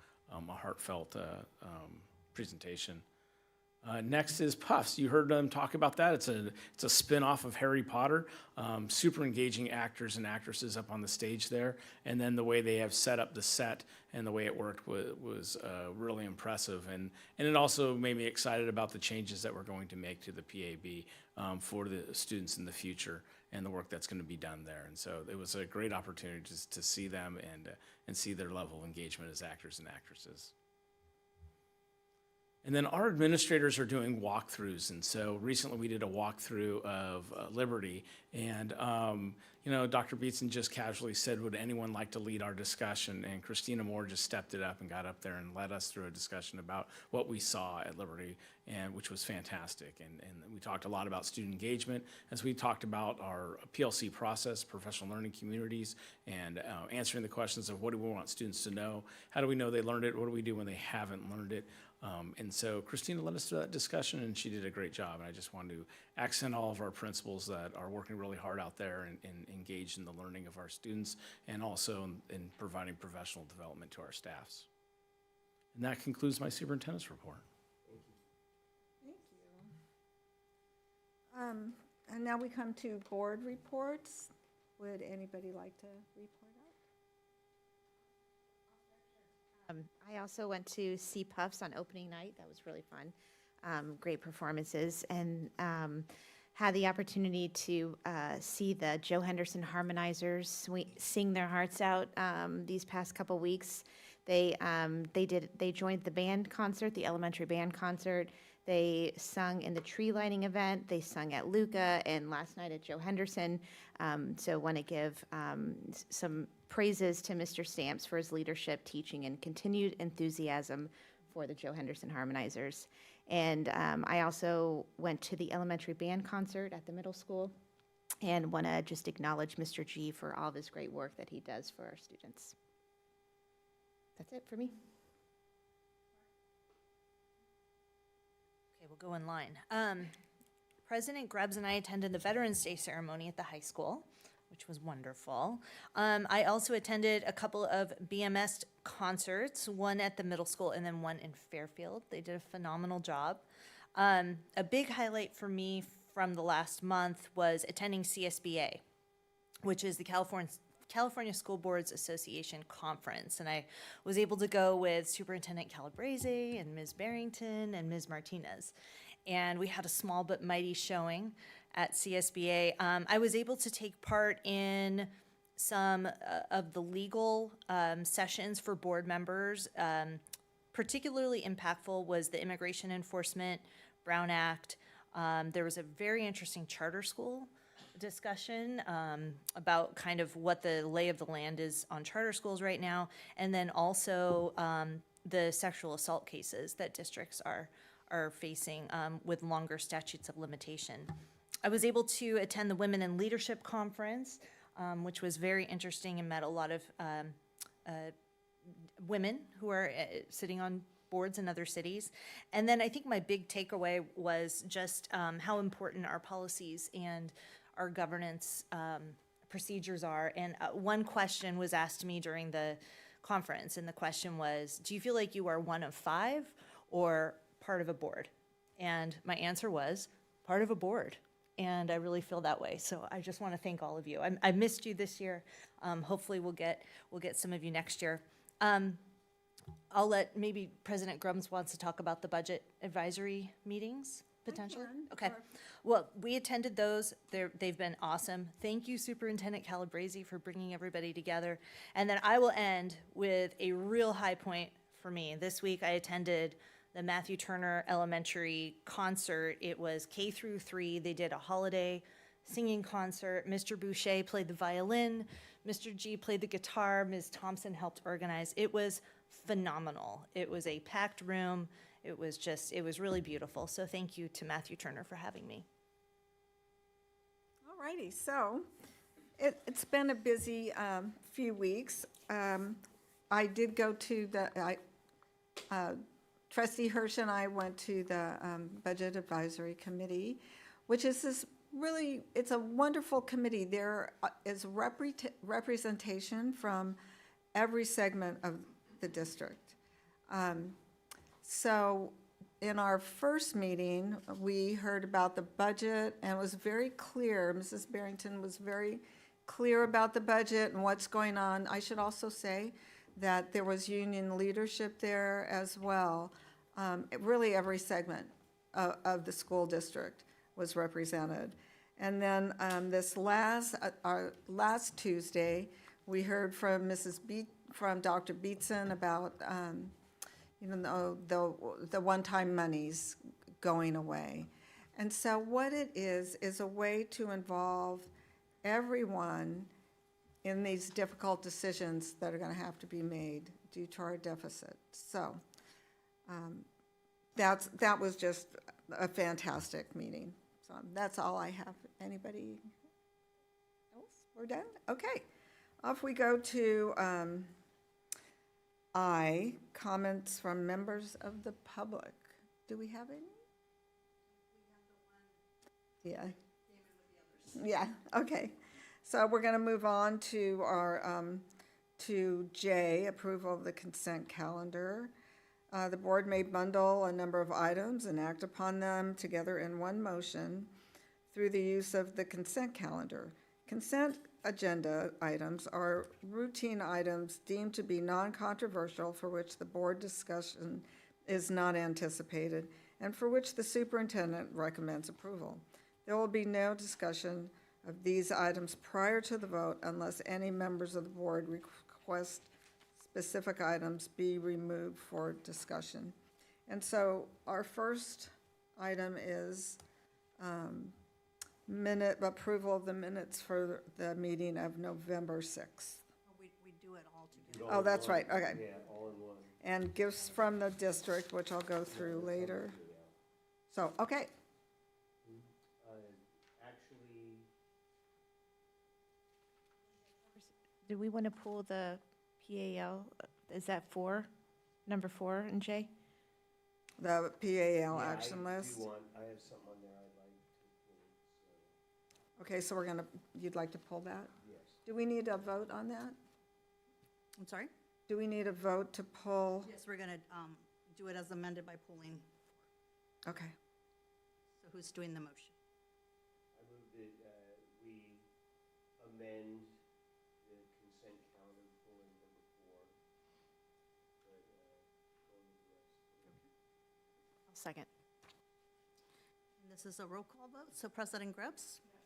heartfelt presentation. Next is Puffs. You heard them talk about that. It's a spin-off of Harry Potter. Super engaging actors and actresses up on the stage there. And then the way they have set up the set and the way it worked was really impressive. And it also made me excited about the changes that we're going to make to the PAB for the students in the future and the work that's going to be done there. And so it was a great opportunity to see them and see their level of engagement as actors and actresses. And then our administrators are doing walkthroughs, and so recently we did a walkthrough of Liberty, and Dr. Beatson just casually said, would anyone like to lead our discussion? And Christina Moore just stepped it up and got up there and led us through a discussion about what we saw at Liberty, and which was fantastic. And we talked a lot about student engagement, as we talked about our PLC process, professional learning communities, and answering the questions of what do we want students to know, how do we know they learned it, what do we do when they haven't learned it. And so Christina led us through that discussion, and she did a great job. And I just wanted to accent all of our principals that are working really hard out there and engaged in the learning of our students, and also in providing professional development to our staffs. And that concludes my superintendent's report. Thank you. And now we come to board reports. Would anybody like to report out? I also went to see Puffs on opening night. That was really fun. Great performances, and had the opportunity to see the Joe Henderson Harmonizers sing their hearts out these past couple weeks. They joined the band concert, the elementary band concert. They sung in the tree lighting event. They sung at Luca, and last night at Joe Henderson. So want to give some praises to Mr. Stamps for his leadership, teaching, and continued enthusiasm for the Joe Henderson Harmonizers. And I also went to the elementary band concert at the middle school, and want to just acknowledge Mr. G for all of his great work that he does for our students. That's it for me. Okay, we'll go in line. President Grubbs and I attended the Veterans Day ceremony at the high school, which was wonderful. I also attended a couple of BMS concerts, one at the middle school and then one in Fairfield. They did a phenomenal job. A big highlight for me from the last month was attending CSBA, which is the California School Boards Association Conference. And I was able to go with Superintendent Calabrese and Ms. Barrington and Ms. Martinez. And we had a small but mighty showing at CSBA. I was able to take part in some of the legal sessions for board members. Particularly impactful was the Immigration Enforcement Brown Act. There was a very interesting charter school discussion about kind of what the lay of the land is on charter schools right now, and then also the sexual assault cases that districts are facing with longer statutes of limitation. I was able to attend the Women in Leadership Conference, which was very interesting, and met a lot of women who are sitting on boards in other cities. And then I think my big takeaway was just how important our policies and our governance procedures are. And one question was asked to me during the conference, and the question was, do you feel like you are one of 5 or part of a board? And my answer was, part of a board. And I really feel that way. So I just want to thank all of you. I missed you this year. Hopefully we'll get some of you next year. I'll let, maybe President Grums wants to talk about the budget advisory meetings, potentially? Okay. Well, we attended those. They've been awesome. Thank you, Superintendent Calabresi, for bringing everybody together. And then I will end with a real high point for me. This week, I attended the Matthew Turner Elementary concert. It was K through 3. They did a holiday singing concert. Mr. Boucher played the violin. Mr. G played the guitar. Ms. Thompson helped organize. It was phenomenal. It was a packed room. It was really beautiful. So thank you to Matthew Turner for having me. All righty, so it's been a busy few weeks. I did go to Trustee Hirsch and I went to the Budget Advisory Committee, which is it's a wonderful committee. There is representation from every segment of the district. So in our first meeting, we heard about the budget, and it was very clear. Mrs. Barrington was very clear about the budget and what's going on. I should also say that there was union leadership there as well. Really every segment of the school district was represented. And then our last Tuesday, we heard from from Dr. Beatson about the one-time monies going away. And so what it is a way to involve everyone in these difficult decisions that are going to have to be made due to our deficit. So that was just a fantastic meeting. So that's all I have. Anybody else? We're done? Okay. Off we go to comments from members of the public. Do we have any? Yeah. Yeah, okay. So we're going to move on to our, to J, approval of the consent calendar. The board may bundle a number of items and act upon them together in one motion through the use of the consent calendar. Consent agenda items are routine items deemed to be non-controversial for which the board discussion is not anticipated and for which the superintendent recommends approval. There will be no discussion of these items prior to the vote unless any members of the board request specific items be removed for discussion. And so our first item is approval of the minutes for the meeting of November 6th. We do it all together. Oh, that's right, okay. Yeah, all in one. And gifts from the district, which I'll go through later. So, okay. Actually, Do we want to pull the PAL? Is that 4? Number 4 in J? The PAL action list. I have something on there I'd like to pull, so. Okay, so you'd like to pull that? Yes. Do we need a vote on that? I'm sorry? Do we need a vote to pull? Yes, we're going to do it as amended by pulling. Okay. So who's doing the motion? I move that we amend the consent calendar pulling number 4. But pulling the rest. I'll second. And this is a roll call vote. So President Grubbs? Yes.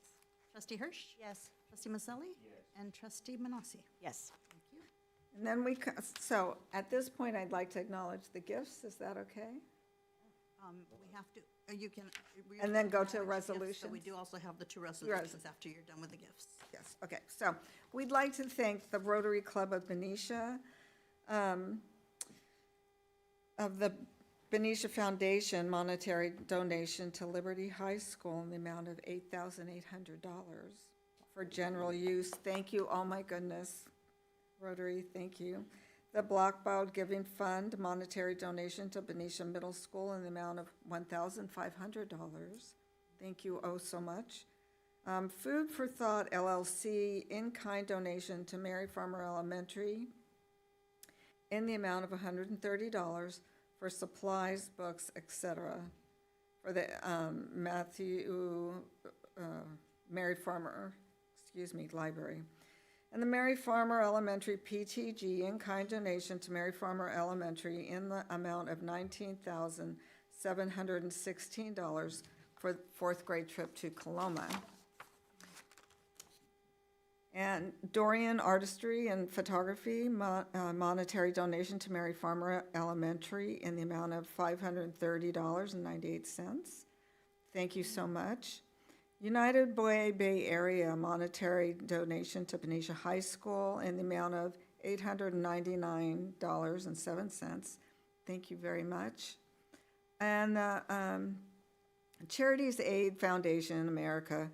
Trustee Hirsch? Yes. Trustee Maselli? Yes. And Trustee Manassi? Yes. Thank you. And then so at this point, I'd like to acknowledge the gifts. Is that okay? We have to, you can. we And then go to acknowledge gifts, resolutions? But we do also have the 2 resolutions after you're done with the gifts. Yes, okay. So we'd like to thank the Rotary Club of Benicia, of the Benicia Foundation monetary donation to Liberty High School in the amount of $8,800 for general use. Thank you, oh my goodness. Rotary, thank you. The Blockbound Giving Fund monetary donation to Benicia Middle School in the amount of $1,500. Thank you oh so much. Food for Thought LLC in-kind donation to Mary Farmer Elementary in the amount of $130 for supplies, books, etc. for the Mary Farmer, library. And the Mary Farmer Elementary PTG in-kind donation to Mary Farmer Elementary in the amount of $19,716 for fourth grade trip to Coloma. And Dorian Artistry and Photography, monetary donation to Mary Farmer Elementary in the amount of $530.98. Thank you so much. United Way Bay Area, monetary donation to Benicia High School in the amount of $899.07. Thank you very much. And Charities Aid Foundation America,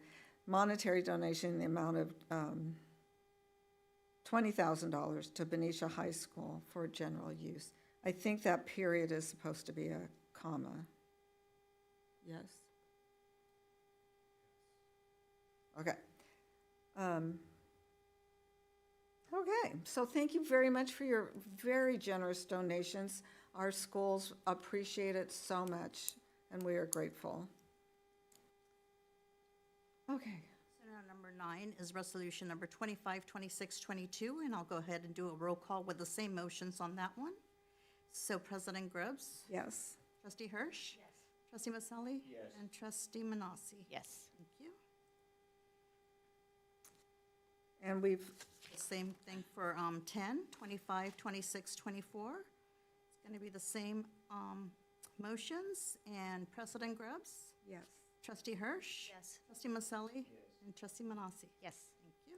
monetary donation in the amount of $20,000 to Benicia High School for general use. I think that period is supposed to be a comma. Yes? Okay. Okay, so thank you very much for your very generous donations. Our schools appreciate it so much, and we are grateful. Okay. So now number 9 is resolution number 252622, and I'll go ahead and do a roll call with the same motions on that one. So President Grubbs? Yes. Trustee Hirsch? Yes. Trustee Maselli? Yes. And Trustee Manassi? Yes. Thank you. And we've, The same thing for 10, 25, 26, 24. It's going to be the same motions. And President Grubbs? yes. Trustee Hirsch? Yes. Trustee Maselli? And Trustee Manassi? Yes. Thank you.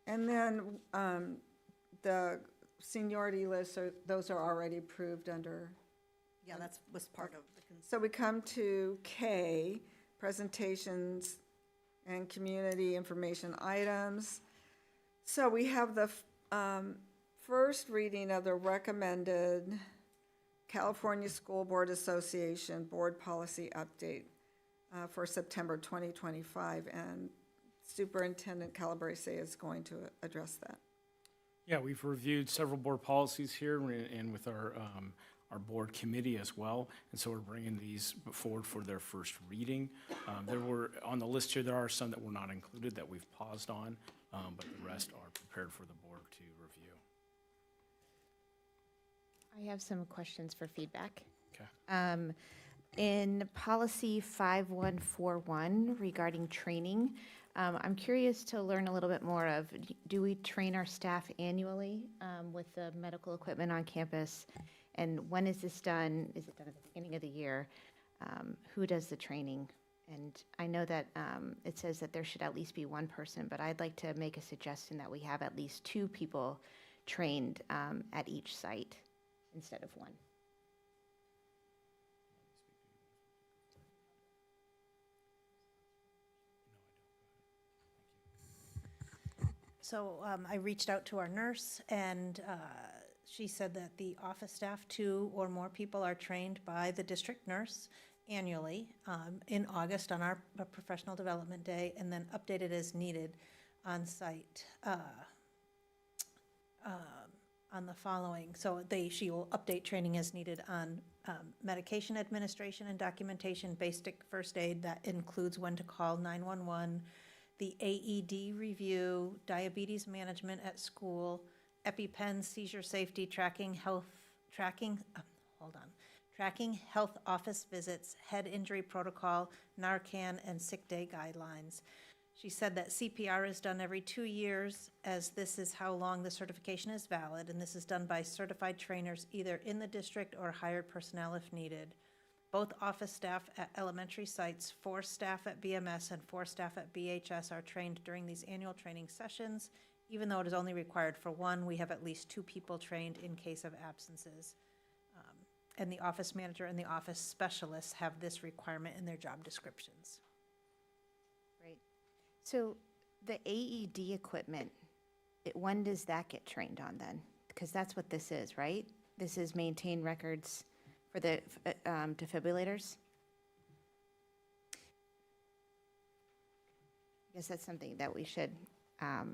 And then the seniority lists, those are already approved under. Yeah, that was part of the So we come to K, presentations and community information items. So we have the first reading of the recommended California School Board Association Board Policy Update for September 2025, and Superintendent Calabrese is going to address that. Yeah, we've reviewed several board policies here and with our board committee as well. And so we're bringing these forward for their first reading. There were, on the list here, there are some that were not included that we've paused on, but the rest are prepared for the board to review. I have some questions for feedback. Okay. In policy 5141 regarding training, I'm curious to learn a little bit more of, do we train our staff annually with the medical equipment on campus? And when is this done? Is it done at the beginning of the year? Who does the training? And I know that it says that there should at least be one person, but I'd like to make a suggestion that we have at least 2 people trained at each site instead of 1. So I reached out to our nurse, and she said that the office staff, 2 or more people, are trained by the district nurse annually in August on our professional development day, and then updated as needed on site on the following. So she will update training as needed on medication administration and documentation, basic first aid, that includes when to call 911, the AED review, diabetes management at school, EpiPen, seizure safety, tracking health office visits, head injury protocol, Narcan, and sick day guidelines. She said that CPR is done every 2 years, as this is how long the certification is valid, and this is done by certified trainers either in the district or hired personnel if needed. Both office staff at elementary sites, 4 staff at BMS and 4 staff at BHS are trained during these annual training sessions. Even though it is only required for 1, we have at least 2 people trained in case of absences. And the office manager and the office specialists have this requirement in their job descriptions. Right. So the AED equipment, when does that get trained on then? Because that's what this is, right? This is maintain records for the defibrillators? I guess that's something that we should. I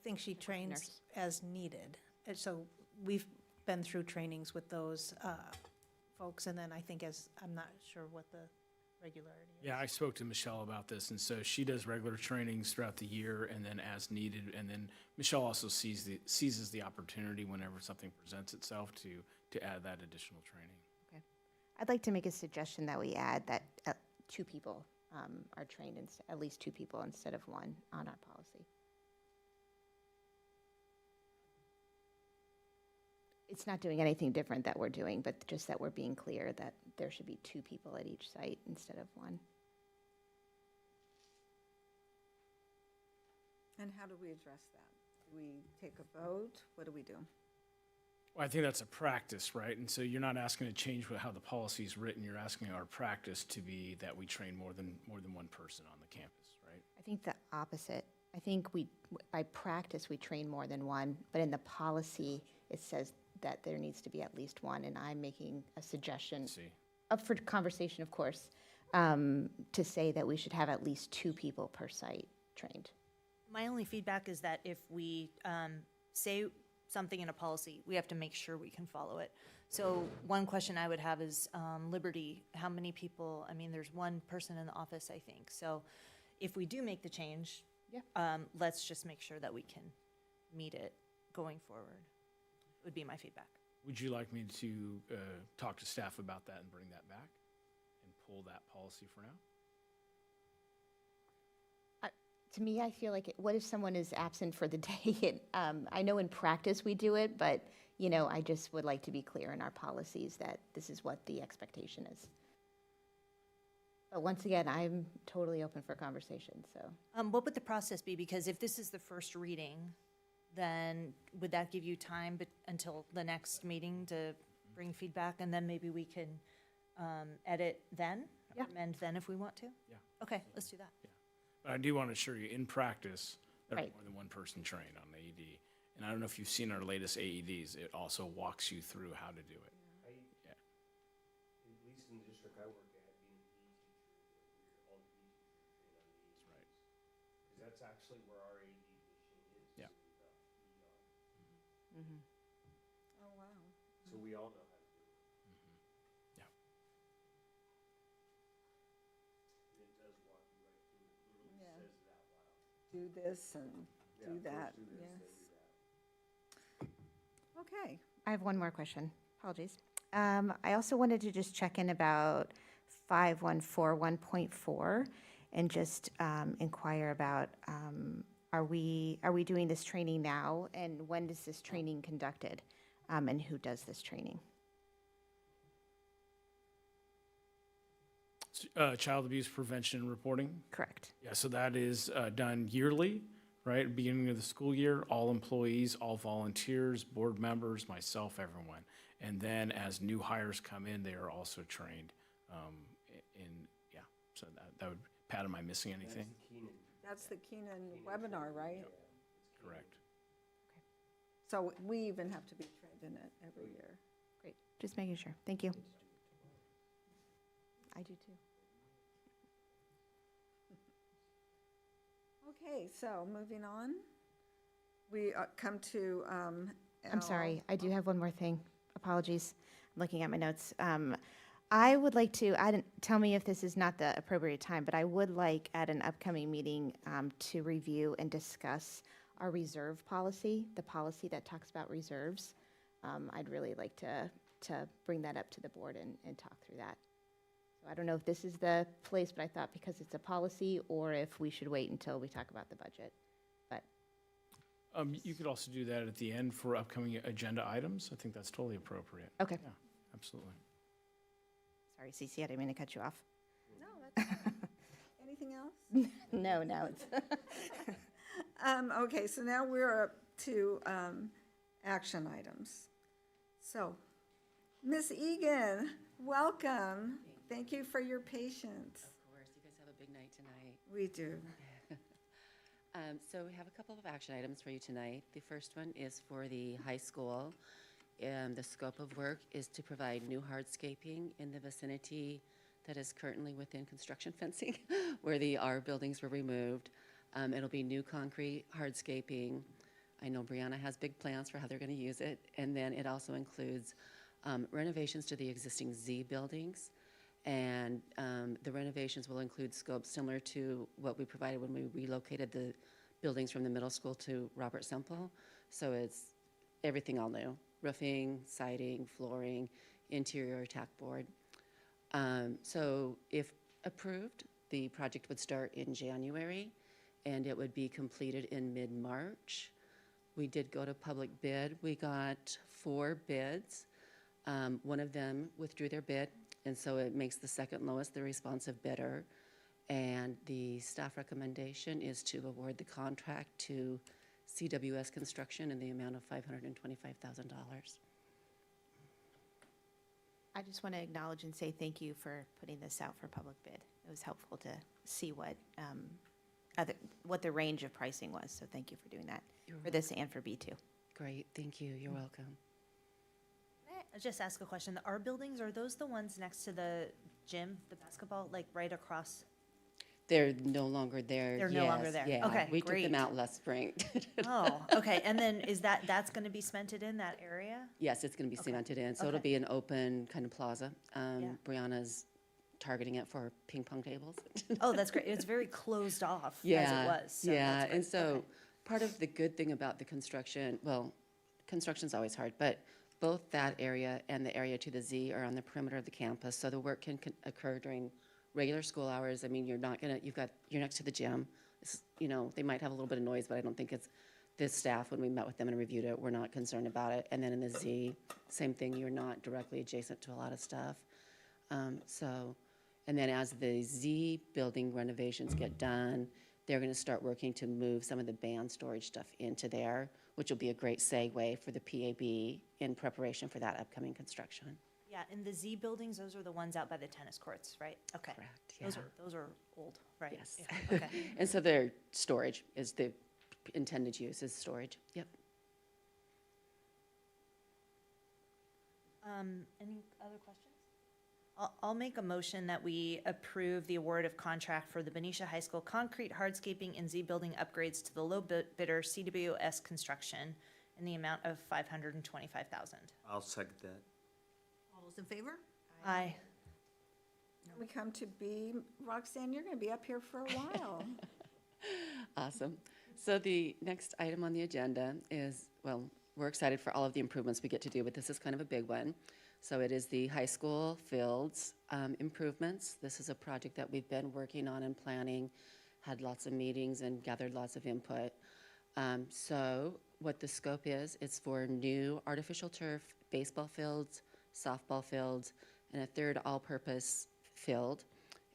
think she trains Nurse. as needed. And so we've been through trainings with those folks, and then I think I'm not sure what the regularity is. Yeah, I spoke to Michelle about this, and so she does regular trainings throughout the year and then as needed. And then Michelle also seizes the opportunity whenever something presents itself to add that additional training. Okay. I'd like to make a suggestion that we add that 2 people are trained, at least 2 people instead of 1 on our policy. It's not doing anything different that we're doing, but just that we're being clear that there should be 2 people at each site instead of 1. And how do we address that? Do we take a vote? What do we do? Well, I think that's a practice, right? And so you're not asking to change how the policy is written. You're asking our practice to be that we train more than 1 person on the campus, right? I think the opposite. I think by practice, we train more than 1, but in the policy, it says that there needs to be at least 1, and I'm making a suggestion, up for conversation, of course, to say that we should have at least 2 people per site trained. My only feedback is that if we say something in a policy, we have to make sure we can follow it. So one question I would have is Liberty, how many people, I mean, there's 1 person in the office, I think. So if we do make the change, let's just make sure that we can meet it going forward, would be my feedback. Would you like me to talk to staff about that and bring that back and pull that policy for now? To me, I feel like, what if someone is absent for the day? I know in practice we do it, but, I just would like to be clear in our policies that this is what the expectation is. But once again, I'm totally open for conversation, so. What would the process be? Because if this is the first reading, then would that give you time until the next meeting to bring feedback, and then maybe we can edit then? Yeah. Amend then if we want to? Yeah. Okay, let's do that. Yeah. But I do want to assure you, in practice, there's Right. more than 1 person trained on AED. And I don't know if you've seen our latest AEDs, it also walks you through how to do it. Yeah. At least in the district I work at, being a PE teacher, all the PE teachers are trained on Right. Because that's actually where our AED machine is. Yeah. Mm-hmm. Oh, wow. So we all know how to do it. Yeah. And it does walk you right through it. Literally Yeah. says it out loud. Do this and Yeah, do first that, do this, then yes. do that. Okay. I have 1 more question. Apologies. I also wanted to just check in about 5141.4 and just inquire about, are we doing this training now? And when is this training conducted? And who does this training? Child abuse prevention and reporting. Correct. Yeah, so that is done yearly, right? Beginning of the school year, all employees, all volunteers, board members, myself, everyone. And then as new hires come in, they are also trained so that would, Pat, am I missing anything? That's the Keenan webinar, right? Correct. So we even have to be trained in it every year. Great. Just making sure. Thank you. I do too. Okay, so moving on, we come to. I'm sorry, I do have 1 more thing. Apologies. I'm looking at my notes. I would like to, tell me if this is not the appropriate time, but I would like at an upcoming meeting to review and discuss our reserve policy, the policy that talks about reserves. I'd really like to bring that up to the board and talk through that. So I don't know if this is the place, but I thought because it's a policy or if we should wait until we talk about the budget. But You could also do that at the end for upcoming agenda items. I think that's totally appropriate. Okay. Yeah, absolutely. Sorry, Cece, I didn't mean to cut you off. No, that's, anything else? No, it's. Okay, so now we're up to action items. So, Ms. Egan, welcome. Thank you for your patience. Of course, you guys have a big night tonight. We do. So we have a couple of action items for you tonight. The first one is for the high school. The scope of work is to provide new hardscaping in the vicinity that is currently within construction fencing, where our buildings were removed. It'll be new concrete hardscaping. I know Brianna has big plans for how they're going to use it. And then it also includes renovations to the existing Z buildings And the renovations will include scope similar to what we provided when we relocated the buildings from the middle school to Robert Semple. So it's everything all new: roofing, siding, flooring, interior tack board. So if approved, the project would start in January, and it would be completed in mid-March. We did go to public bid. We got 4 bids. One of them withdrew their bid, and so it makes the second lowest the responsive bidder. And the staff recommendation is to award the contract to CWS Construction in the amount of $525,000. I just want to acknowledge and say thank you for putting this out for public bid. It was helpful to see what the range of pricing was, so thank you for doing that, for this and for B2. Great, thank you. You're welcome. I'll just ask a question. Our buildings, are those the ones next to the gym, the basketball, like right across? They're no longer there. They're no longer there. Yeah, Okay, we took them great. out last spring. Oh, okay. And then that's going to be cemented in that area? Yes, it's going to be Okay. cemented in, so it'll Okay. be an open kind of plaza. Yeah. Brianna's targeting it for ping pong tables. Oh, that's great. It's very closed off as it Yeah, was. So yeah, that's and great. so Okay. part of the good thing about the construction, well, construction's always hard, but both that area and the area to the Z are on the perimeter of the campus, so the work can occur during regular school hours. I mean, you're next to the gym. They might have a little bit of noise, but I don't think it's, this staff, when we met with them and reviewed it, we're not concerned about it. And then in the Z, same thing, you're not directly adjacent to a lot of stuff. And then as the Z building renovations get done, they're gonna start working to move some of the band storage stuff into there, which will be a great segue for the PAB in preparation for that upcoming construction. Yeah, and the Z buildings, those are the ones out by the tennis courts, right? Okay. Correct, Those are old, right? Yes. Yeah, okay. And so their storage is the intended use is storage. Yep. Any other questions? I'll make a motion that we approve the award of contract for the Benicia High School concrete hardscaping and Z building upgrades to the low bidder CWS Construction in the amount of $525,000. I'll second that. All those in favor? Aye. Now we come to B. Roxanne, you're going to be up here for a while. Awesome. So the next item on the agenda is, well, we're excited for all of the improvements we get to do, but this is kind of a big one. So it is the high school fields improvements. This is a project that we've been working on and planning, had lots of meetings and gathered lots of input. So what the scope is, it's for new artificial turf, baseball fields, softball fields, and a third all-purpose field.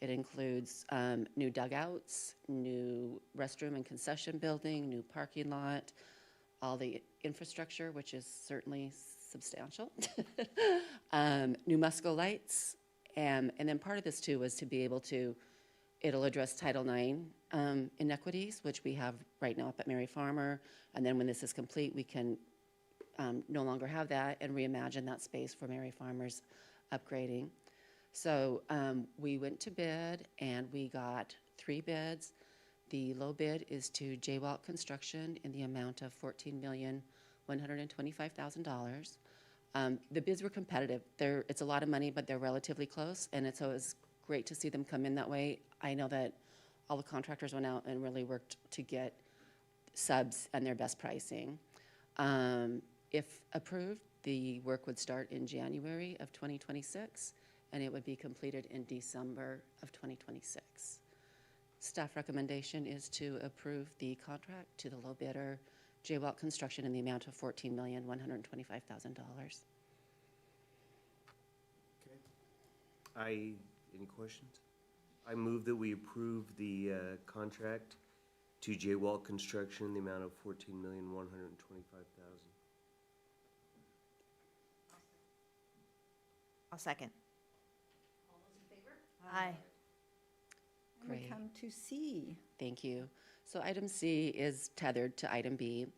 It includes new dugouts, new restroom and concession building, new parking lot, all the infrastructure, which is certainly substantial, new Musco lights, and then part of this too was to be able to, it'll address Title IX inequities, which we have right now up at Mary Farmer, and then when this is complete, we can no longer have that and reimagine that space for Mary Farmer's upgrading. So we went to bid and we got 3 bids. The low bid is to J-Walk Construction in the amount of $14,125,000. The bids were competitive. It's a lot of money, but they're relatively close, and it's always great to see them come in that way. I know that all the contractors went out and really worked to get subs and their best pricing. If approved, the work would start in January of 2026, and it would be completed in December of 2026. Staff recommendation is to approve the contract to the low bidder, J-Walk Construction, in the amount of $14,125,000. Any questions? I move that we approve the contract to J-Walk Construction in the amount of $14,125,000. I'll second. All those in favor? Aye. And we Great. come to C. Thank you. So item C is tethered to item B.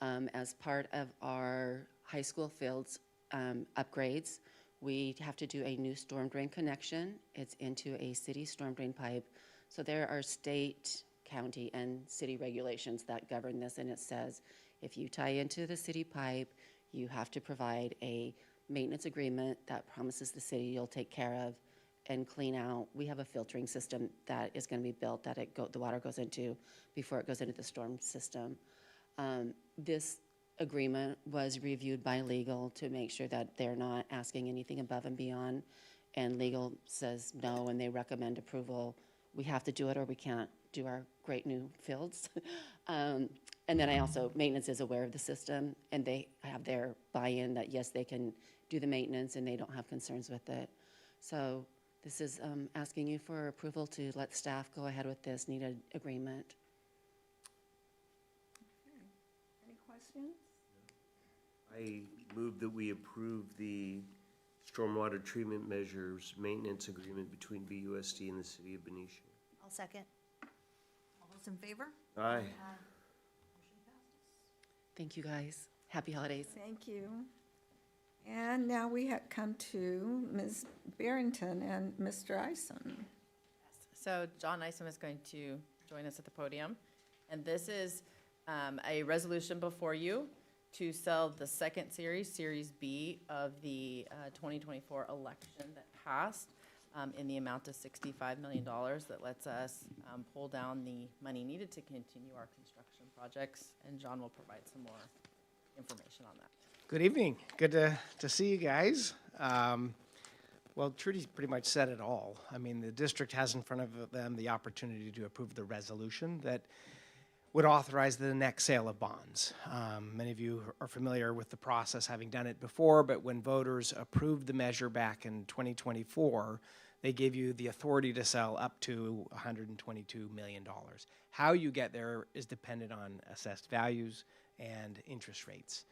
As part of our high school fields upgrades, we have to do a new storm drain connection. It's into a city storm drain pipe. So there are state, county, and city regulations that govern this, and it says if you tie into the city pipe, you have to provide a maintenance agreement that promises the city you'll take care of and clean out. We have a filtering system that is going to be built that the water goes into before it goes into the storm system. This agreement was reviewed by legal to make sure that they're not asking anything above and beyond. And legal says no, and they recommend approval. We have to do it or we can't do our great new fields. And then maintenance is aware of the system, and they have their buy-in that yes, they can do the maintenance and they don't have concerns with it. So this is asking you for approval to let staff go ahead with this needed agreement. Any questions? I move that we approve the stormwater treatment measures maintenance agreement between BUSD and the city of Benicia. I'll second. All those in favor? Aye. Motion passes. Thank you, guys. Happy holidays. Thank you. And now we have come to Ms. Barrington and Mr. Ison. So John Isom is going to join us at the podium. And this is a resolution before you to sell the second series, Series B, of the 2024 election that passed in the amount of $65 million that lets us pull down the money needed to continue our construction projects. And John will provide some more information on that. Good evening. Good to see you guys. Well, Trudy's pretty much said it all. I mean, the district has in front of them the opportunity to approve the resolution that would authorize the next sale of bonds. Many of you are familiar with the process, having done it before, but when voters approved the measure back in 2024, they gave you the authority to sell up to $122 million. How you get there is dependent on assessed values and interest rates.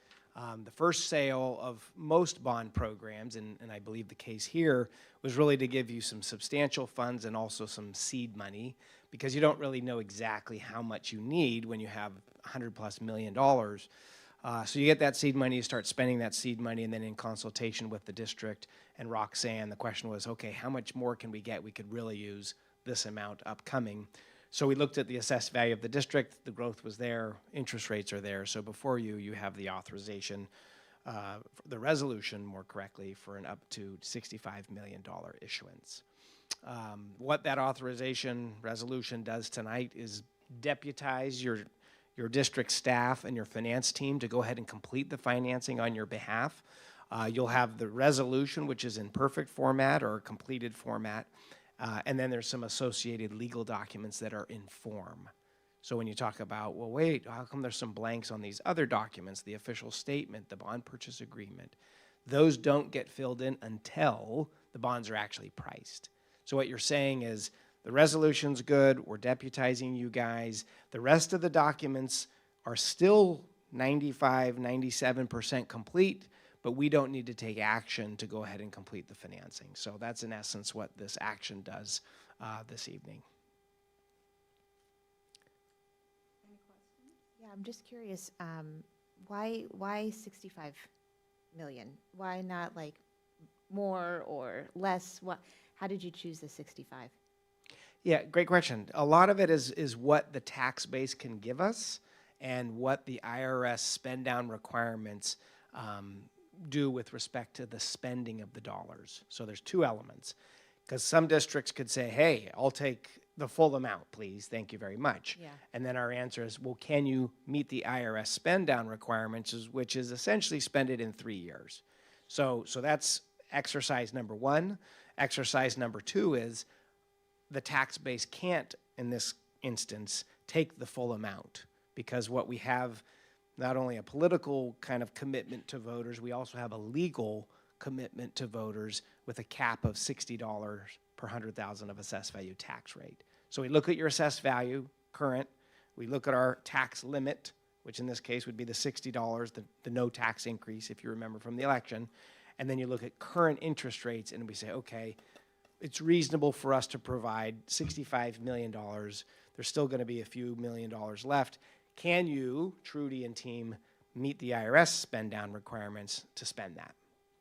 The first sale of most bond programs, and I believe the case here, was really to give you some substantial funds and also some seed money, because you don't really know exactly how much you need when you have $100+ million. So you get that seed money, you start spending that seed money, and then in consultation with the district and Roxanne, the question was, okay, how much more can we get? We could really use this amount upcoming. So we looked at the assessed value of the district, the growth was there, interest rates are there. So before you, you have the authorization, the resolution more correctly, for an up to $65 million issuance. What that authorization resolution does tonight is deputize your district staff and your finance team to go ahead and complete the financing on your behalf. You'll have the resolution, which is in perfect format or completed format. And then there's some associated legal documents that are in form. So when you talk about, well, wait, how come there's some blanks on these other documents, the official statement, the bond purchase agreement, those don't get filled in until the bonds are actually priced. So what you're saying is the resolution's good, we're deputizing you guys. The rest of the documents are still 95, 97% complete, but we don't need to take action to go ahead and complete the financing. So that's in essence what this action does this evening. Any questions? Yeah, I'm just curious, why 65 million? Why not like more or less? How did you choose the 65? Yeah, great question. A lot of it is what the tax base can give us and what the IRS spend down requirements do with respect to the spending of the dollars. So there's two elements, because some districts could say, hey, I'll take the full amount, please, thank you very much. Yeah. And then our answer is, well, can you meet the IRS spend down requirements, which is essentially spend it in 3 years. So that's exercise number one. Exercise number two is the tax base can't, in this instance, take the full amount, because what we have, not only a political kind of commitment to voters, we also have a legal commitment to voters with a cap of $60 per 100,000 of assessed value tax rate. So we look at your assessed value, current, we look at our tax limit, which in this case would be the $60, the no tax increase, if you remember from the election, and then you look at current interest rates and we say, okay, it's reasonable for us to provide $65 million. There's still going to be a few $1 million left. Can you, Trudy and team, meet the IRS spend down requirements to spend that?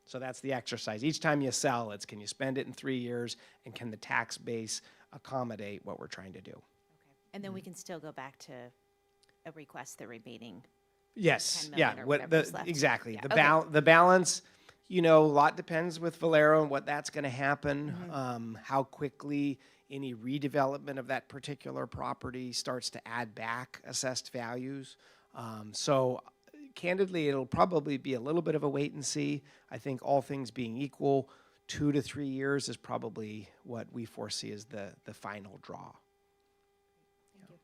So that's the exercise. Each time you sell, it's can you spend it in 3 years, and can the tax base accommodate what we're trying to do? Okay. And then we can still go back to request the remaining. Yes, 10 yeah, million or whatever's left. exactly. Yeah, The balance, You know, a lot depends with Valero and what that's going to happen, how quickly any redevelopment of that particular property starts to add back assessed values. So candidly, it'll probably be a little bit of a wait and see. I think all things being equal, 2 to 3 years is probably what we foresee as the final draw. Thank you.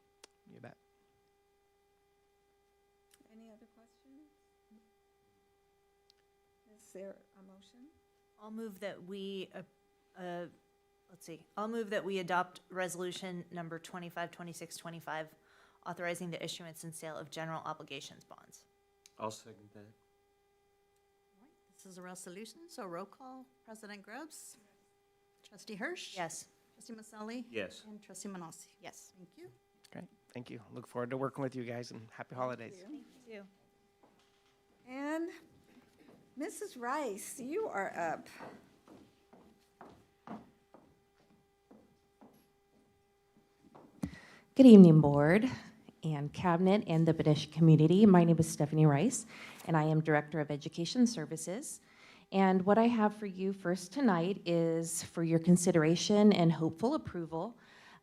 You bet. Any other questions? Is there a motion? I'll move that we, I'll move that we adopt resolution number 252625, authorizing the issuance and sale of general obligations bonds. I'll second that. This is a resolution, so roll call. President Grubbs? Trustee Hirsch? Yes. Trustee Maselli? Yes. And Trustee Manassi? Yes. Thank you. Great. Thank you. Look forward to working with you guys and happy holidays. Thank you. And Mrs. Rice, you are up. Good evening, Board and Cabinet and the Benicia community. My name is Stephanie Rice, and I am Director of Education Services. And what I have for you first tonight is for your consideration and hopeful approval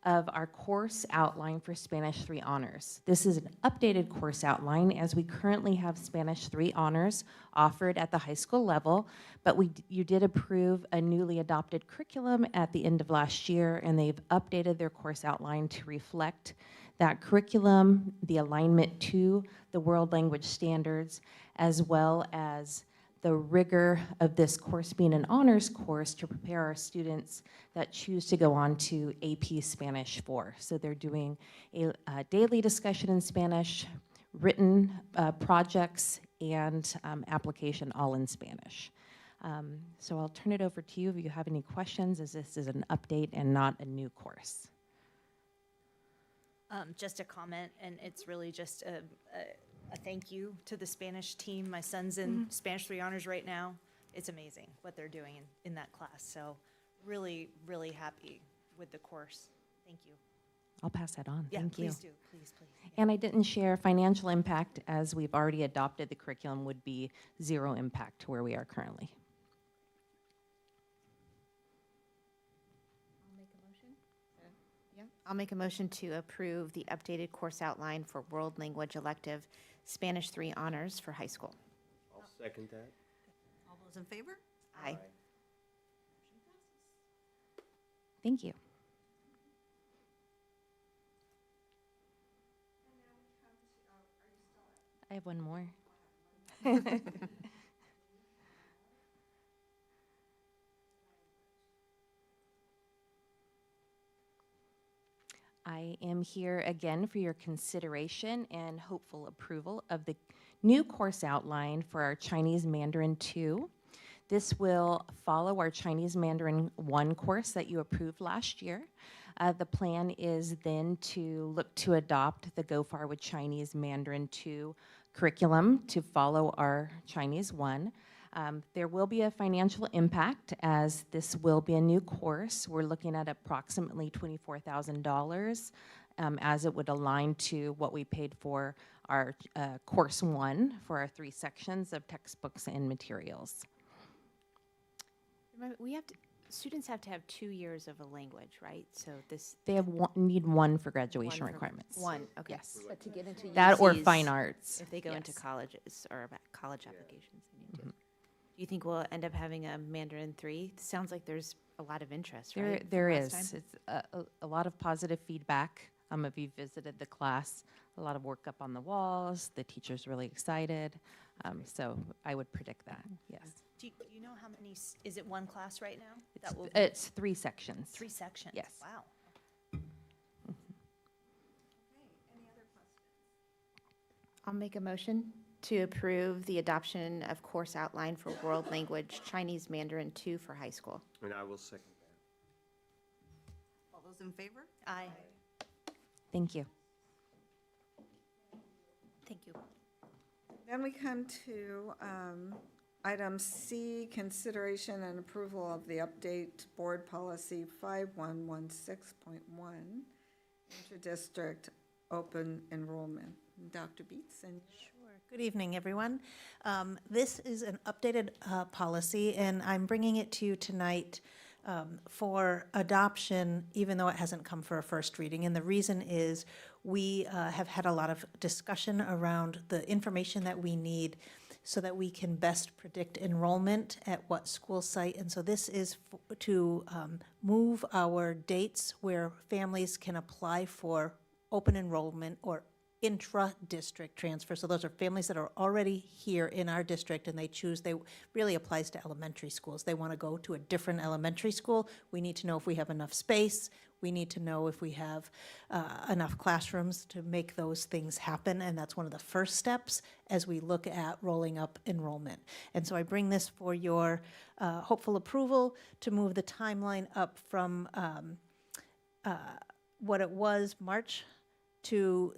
of our course outline for Spanish 3 Honors. This is an updated course outline as we currently have Spanish 3 Honors offered at the high school level, but you did approve a newly adopted curriculum at the end of last year, and they've updated their course outline to reflect that curriculum, the alignment to the world language standards, as well as the rigor of this course being an honors course to prepare our students that choose to go on to AP Spanish 4. So they're doing a daily discussion in Spanish, written projects, and application all in Spanish. So I'll turn it over to you if you have any questions, as this is an update and not a new course. Just a comment, and it's really just a thank you to the Spanish team. My son's in Spanish 3 Honors right now. It's amazing what they're doing in that class. So really, really happy with the course. Thank you. I'll pass that on. Yeah, Thank you. please do. Please. Yeah. And I didn't share financial impact, as we've already adopted the curriculum, would be 0 impact to where we are currently. I'll make a motion to approve the updated course outline for World Language Elective Spanish 3 Honors for high school. I'll second that. All those in favor? Aye. Thank you. I have one more. I am here again for your consideration and hopeful approval of the new course outline for our Chinese Mandarin 2. This will follow our Chinese Mandarin 1 course that you approved last year. The plan is then to look to adopt the Go Far with Chinese Mandarin 2 curriculum to follow our Chinese 1. There will be a financial impact, as this will be a new course. We're looking at approximately $24,000 as it would align to what we paid for our course 1 for our 3 sections of textbooks and materials. Remember, students have to have 2 years of a language, right? So this. They have need 1 for graduation One for- requirements. 1, okay. Yes. But to get into that or UCs, fine arts. If they go into Yes. colleges or college applications, they need to. Do you think we'll end up having a Mandarin 3? Sounds like there's a lot of interest, right? from There last is. time? It's a lot of positive feedback. If you visited the class, a lot of work up on the walls. The teacher's really excited. So I would predict that, yes. Do you know how many, is it 1 class right now? It's 3 sections. 3 sections? Yes. Wow. I'll make a motion to approve the adoption of course outline for World Language Chinese Mandarin 2 for high school. And I will second that. All those in favor? Aye. Thank you. Thank you. Then we come to item C, consideration and approval of the update board policy 5116.1, interdistrict open enrollment. Dr. Beats, and Sure. Good evening, everyone. This is an updated policy, and I'm bringing it to you tonight for adoption, even though it hasn't come for a first reading. And the reason is we have had a lot of discussion around the information that we need so that we can best predict enrollment at what school site. And so this is to move our dates where families can apply for open enrollment or intra-district transfer. So those are families that are already here in our district and they really applies to elementary schools. They want to go to a different elementary school. We need to know if we have enough space. We need to know if we have enough classrooms to make those things happen. And that's one of the first steps as we look at rolling up enrollment. And so I bring this for your hopeful approval to move the timeline up from what it was March to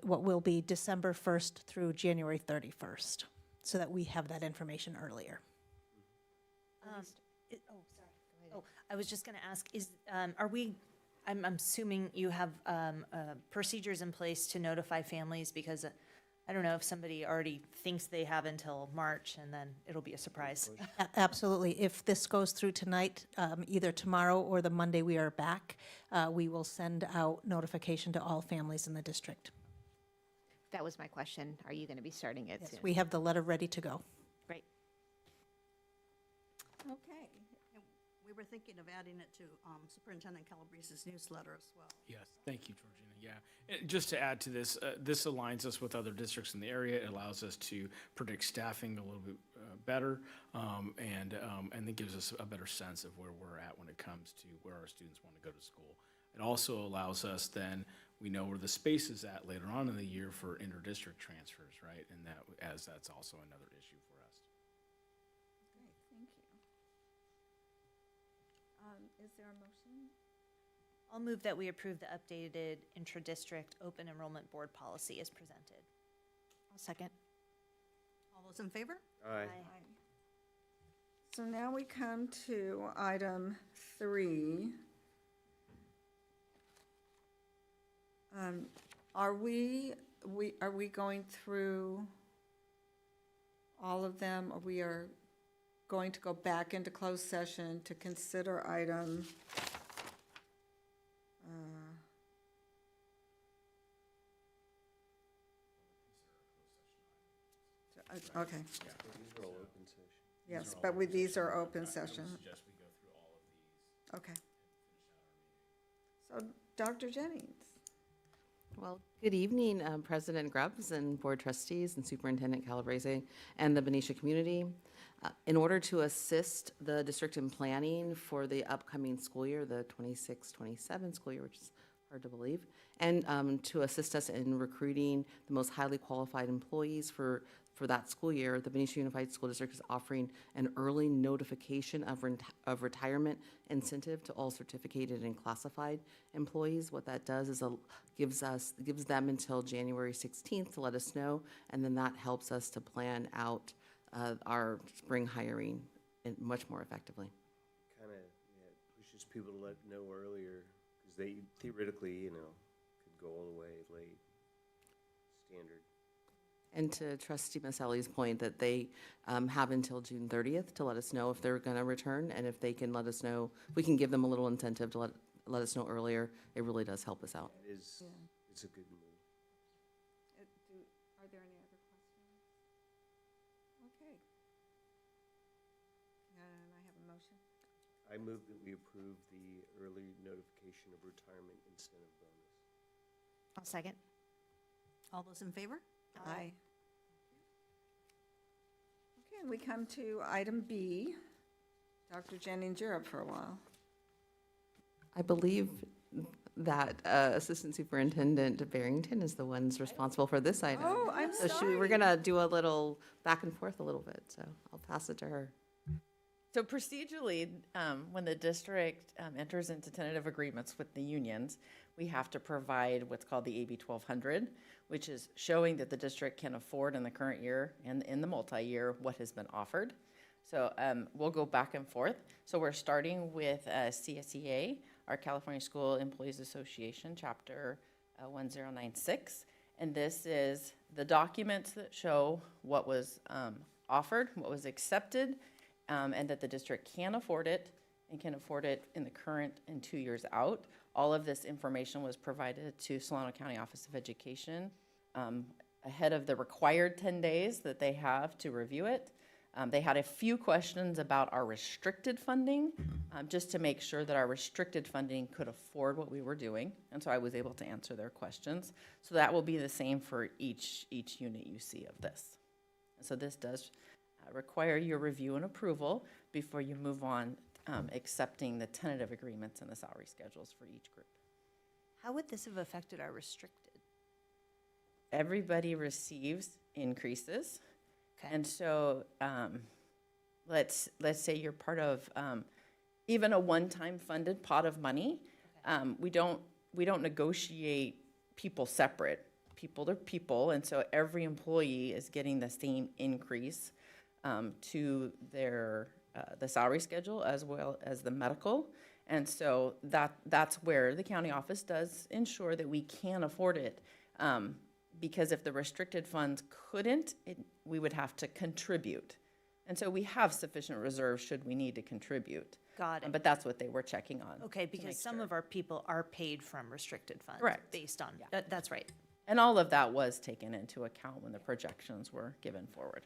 what will be December 1st through January 31st, so that we have that information earlier. I was just going to ask, I'm assuming you have procedures in place to notify families, because I don't know if somebody already thinks they have until March and then it'll be a surprise. Absolutely. If this goes through tonight, either tomorrow or the Monday we are back, we will send out notification to all families in the district. That was my question. Are you going to be starting it Yes, soon? we have the letter ready to go. Great. Okay. And we were thinking of adding it to Superintendent Calabrese's newsletter as well. Yes, thank you, Georgina. Yeah, and just to add to this, this aligns us with other districts in the area. It allows us to predict staffing a little bit better, and it gives us a better sense of where we're at when it comes to where our students want to go to school. It also allows us then, we know where the space is at later on in the year for inter-district transfers, right? And that's also another issue for us. Okay, thank you. Is there a motion? I'll move that we approve the updated intra-district open enrollment board policy as presented. I'll second. All those in favor? Aye. So now we come to item 3. Are we going through all of them, or we are going to go back into closed session to consider item okay. These are all open session. Yes, but these are open session. Suggest we go through all of these. Okay. So, Dr. Jennings. Well, good evening, President Grubbs and Board Trustees and Superintendent Calabrese and the Benicia community. In order to assist the district in planning for the upcoming school year, the 26-27 school year, which is hard to believe, and to assist us in recruiting the most highly qualified employees for that school year, the Benicia Unified School District is offering an early notification of retirement incentive to all certificated and classified employees. What that does is gives them until January 16th to let us know, and then that helps us to plan out our spring hiring much more effectively. Kind of pushes people to know earlier, because they theoretically, could go all the way late, standard. And to Trustee Maselli's point, that they have until June 30th to let us know if they're going to return, and if they can let us know, if we can give them a little incentive to let us know earlier, it really does help us out. It's a good move. Are there any other questions? Okay. And I have a motion. I move that we approve the early notification of retirement incentive bonus. I'll second. All those in favor? Aye. Okay, and we come to item B. Dr. Jennings, you're up for a while. I believe that Assistant Superintendent Barrington is the one's responsible for this item. Oh, I'm sorry. We're going to do a little back and forth a little bit, so I'll pass it to her. So procedurally, when the district enters into tentative agreements with the unions, we have to provide what's called the AB 1200, which is showing that the district can afford in the current year and in the multi-year what has been offered. So we'll go back and forth. So we're starting with CSEA, our California School Employees Association, Chapter 1096. And this is the documents that show what was offered, what was accepted, and that the district can afford it and can afford it in the current and 2 years out. All of this information was provided to Solano County Office of Education ahead of the required 10 days that they have to review it. They had a few questions about our restricted funding, just to make sure that our restricted funding could afford what we were doing. And so I was able to answer their questions. So that will be the same for each unit you see of this. So this does require your review and approval before you move on accepting the tentative agreements and the salary schedules for each group. How would this have affected our restricted? Everybody receives increases. And so let's say you're part of even a one-time funded pot of money. We don't negotiate people separate. People are people, and so every employee is getting the same increase to their the salary schedule as well as the medical. And so that's where the county office does ensure that we can afford it. Because if the restricted funds couldn't, we would have to contribute. And so we have sufficient reserves should we need to contribute. Got it. But that's what they were checking on. Okay, because some of our people are paid from restricted funds. Correct. Based on, that's right. And all of that was taken into account when the projections were given forward.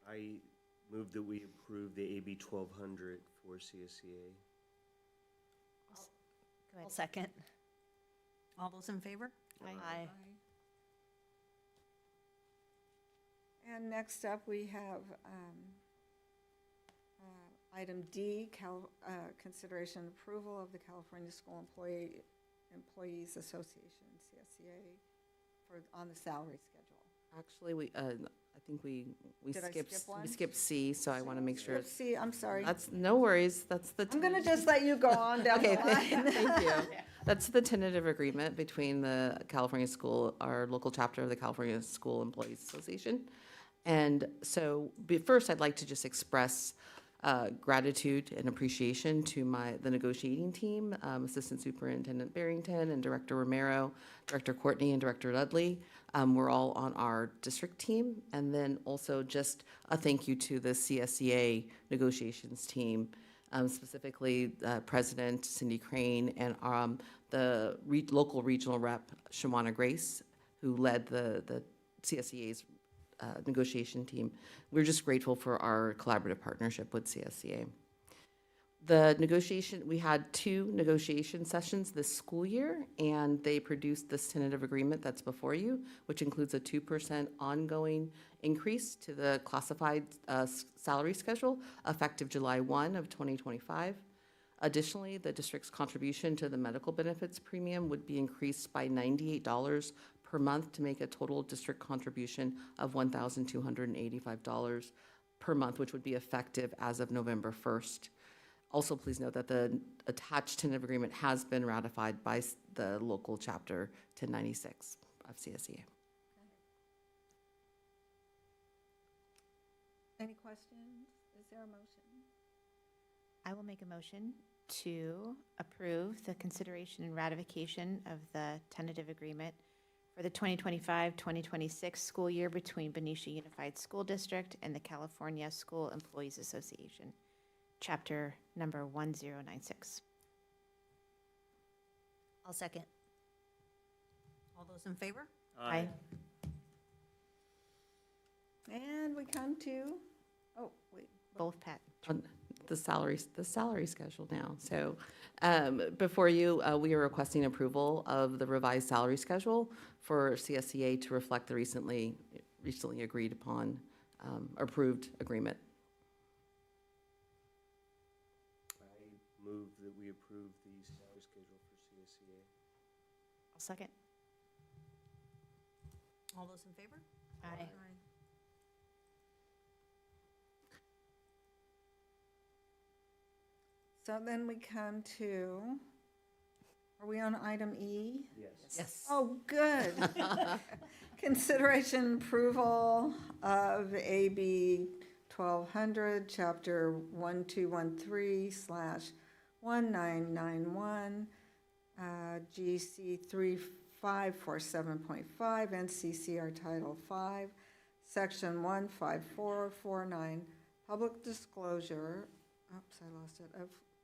I move that we approve the AB 1200 for CSEA. I'll second. All those in favor? Aye. And next up, we have item D, consideration and approval of the California School Employees Association, CSEA, on the salary schedule. Actually, I think we Did I skipped, skip one? we skipped C, so I want to make sure. See, I'm sorry. That's, no worries, that's the. I'm gonna just let you go on down the Okay, line. thank you. That's the tentative agreement between the California School, our local chapter of the California School Employees Association. And so, first, I'd like to just express gratitude and appreciation to the negotiating team, Assistant Superintendent Barrington and Director Romero, Director Courtney, and Director Dudley. We're all on our district team. And then also just a thank you to the CSEA negotiations team, specifically President Cindy Crane and the local regional rep, Shawana Grace, who led the CSEA's negotiation team. We're just grateful for our collaborative partnership with CSEA. We had 2 negotiation sessions this school year, and they produced this tentative agreement that's before you, which includes a 2% ongoing increase to the classified salary schedule effective July 1 of 2025. Additionally, the district's contribution to the medical benefits premium would be increased by $98 per month to make a total district contribution of $1,285 per month, which would be effective as of November 1st. Also, please note that the attached tentative agreement has been ratified by the local chapter 1096 of CSEA. Any questions? Is there a motion? I will make a motion to approve the consideration and ratification of the tentative agreement for the 2025-2026 school year between Benicia Unified School District and the California School Employees Association, chapter number 1096. I'll second. All those in favor? Aye. And we come to, oh, wait. Both Pat. On the salary schedule now. So before you, we are requesting approval of the revised salary schedule for CSEA to reflect the recently agreed upon, approved agreement. I move that we approve the salary schedule for CSEA. I'll second. All those in favor? Aye. So then we come to, are we on item E? Yes. Yes. Oh, good. Consideration and approval of AB 1200, Chapter 1213/1991, GC 3547.5, and CCR Title 5, Section 15449, Public Disclosure, oops, I lost it,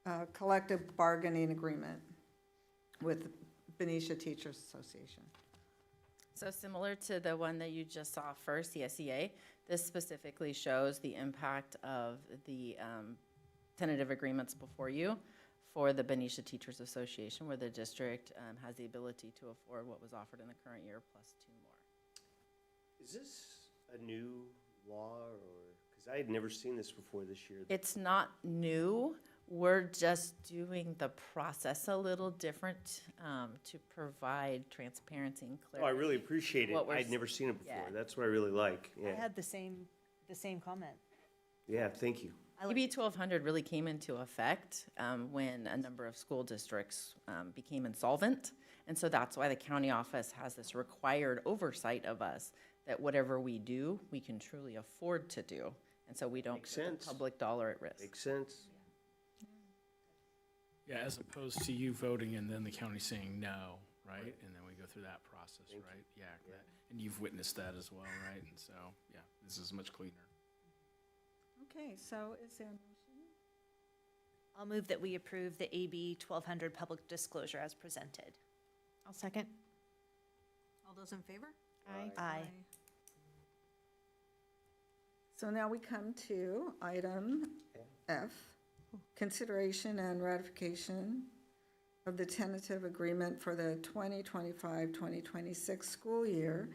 of collective bargaining agreement with Benicia Teachers Association. So similar to the one that you just saw first, the SEA, this specifically shows the impact of the tentative agreements before you for the Benicia Teachers Association, where the district has the ability to afford what was offered in the current year plus 2 more. Is this a new law, or, because I had never seen this before this year? It's not new. We're just doing the process a little different to provide transparency and Oh, clarity. I really appreciate it. What we're I'd never seen it before. yeah. That's what I really like. I Yeah. had the same comment. Yeah, thank you. AB 1200 really came into effect when a number of school districts became insolvent. And so that's why the county office has this required oversight of us, that whatever we do, we can truly afford to do. And so we don't Makes put sense. the public dollar at risk. Makes sense. Yeah, as opposed to you voting and then the county saying no, right? And then we go through that process, Thank you. right? Yeah, and you've witnessed that as well, right? And so, yeah, this is much cleaner. Okay, so is there a motion? I'll move that we approve the AB 1200 public disclosure as presented. I'll second. All those in favor? Aye. Aye. So now we come to item F, consideration and ratification of the tentative agreement for the 2025-2026 school year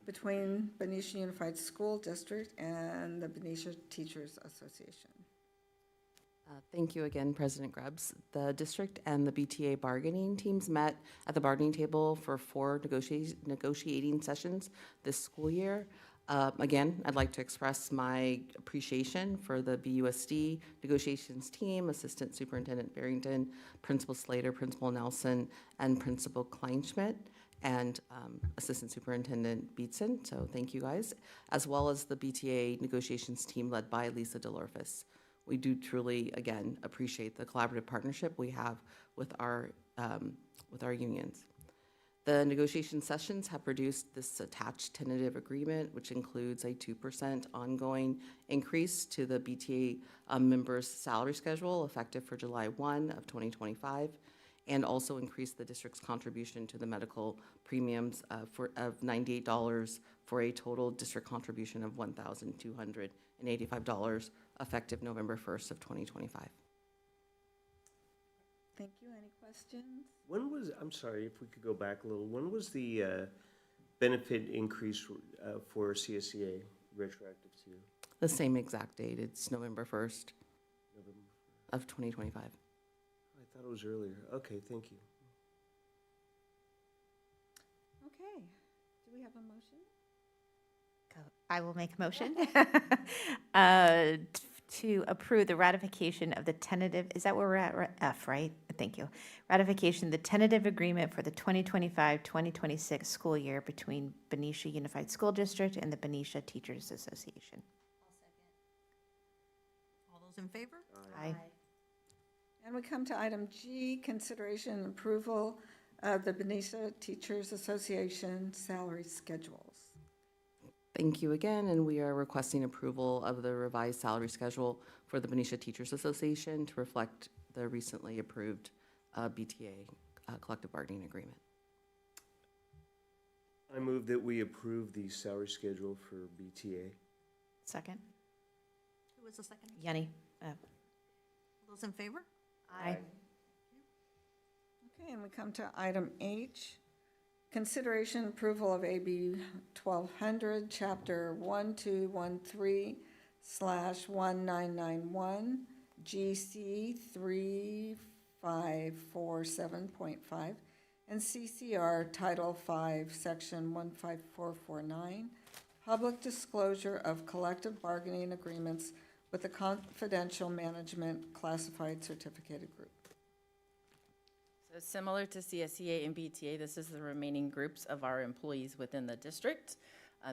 between Benicia Unified School District and the Benicia Teachers Association. Thank you again, President Grubbs. The district and the BTA bargaining teams met at the bargaining table for 4 negotiating sessions this school year. Again, I'd like to express my appreciation for the BUSD negotiations team, Assistant Superintendent Barrington, Principal Slater, Principal Nelson, and Principal Kleinschmidt, and Assistant Superintendent Beetson. So thank you guys, as well as the BTA negotiations team led by Lisa DeLorfis. We do truly, again, appreciate the collaborative partnership we have with our unions. The negotiation sessions have produced this attached tentative agreement, which includes a 2% ongoing increase to the BTA members' salary schedule effective for July 1 of 2025, and also increase the district's contribution to the medical premiums of $98 for a total district contribution of $1,285 effective November 1st of 2025. Thank you. Any questions? When was, I'm sorry, if we could go back a little, when was the benefit increase for CSEA retroactive to? The same exact date. It's November 1st November? of 2025. I thought it was earlier. Okay, thank you. Okay. Do we have a motion? I will make a motion to approve the ratification of the tentative, is that where we're at, F, right? Thank you. Ratification, the tentative agreement for the 2025-2026 school year between Benicia Unified School District and the Benicia Teachers Association. All those in favor? Aye. And we come to item G, consideration and approval of the Benicia Teachers Association salary schedules. Thank you again, and we are requesting approval of the revised salary schedule for the Benicia Teachers Association to reflect the recently approved BTA collective bargaining agreement. I move that we approve the salary schedule for BTA. Second. Who was the second? Yanni. All those in favor? Aye. Okay, and we come to item H, consideration and approval of AB 1200, Chapter 1213/1991, GC 3547.5, and CCR Title 5, Section 15449, public disclosure of collective bargaining agreements with the confidential management classified certificated group. So similar to CSEA and BTA, this is the remaining groups of our employees within the district.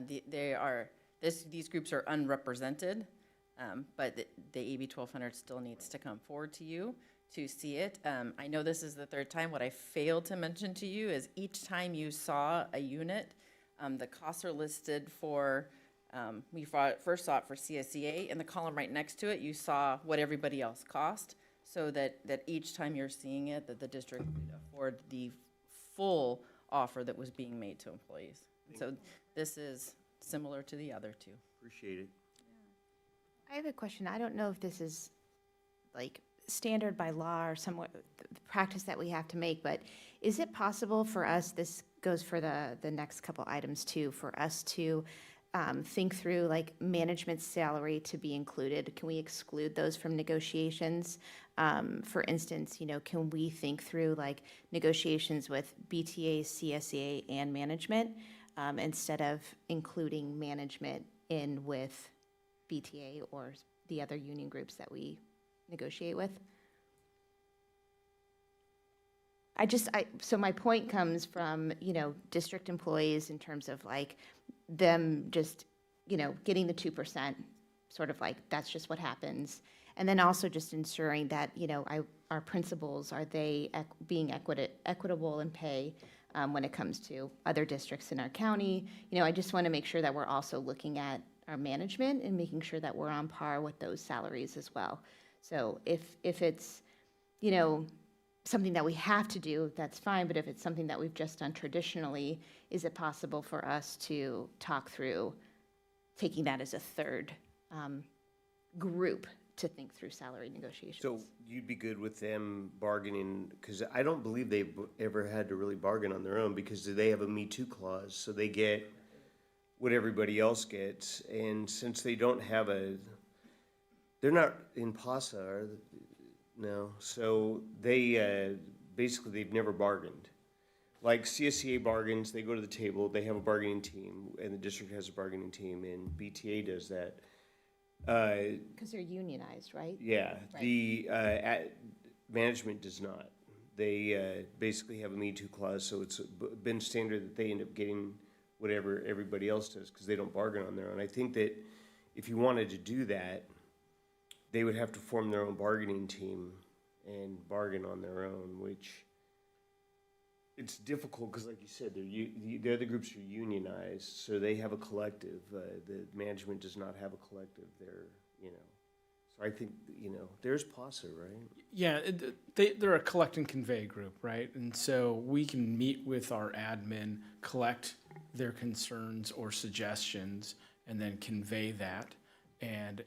These groups are unrepresented, but the AB 1200 still needs to come forward to you to see it. I know this is the third time. What I failed to mention to you is each time you saw a unit, the costs are listed for, first saw it for CSEA, and the column right next to it, you saw what everybody else cost, so that each time you're seeing it, that the district would afford the full offer that was being made to employees. So this is similar to the other two. Appreciate it. I have a question. I don't know if this is like standard by law or somewhat the practice that we have to make, but is it possible for us, this goes for the next couple items too, for us to think through like management salary to be included? Can we exclude those from negotiations? For instance, can we think through like negotiations with BTA, CSEA, and management instead of including management in with BTA or the other union groups that we negotiate with? So my point comes from, district employees in terms of like them just, getting the 2%, sort of like, that's just what happens. And then also just ensuring that, our principals, are they being equitable in pay when it comes to other districts in our county? I just want to make sure that we're also looking at our management and making sure that we're on par with those salaries as well. So if it's, something that we have to do, that's fine, but if it's something that we've just done traditionally, is it possible for us to talk through taking that as a third group to think through salary negotiations? So you'd be good with them bargaining, because I don't believe they've ever had to really bargain on their own, because they have a Me Too clause, so they get what everybody else gets. And since they don't have they're not in PASA, are they? No, so they, basically, they've never bargained. Like CSCA bargains, they go to the table, they have a bargaining team, and the district has a bargaining team, and BTA does that. Because they're unionized, right? Yeah, Right. the management does not. They basically have a Me Too clause, so it's been standard that they end up getting whatever everybody else does, because they don't bargain on their own. I think that if you wanted to do that, they would have to form their own bargaining team and bargain on their own, which it's difficult because, like you said, the other groups are unionized, so they have a collective. The management does not have a collective. So I think, there's PASA, right? Yeah, they're a collect and convey group, right? And so we can meet with our admin, collect their concerns or suggestions, and then convey that. And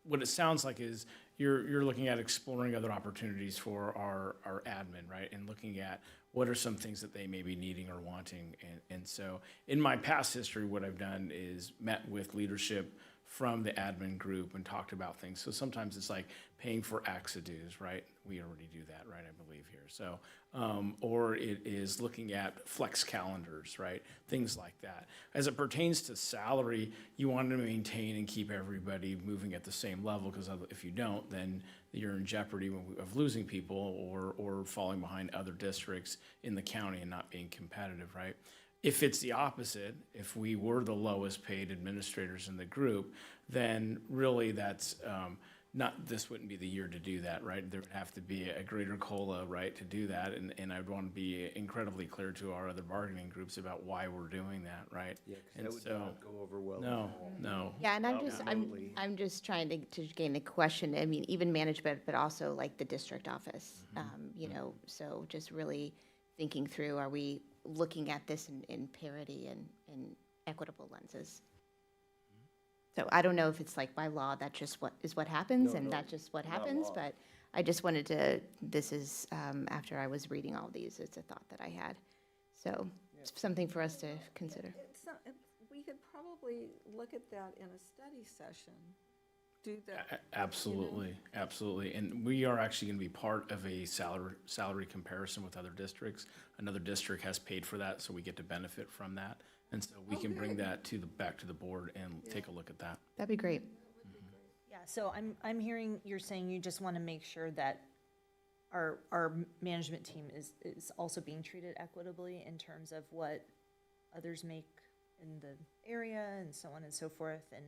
what it sounds like is you're looking at exploring other opportunities for our admin, right? And looking at what are some things that they may be needing or wanting. And so in my past history, what I've done is met with leadership from the admin group and talked about things. So sometimes it's like paying for AXA dues, right? We already do that, right, I believe here. So, or it is looking at flex calendars, right? Things like that. As it pertains to salary, you want to maintain and keep everybody moving at the same level, because if you don't, then you're in jeopardy of losing people or falling behind other districts in the county and not being competitive, right? If it's the opposite, if we were the lowest paid administrators in the group, then really that's this wouldn't be the year to do that, right? There would have to be a greater COLA, right, to do that. And I'd want to be incredibly clear to our other bargaining groups about why we're doing that, right? Yeah, because that would not go over well. No. Yeah, and Absolutely. I'm just trying to gain the question. I mean, even management, but also like the district office. So just really thinking through, are we looking at this in parity and equitable lenses? So I don't know if it's like by law, that's just what happens, and that's just what happens, law. but I just wanted to, this is, after I was reading all these, it's a thought that I had. So it's something for us to consider. We could probably look at that in a study session. Do that. Absolutely, absolutely. And we are actually going to be part of a salary comparison with other districts. Another district has paid for that, so we get to benefit from that. And so we can bring that back to the board and take a look at that. That'd be great. Yeah, so I'm hearing you're saying you just want to make sure that our management team is also being treated equitably in terms of what others make in the area and so on and so forth. And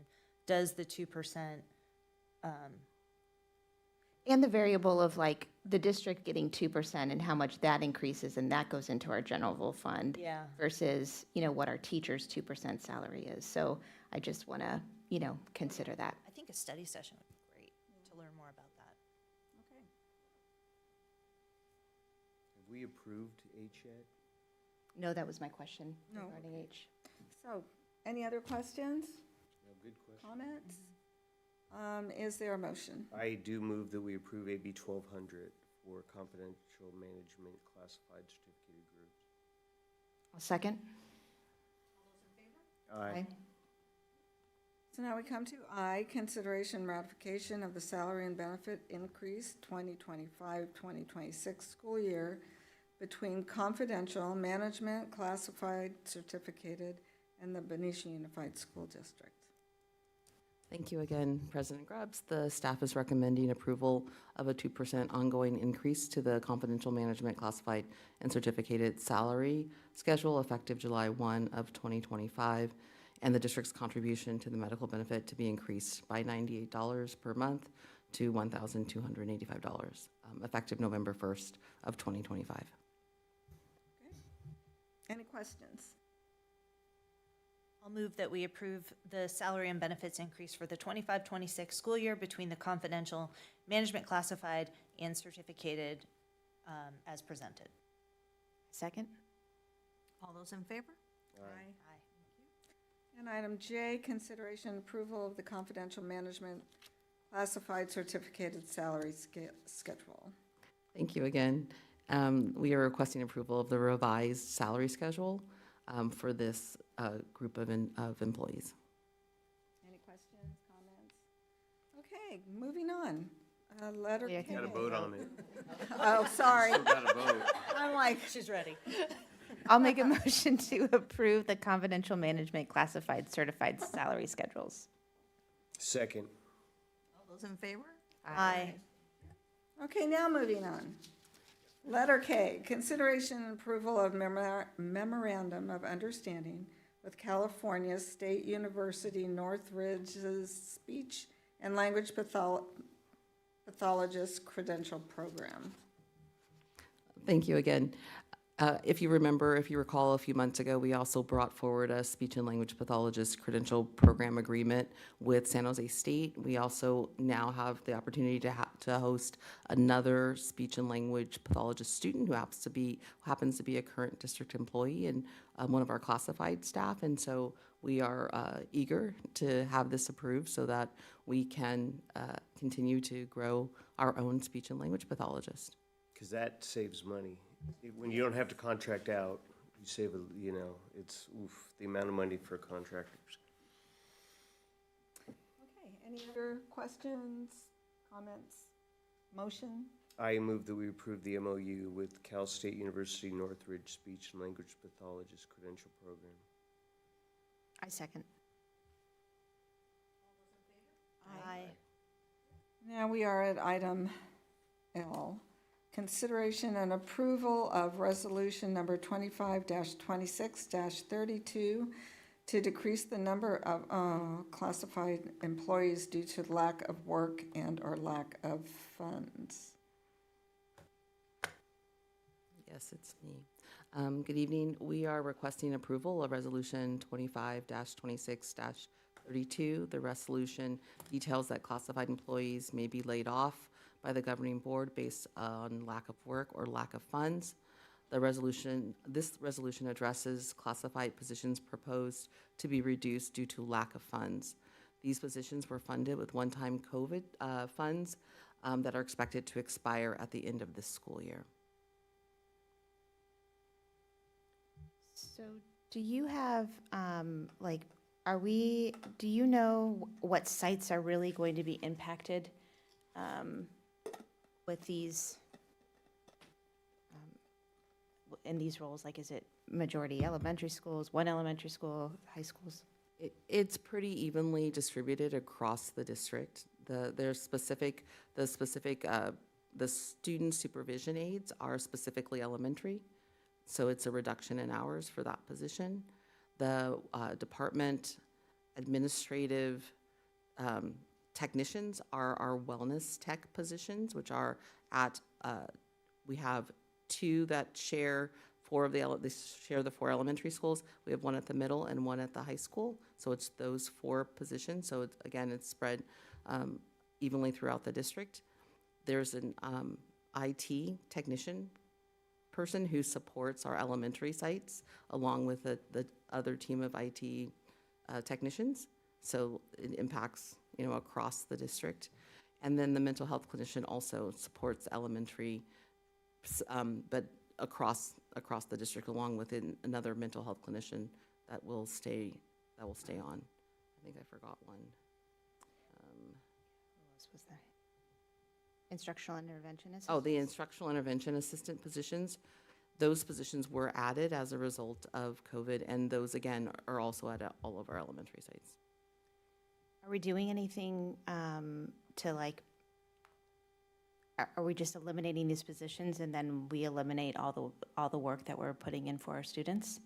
does the 2%, And the variable of like the district getting 2% and how much that increases and that goes into our general fund. Yeah. Versus, you know, what our teacher's 2% salary is. So I just want to, you know, consider that. I think a study session would be great to learn more about that. Okay. Have we approved H yet? No, that was my question No. regarding H. So, any other questions, No, good question. comments? Is there a motion? I do move that we approve AB 1200 for confidential management classified certificated groups. I'll second. Aye. So now we come to I, consideration ratification of the salary and benefit increase 2025-2026 school year between confidential management classified certificated and the Benicia Unified School District. Thank you again, President Grubbs. The staff is recommending approval of a 2% ongoing increase to the confidential management classified and certificated salary schedule effective July 1 of 2025, and the district's contribution to the medical benefit to be increased by $98 per month to $1,285, effective November 1st of 2025. Any questions? I'll move that we approve the salary and benefits increase for the 25-26 school year between the confidential, management classified, and certificated as presented. Second. All those in favor? Aye. And item J, consideration and approval of the confidential management classified certificated salary schedule. Thank you again. We are requesting approval of the revised salary schedule for this group of employees. Any questions, comments? Okay, moving on. Letter K. Got to vote on it. Oh, sorry. Still got to vote. I'm like, She's ready. I'll make a motion to approve the confidential management classified certified salary schedules. Second. All those in favor? Aye. okay, now moving on. Letter K, consideration and approval of memorandum of understanding with California State University Northridge's Speech and Language Pathologist Credential Program. Thank you again. If you recall, a few months ago, we also brought forward a speech and language pathologist credential program agreement with San Jose State. We also now have the opportunity to host another speech and language pathologist student who happens to be a current district employee and one of our classified staff. And so we are eager to have this approved so that we can continue to grow our own speech and language pathologist. Because that saves money. When you don't have to contract out, you save, it's the amount of money for contractors. Okay, any other questions, comments, motion? I move that we approve the MOU with Cal State University Northridge Speech and Language Pathologist Credential Program. I second. Aye. Now we are at item L. Consideration and approval of resolution number 25-26-32 to decrease the number of classified employees due to lack of work and/or lack of funds. Yes, it's me. Good evening. We are requesting approval of Resolution 25-26-32. The resolution details that classified employees may be laid off by the governing board based on lack of work or lack of funds. This resolution addresses classified positions proposed to be reduced due to lack of funds. These positions were funded with one-time COVID funds that are expected to expire at the end of this school year. So do you have, do you know what sites are really going to be impacted with these, in these roles? Like, is it majority elementary schools, one elementary school, high schools? It's pretty evenly distributed across the district. The student supervision aides are specifically elementary, so it's a reduction in hours for that position. The department administrative technicians are our wellness tech positions, which are at, we have two that share they share the 4 elementary schools. We have one at the middle and one at the high school. So it's those 4 positions. So it's spread evenly throughout the district. There's an IT technician person who supports our elementary sites along with the other team of IT technicians. So it impacts, across the district. And then the mental health clinician also supports elementary, but across the district, along with another mental health clinician that will stay on. I think I forgot one. What else was there? Instructional interventionist? Oh, the instructional intervention assistant positions. Those positions were added as a result of COVID, and those, again, are also at all of our elementary sites. Are we doing anything to are we just eliminating these positions and then we eliminate all the work that we're putting in for our students?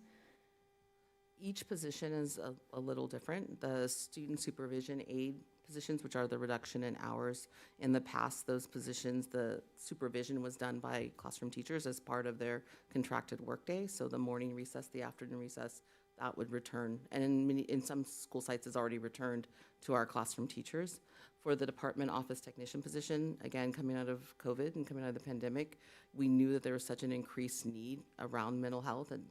Each position is a little different. The student supervision aid positions, which are the reduction in hours, in the past, those positions, the supervision was done by classroom teachers as part of their contracted workday. So the morning recess, the afternoon recess, that would return. And in some school sites, it's already returned to our classroom teachers. For the department office technician position, again, coming out of COVID and coming out of the pandemic, we knew that there was such an increased need around mental health, and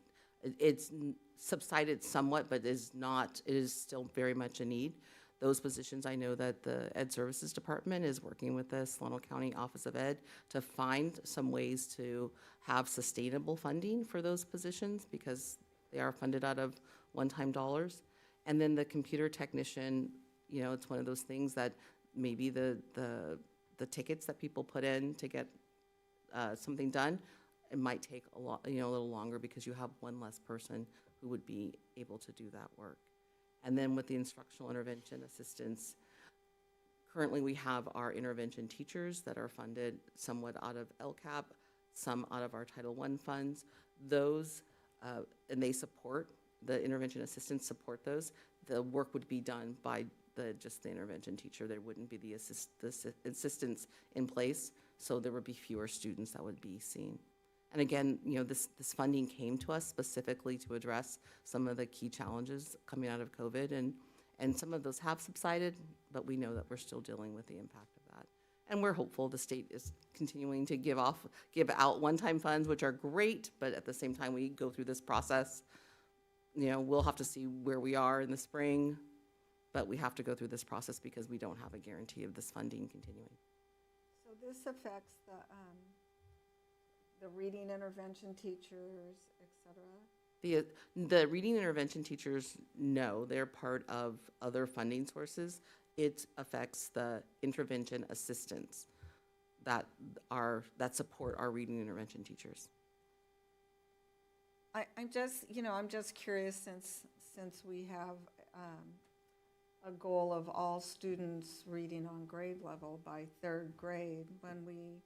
it's subsided somewhat, but it is still very much a need. Those positions, I know that the Ed Services Department is working with the Solano County Office of Ed to find some ways to have sustainable funding for those positions because they are funded out of one-time dollars. And then the computer technician, it's one of those things that maybe the tickets that people put in to get something done, it might take a little longer because you have one less person who would be able to do that work. And then with the instructional intervention assistants, currently we have our intervention teachers that are funded somewhat out of LCAP, some out of our Title I funds. Those, and they support, the intervention assistants support those. The work would be done by just the intervention teacher. There wouldn't be the assistants in place, so there would be fewer students that would be seen. And again, this funding came to us specifically to address some of the key challenges coming out of COVID, and some of those have subsided, but we know that we're still dealing with the impact of that. And we're hopeful the state is continuing to give out one-time funds, which are great, but at the same time we go through this process. We'll have to see where we are in the spring, but we have to go through this process because we don't have a guarantee of this funding continuing. So this affects the reading intervention teachers, et cetera? The reading intervention teachers, no, they're part of other funding sources. It affects the intervention assistants that support our reading intervention teachers. I'm just curious since we have a goal of all students reading on grade level by 3rd grade, when we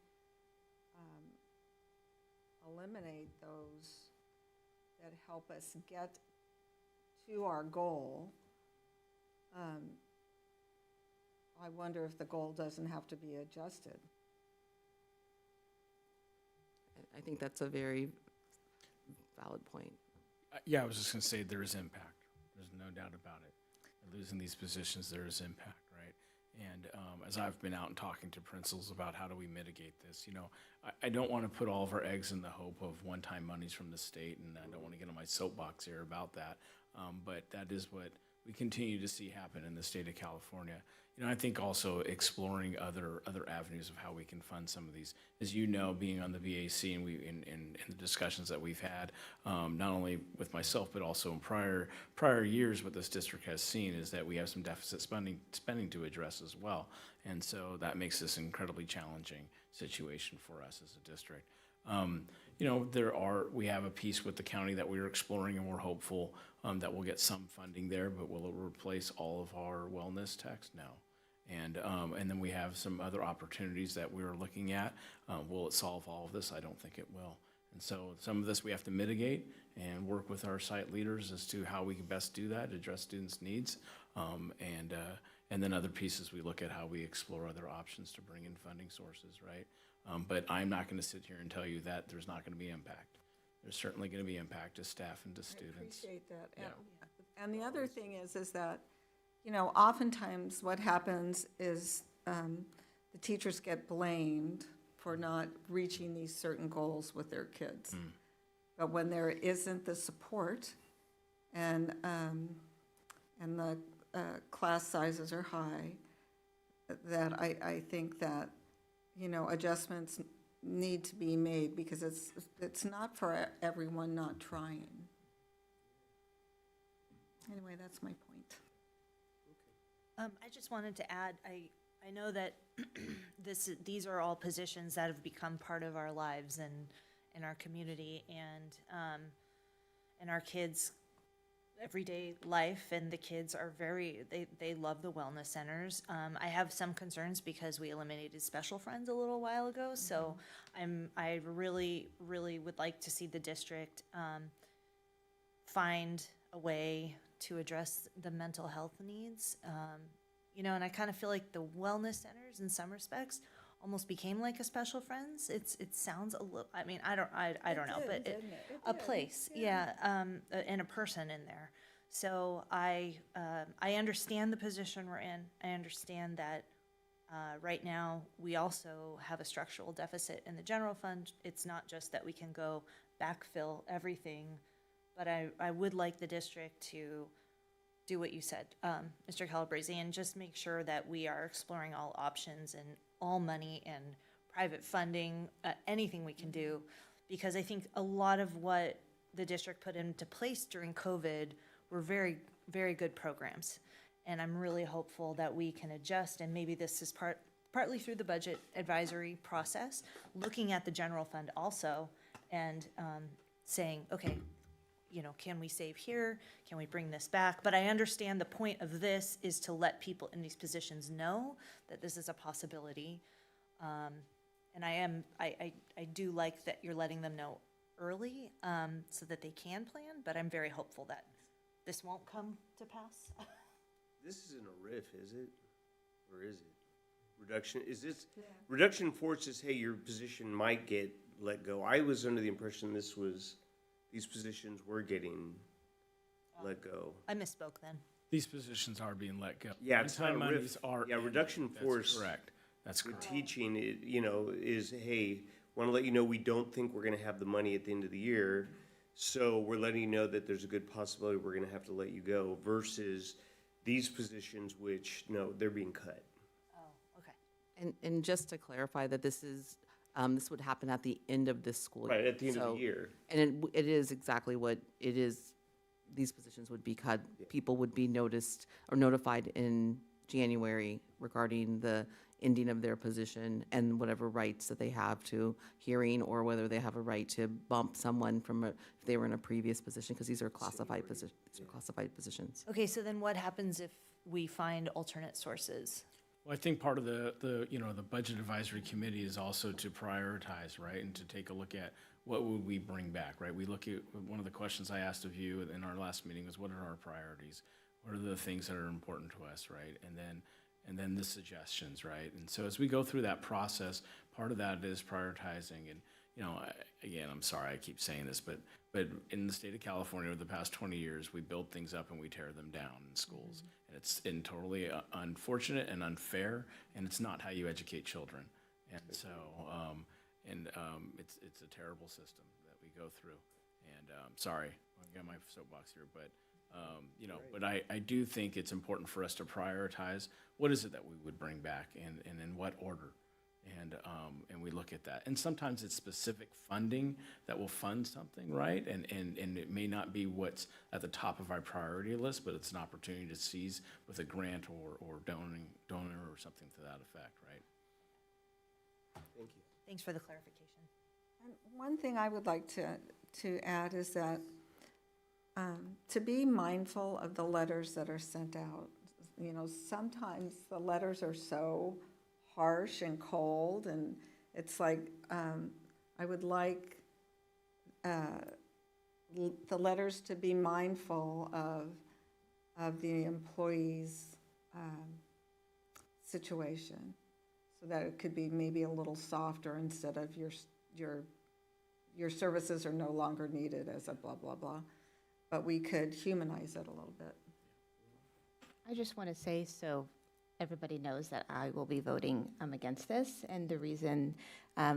eliminate those that help us get to our goal, I wonder if the goal doesn't have to be adjusted. I think that's a very valid point. Yeah, I was just going to say there is impact. There's no doubt about it. Losing these positions, there is impact, right? And as I've been out and talking to principals about how do we mitigate this, I don't want to put all of our eggs in the hope of one-time monies from the state, and I don't want to get on my soapbox here about that. But that is what we continue to see happen in the state of California. I think also exploring other avenues of how we can fund some of these. As you know, being on the VAC and in the discussions that we've had, not only with myself but also in prior years, what this district has seen is that we have some deficit spending to address as well, and so that makes this an incredibly challenging situation for us as a district. We have a piece with the county that we're exploring, and we're hopeful that we'll get some funding there, but will it replace all of our wellness techs? No. And then we have some other opportunities that we're looking at. Will it solve all of this? I don't think it will. And so some of this we have to mitigate and work with our site leaders as to how we can best do that, address students' needs. And then other pieces, we look at how we explore other options to bring in funding sources, right? But I'm not going to sit here and tell you that there's not going to be impact. There's certainly going to be impact to staff and to students. I appreciate that. Yeah. And the other thing is that, you know, oftentimes what happens is the teachers get blamed for not reaching these certain goals with their kids. But when there isn't the support and the class sizes are high, that I think that, you know, adjustments need to be made because it's not for everyone not trying. Anyway, that's my point. I just wanted to add, I know that these are all positions that have become part of our lives and in our community and in our kids' everyday life, and the kids are they love the wellness centers. I have some concerns because we eliminated special friends a little while ago, so I really would like to see the district find a way to address the mental health needs. You know, and I kind of feel like the wellness centers in some respects almost became like a special friends. It sounds a little, I mean, I don't know, but a place, and a person in there. So I understand the position we're in. I understand that right now we also have a structural deficit in the general fund. It's not just that we can go backfill everything, but I would like the district to do what you said, Mr. Calabrese, and just make sure that we are exploring all options and all money and private funding, anything we can do, because I think a lot of what the district put into place during COVID were very, very good programs. And I'm really hopeful that we can adjust, and maybe this is partly through the budget advisory process, looking at the general fund also and saying, okay, you know, can we save here? Can we bring this back? But I understand the point of this is to let people in these positions know that this is a possibility. And I do like that you're letting them know early so that they can plan, but I'm very hopeful that this won't come to pass. This isn't a RIF, is it? Or is it? Reduction, is this, reduction forces, hey, your position might get let go. I was under the impression these positions were getting let go. I misspoke then. These positions are being let go. Yeah, it's not a One-time RIF. monies are Yeah, reduction ending. force. That's correct. That's With correct. teaching, you know, is, hey, want to let you know we don't think we're going to have the money at the end of the year, so we're letting you know that there's a good possibility we're going to have to let you go, versus these positions, which, no, they're being cut. Oh, okay. And just to clarify that this would happen at the end of this school year. Right, at the end of So- the year. And it is exactly what it is. These positions would be cut. People would be noticed or notified in January regarding the ending of their position and whatever rights that they have to hearing, or whether they have a right to bump someone from if they were in a previous position, because these are classified positions. Okay, so then what happens if we find alternate sources? Well, I think part of the budget advisory committee is also to prioritize, right, and to take a look at what would we bring back, right? We look at, one of the questions I asked of you in our last meeting was, what are our priorities? What are the things that are important to us, right? And then the suggestions, right? And so as we go through that process, part of that is prioritizing. And, you know, again, I'm sorry I keep saying this, but in the state of California over the past 20 years, we build things up and we tear them down in schools. And it's totally unfortunate and unfair, and it's not how you educate children. And so, it's a terrible system that we go through. And sorry, I got my soapbox here, but you know, but I do think it's important for us to prioritize what is it that we would bring back and in what order. And we look at that. And sometimes it's specific funding that will fund something, right? And it may not be what's at the top of our priority list, but it's an opportunity to seize with a grant or donor or something to that effect, right? Thank you. Thanks for the clarification. And one thing I would like to add is that to be mindful of the letters that are sent out. You know, sometimes the letters are so harsh and cold, and it's like, I would like the letters to be mindful of the employees' situation, so that it could be maybe a little softer instead of your services are no longer needed as a blah, blah, blah. But we could humanize it a little bit. I just want to say, so everybody knows that I will be voting against this, and the reason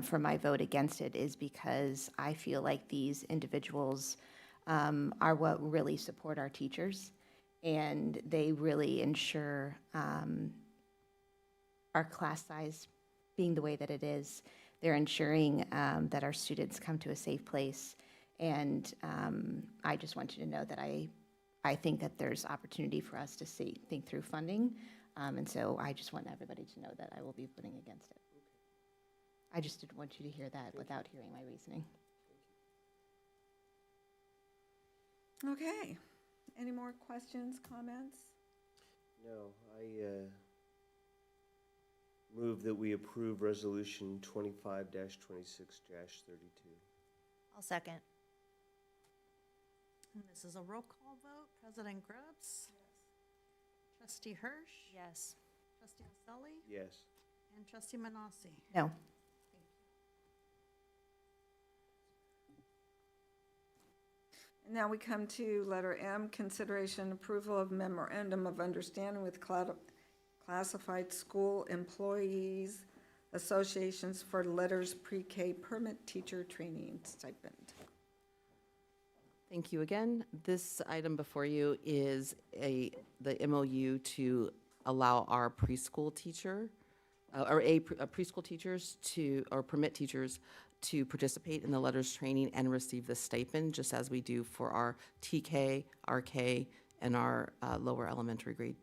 for my vote against it is because I feel like these individuals are what really support our teachers, and they really ensure our class size being the way that it is. They're ensuring that our students come to a safe place, and I just want you to know that I think that there's opportunity for us to think through funding, and so I just want everybody to know that I will be voting against it. I just didn't want you to hear that without hearing my reasoning. Okay. Any more questions, comments? No, I move that we approve Resolution 25-26-32. I'll second. And this is a roll call vote. President Grubbs? Yes. Trustee Hirsch? Yes. Trustee Oselli? Yes. And Trustee Manasi? No. And now we come to letter M, consideration and approval of memorandum of understanding with classified school employees associations for letters pre-K permit teacher training stipend. Thank you again. This item before you is the MOU to allow our preschool teacher, preschool teachers or permit teachers to participate in the letters training and receive the stipend, just as we do for our TK, RK, and our lower elementary grade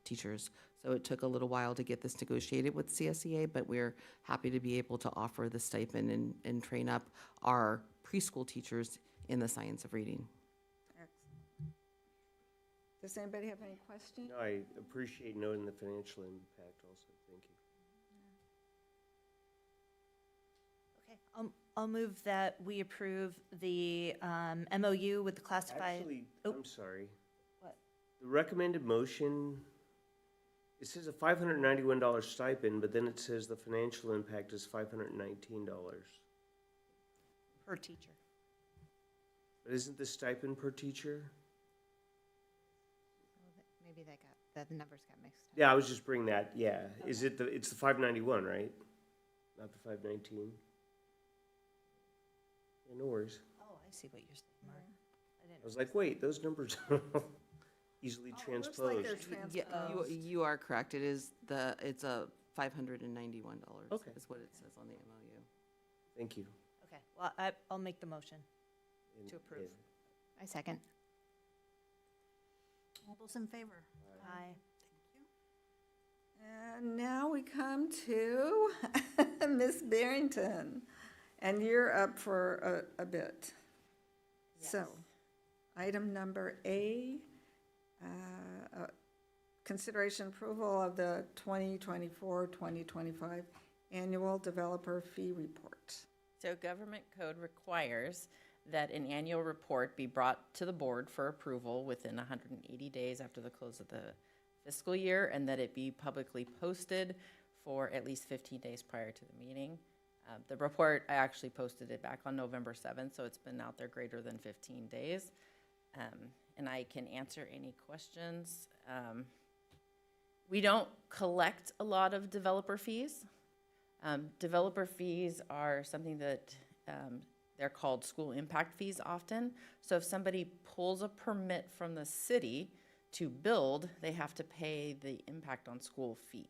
teachers. So it took a little while to get this negotiated with CSEA, but we're happy to be able to offer the stipend and train up our preschool teachers in the science of reading. Excellent. Does anybody have any questions? No, I appreciate noting the financial impact also. Thank you. Okay, I'll move that we approve the MOU with the classified. Actually, Oh. I'm sorry. What? The recommended motion, it says a $591 stipend, but then it says the financial impact is $519. Per teacher. But isn't the stipend per teacher? Maybe the numbers got mixed up. Yeah, I was just bringing that, yeah. Is it it's the 591, right? Not the 519? Yeah, no worries. Oh, I see what you're saying, Mark. I was like, wait, those numbers are easily transposed. You are correct. It's a $591 Okay. is what it says on the MOU. Thank you. Okay, well, I'll make the motion to approve. I second. All those in favor? Aye. And now we come to Ms. Barrington, and you're up for a bit. So, item number A, consideration approval of the 2024-2025 annual developer fee report. So government code requires that an annual report be brought to the board for approval within 180 days after the close of the fiscal year, and that it be publicly posted for at least 15 days prior to the meeting. The report, I actually posted it back on November 7th, so it's been out there greater than 15 days. And I can answer any questions. We don't collect a lot of developer fees. Developer fees are something that they're called school impact fees often. So if somebody pulls a permit from the city to build, they have to pay the impact on school fee.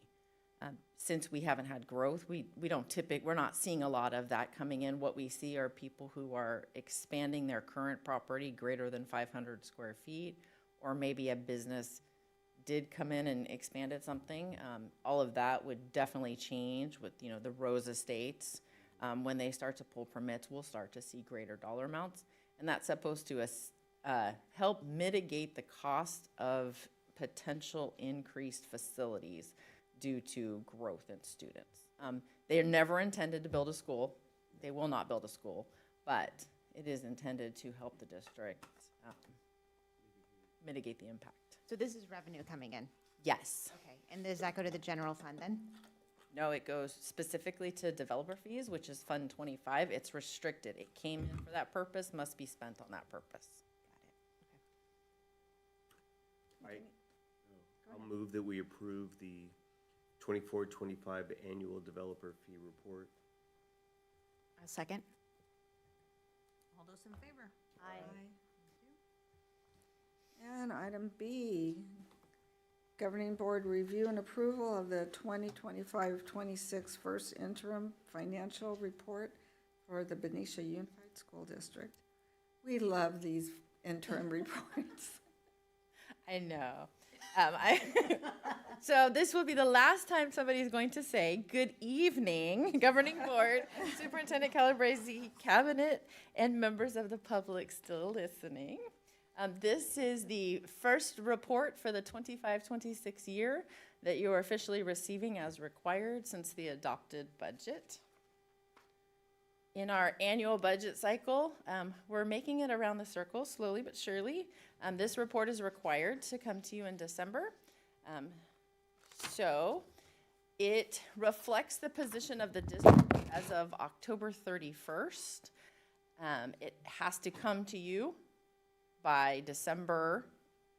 Since we haven't had growth, we're not seeing a lot of that coming in. What we see are people who are expanding their current property greater than 500 square feet, or maybe a business did come in and expanded something. All of that would definitely change with, the Rose Estates. When they start to pull permits, we'll start to see greater dollar amounts. And that's supposed to help mitigate the cost of potential increased facilities due to growth in students. They are never intended to build a school. They will not build a school, but it is intended to help the district mitigate the impact. So this is revenue coming in? Yes. Okay, And does that go to the general fund then? No, it goes specifically to developer fees, which is Fund 25. It's restricted. It came in for that purpose, must be spent on that purpose. I'll move that we approve the 24-25 annual developer fee report. A second? All those in favor? And item B, Governing Board review and approval of the 2025-26 first interim financial report for the Benicia Unified School District. We love these interim reports. I know. So this will be the last time somebody is going to say, "Good evening, Governing Board, Superintendent Calabrese, Cabinet, and members of the public still listening." This is the first report for the 25-26 year that you are officially receiving as required since the adopted budget. In our annual budget cycle, we're making it around the circle slowly but surely. This report is required to come to you in December. So it reflects the position of the district as of October 31st. It has to come to you by December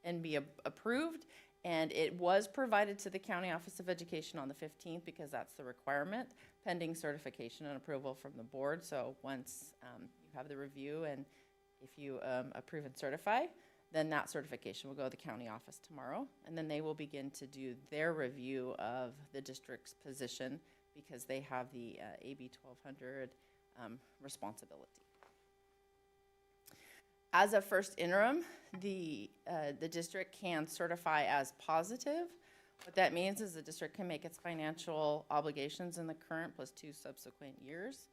and be approved. And it was provided to the County Office of Education on the 15th because that's the requirement, pending certification and approval from the board. So once you have the review and if you approve and certify, then that certification will go to the county office tomorrow. And then they will begin to do their review of the district's position because they have the AB 1200 responsibility. As a first interim, the district can certify as positive. What that means is the district can make its financial obligations in the current plus 2 subsequent years.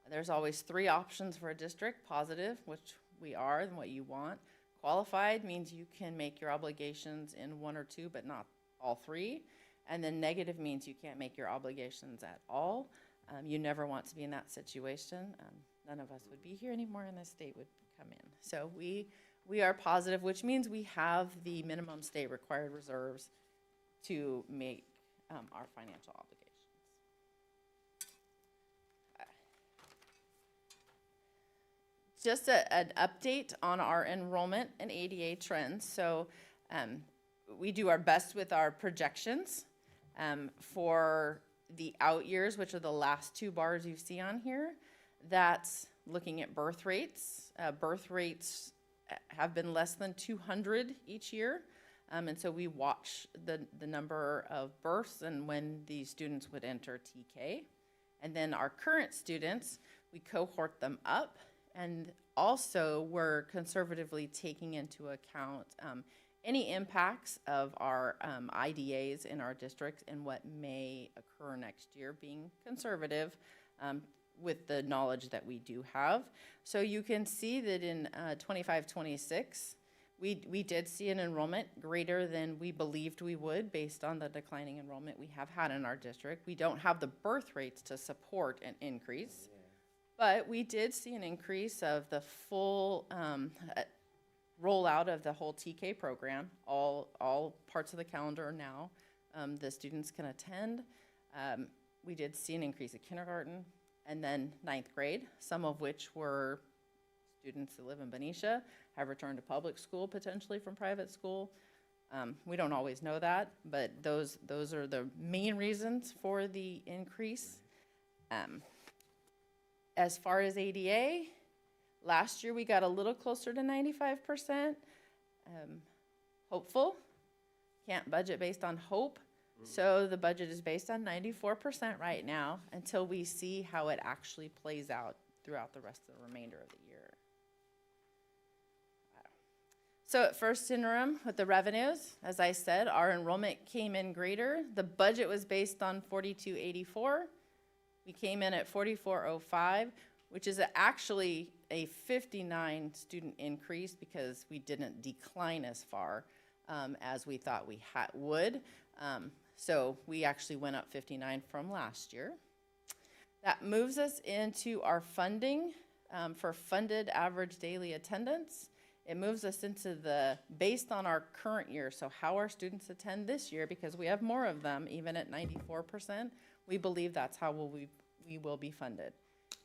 There's always 3 options for a district: positive, which we are and what you want; qualified means you can make your obligations in 1 or 2, but not all 3; and then negative means you can't make your obligations at all. You never want to be in that situation. None of us would be here anymore, and the state would come in. So we are positive, which means we have the minimum state required reserves to make our financial obligations. Just an update on our enrollment and ADA trends. So we do our best with our projections for the out years, which are the last 2 bars you see on here. That's looking at birth rates. Birth rates have been less than 200 each year. And so we watch the number of births and when these students would enter TK. And then our current students, we cohort them up. And also we're conservatively taking into account any impacts of our IDAs in our district and what may occur next year, being conservative with the knowledge that we do have. So you can see that in 25-26, we did see an enrollment greater than we believed we would based on the declining enrollment we have had in our district. We don't have the birth rates to support an increase. But we did see an increase of the full rollout of the whole TK program. All parts of the calendar are now the students can attend. We did see an increase in kindergarten and then 9th grade, some of which were students that live in Benicia, have returned to public school potentially from private school. We don't always know that, but those are the main reasons for the increase. As far as ADA, last year we got a little closer to 95%. Hopeful, can't budget based on hope. So the budget is based on 94% right now until we see how it actually plays out throughout the rest of the remainder of the year. So at first interim with the revenues, as I said, our enrollment came in greater. The budget was based on 4284. We came in at 4405, which is actually a 59 student increase because we didn't decline as far as we thought we would. So we actually went up 59 from last year. That moves us into our funding for funded average daily attendance. it moves us into the, based on our current year, so how our students attend this year, because we have more of them, even at 94%, we believe that's how we will be funded.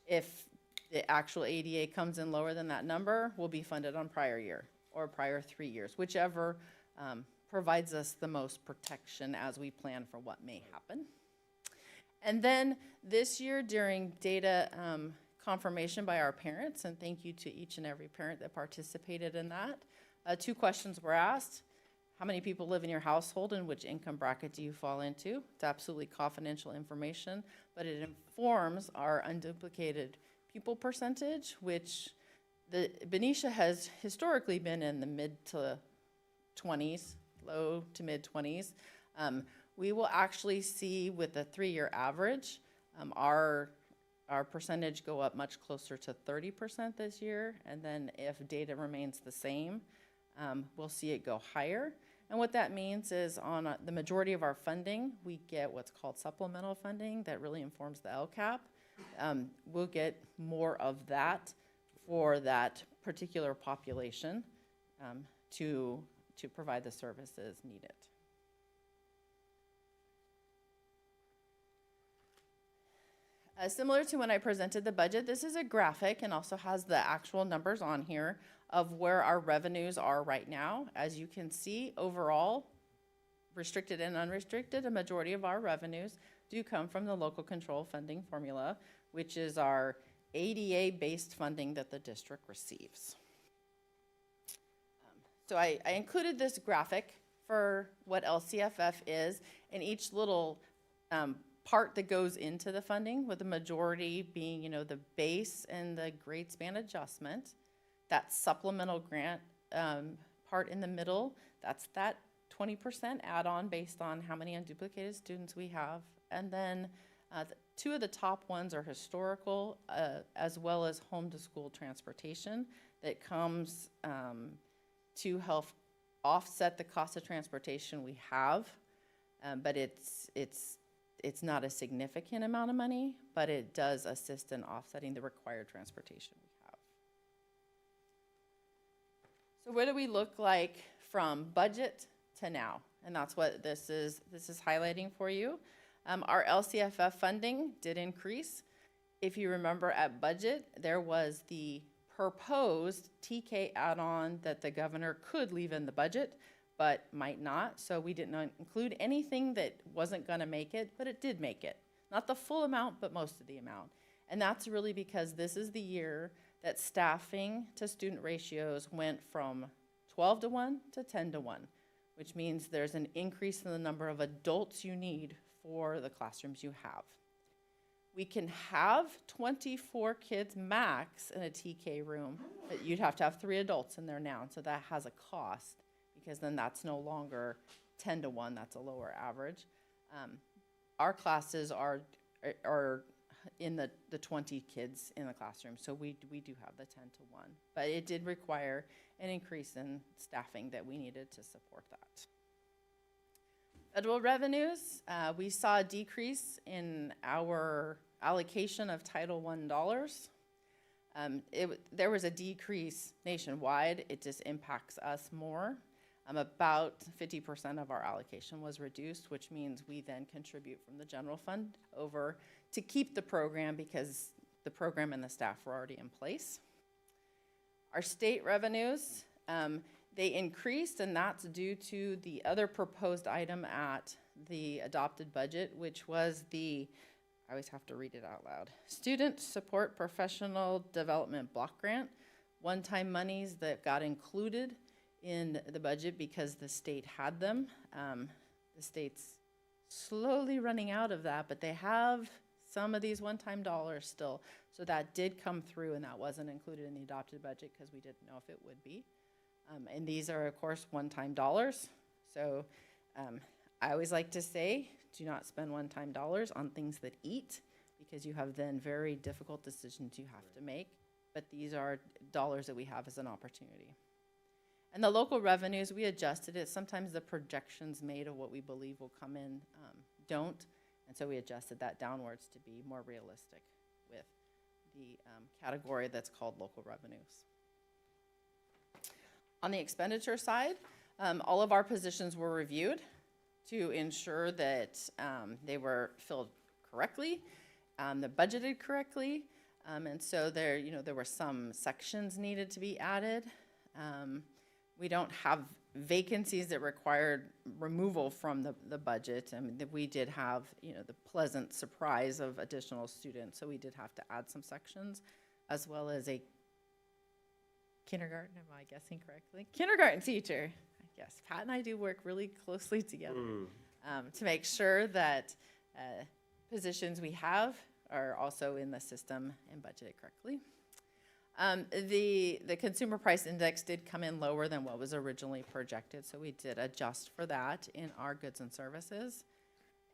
If the actual ADA comes in lower than that number, we'll be funded on prior year or prior 3 years, whichever provides us the most protection as we plan for what may happen. And then this year during data confirmation by our parents, and thank you to each and every parent that participated in that, 2 questions were asked. How many people live in your household and which income bracket do you fall into? It's absolutely confidential information, but it informs our unduplicated pupil percentage, which the Benicia has historically been in the mid to 20s, low to mid 20s. We will actually see with a 3-year average, our percentage go up much closer to 30% this year, and then if data remains the same, we'll see it go higher. And what that means is on the majority of our funding, we get what's called supplemental funding that really informs the LCAP. We'll get more of that for that particular population to provide the services needed. Similar to when I presented the budget, this is a graphic and also has the actual numbers on here of where our revenues are right now. As you can see, overall, restricted and unrestricted, a majority of our revenues do come from the local control funding formula, which is our ADA-based funding that the district receives. So I included this graphic for what LCFF is, and each little part that goes into the funding, with the majority being, you know, the base and the grade span adjustment. That supplemental grant part in the middle, that's that 20% add-on based on how many unduplicated students we have. And then 2 of the top ones are historical, as well as home to school transportation that comes to help offset the cost of transportation we have. But it's not a significant amount of money, but it does assist in offsetting the required transportation we have. So what do we look like from budget to now? And that's what this is highlighting for you. Our LCFF funding did increase. If you remember at budget, there was the proposed TK add-on that the governor could leave in the budget, but might not. So we didn't include anything that wasn't gonna make it, but it did make it. Not the full amount, but most of the amount. And that's really because this is the year that staffing to student ratios went from 12-to-1 to 10-to-1, which means there's an increase in the number of adults you need for the classrooms you have. We can have 24 kids max in a TK room, but you'd have to have 3 adults in there now, and so that has a cost, because then that's no longer 10-to-1, that's a lower average. Our classes are in the 20 kids in the classroom, so we do have the 10-to-1. But it did require an increase in staffing that we needed to support that. Federal revenues, we saw a decrease in our allocation of Title I dollars. There was a decrease nationwide. It just impacts us more. About 50% of our allocation was reduced, which means we then contribute from the general fund over to keep the program because the program and the staff were already in place. Our state revenues, they increased, and that's due to the other proposed item at the adopted budget, which was the, I always have to read it out loud, Student Support Professional Development Block Grant, one-time monies that got included in the budget because the state had them. The state's slowly running out of that, but they have some of these one-time dollars still. So that did come through, and that wasn't included in the adopted budget because we didn't know if it would be. And these are, of course, one-time dollars. So I always like to say, do not spend one-time dollars on things that eat, because you have then very difficult decisions you have to make. But these are dollars that we have as an opportunity. And the local revenues, we adjusted it. Sometimes the projections made of what we believe will come in don't. And so we adjusted that downwards to be more realistic with the category that's called local revenues. On the expenditure side, all of our positions were reviewed to ensure that they were filled correctly, they're budgeted correctly, and so there, there were some sections needed to be added. We don't have vacancies that required removal from the budget. I mean, we did have, the pleasant surprise of additional students, so we did have to add some sections, as well as a kindergarten, am I guessing correctly? Kindergarten teacher. Yes, Pat and I do work really closely together to make sure that positions we have are also in the system and budgeted correctly. The consumer price index did come in lower than what was originally projected, so we did adjust for that in our goods and services.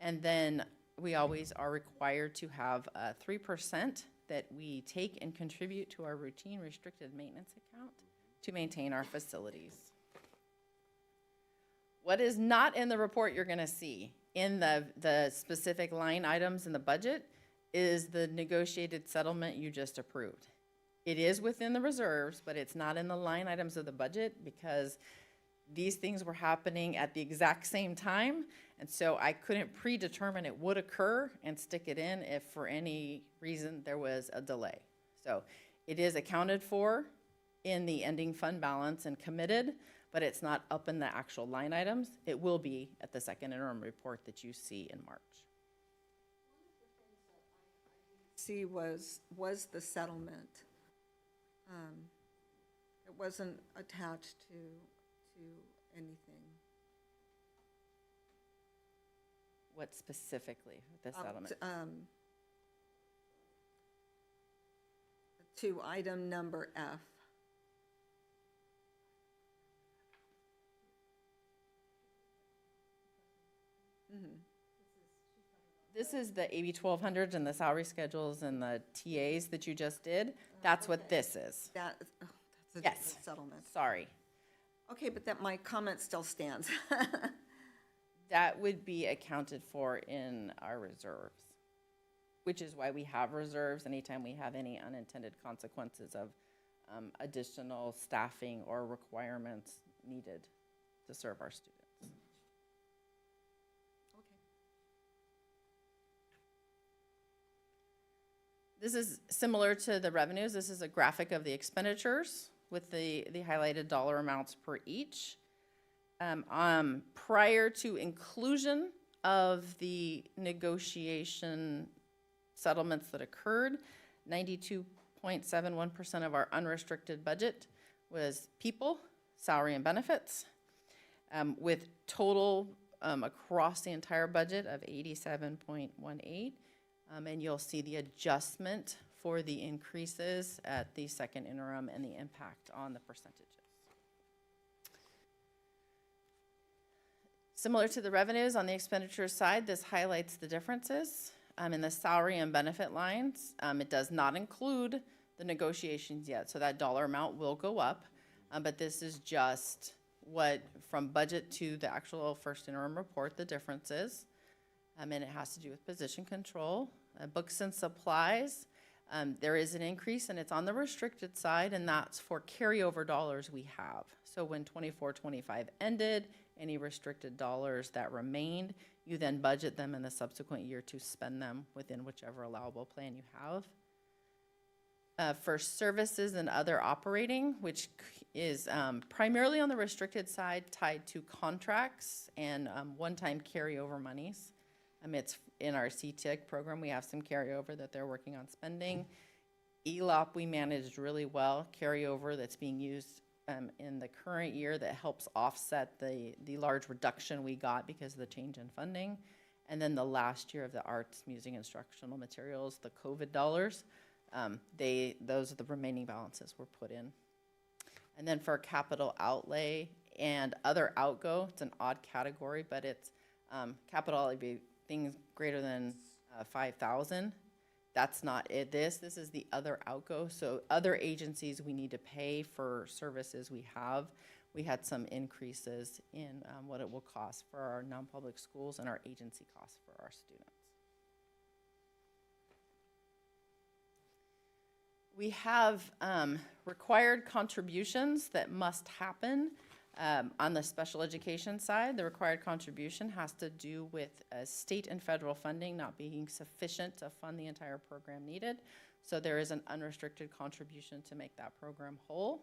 And then we always are required to have 3% that we take and contribute to our routine restricted maintenance account to maintain our facilities. What is not in the report you're gonna see in the specific line items in the budget is the negotiated settlement you just approved. It is within the reserves, but it's not in the line items of the budget because these things were happening at the exact same time. And so I couldn't predetermine it would occur and stick it in if for any reason there was a delay. So it is accounted for in the ending fund balance and committed, but it's not up in the actual line items. It will be at the second interim report that you see in March. See was the settlement. It wasn't attached to anything. What specifically, the settlement? To item number F. This is the AB 1200s and the salary schedules and the TAs that you just did. That's what this is. That's a Yes. different settlement. Sorry. Okay, but that my comment still stands. That would be accounted for in our reserves, which is why we have reserves anytime we have any unintended consequences of additional staffing or requirements needed to serve our students. This is similar to the revenues. This is a graphic of the expenditures with the highlighted dollar amounts per each. Prior to inclusion of the negotiation settlements that occurred, 92.71% of our unrestricted budget was people, salary and benefits, with total across the entire budget of 87.18. And you'll see the adjustment for the increases at the second interim and the impact on the percentages. Similar to the revenues, on the expenditure side, this highlights the differences. In the salary and benefit lines, it does not include the negotiations yet, so that dollar amount will go up. But this is just what, from budget to the actual first interim report, the differences. And it has to do with position control. Books and supplies, there is an increase and it's on the restricted side, and that's for carryover dollars we have. So when 24-25 ended, any restricted dollars that remained, you then budget them in the subsequent year to spend them within whichever allowable plan you have. For services and other operating, which is primarily on the restricted side tied to contracts and one-time carryover monies. It's in our CTIC program, we have some carryover that they're working on spending. ELOP we managed really well, carryover that's being used in the current year that helps offset the large reduction we got because of the change in funding. And then the last year of the arts, music, instructional materials, the COVID dollars, those are the remaining balances were put in. And then for capital outlay and other outgo, it's an odd category, but it's capital outlay things greater than 5,000. That's not it. This is the other outgo. So other agencies we need to pay for services we have. We had some increases in what it will cost for our non-public schools and our agency costs for our students. We have required contributions that must happen on the special education side. The required contribution has to do with state and federal funding not being sufficient to fund the entire program needed. So there is an unrestricted contribution to make that program whole.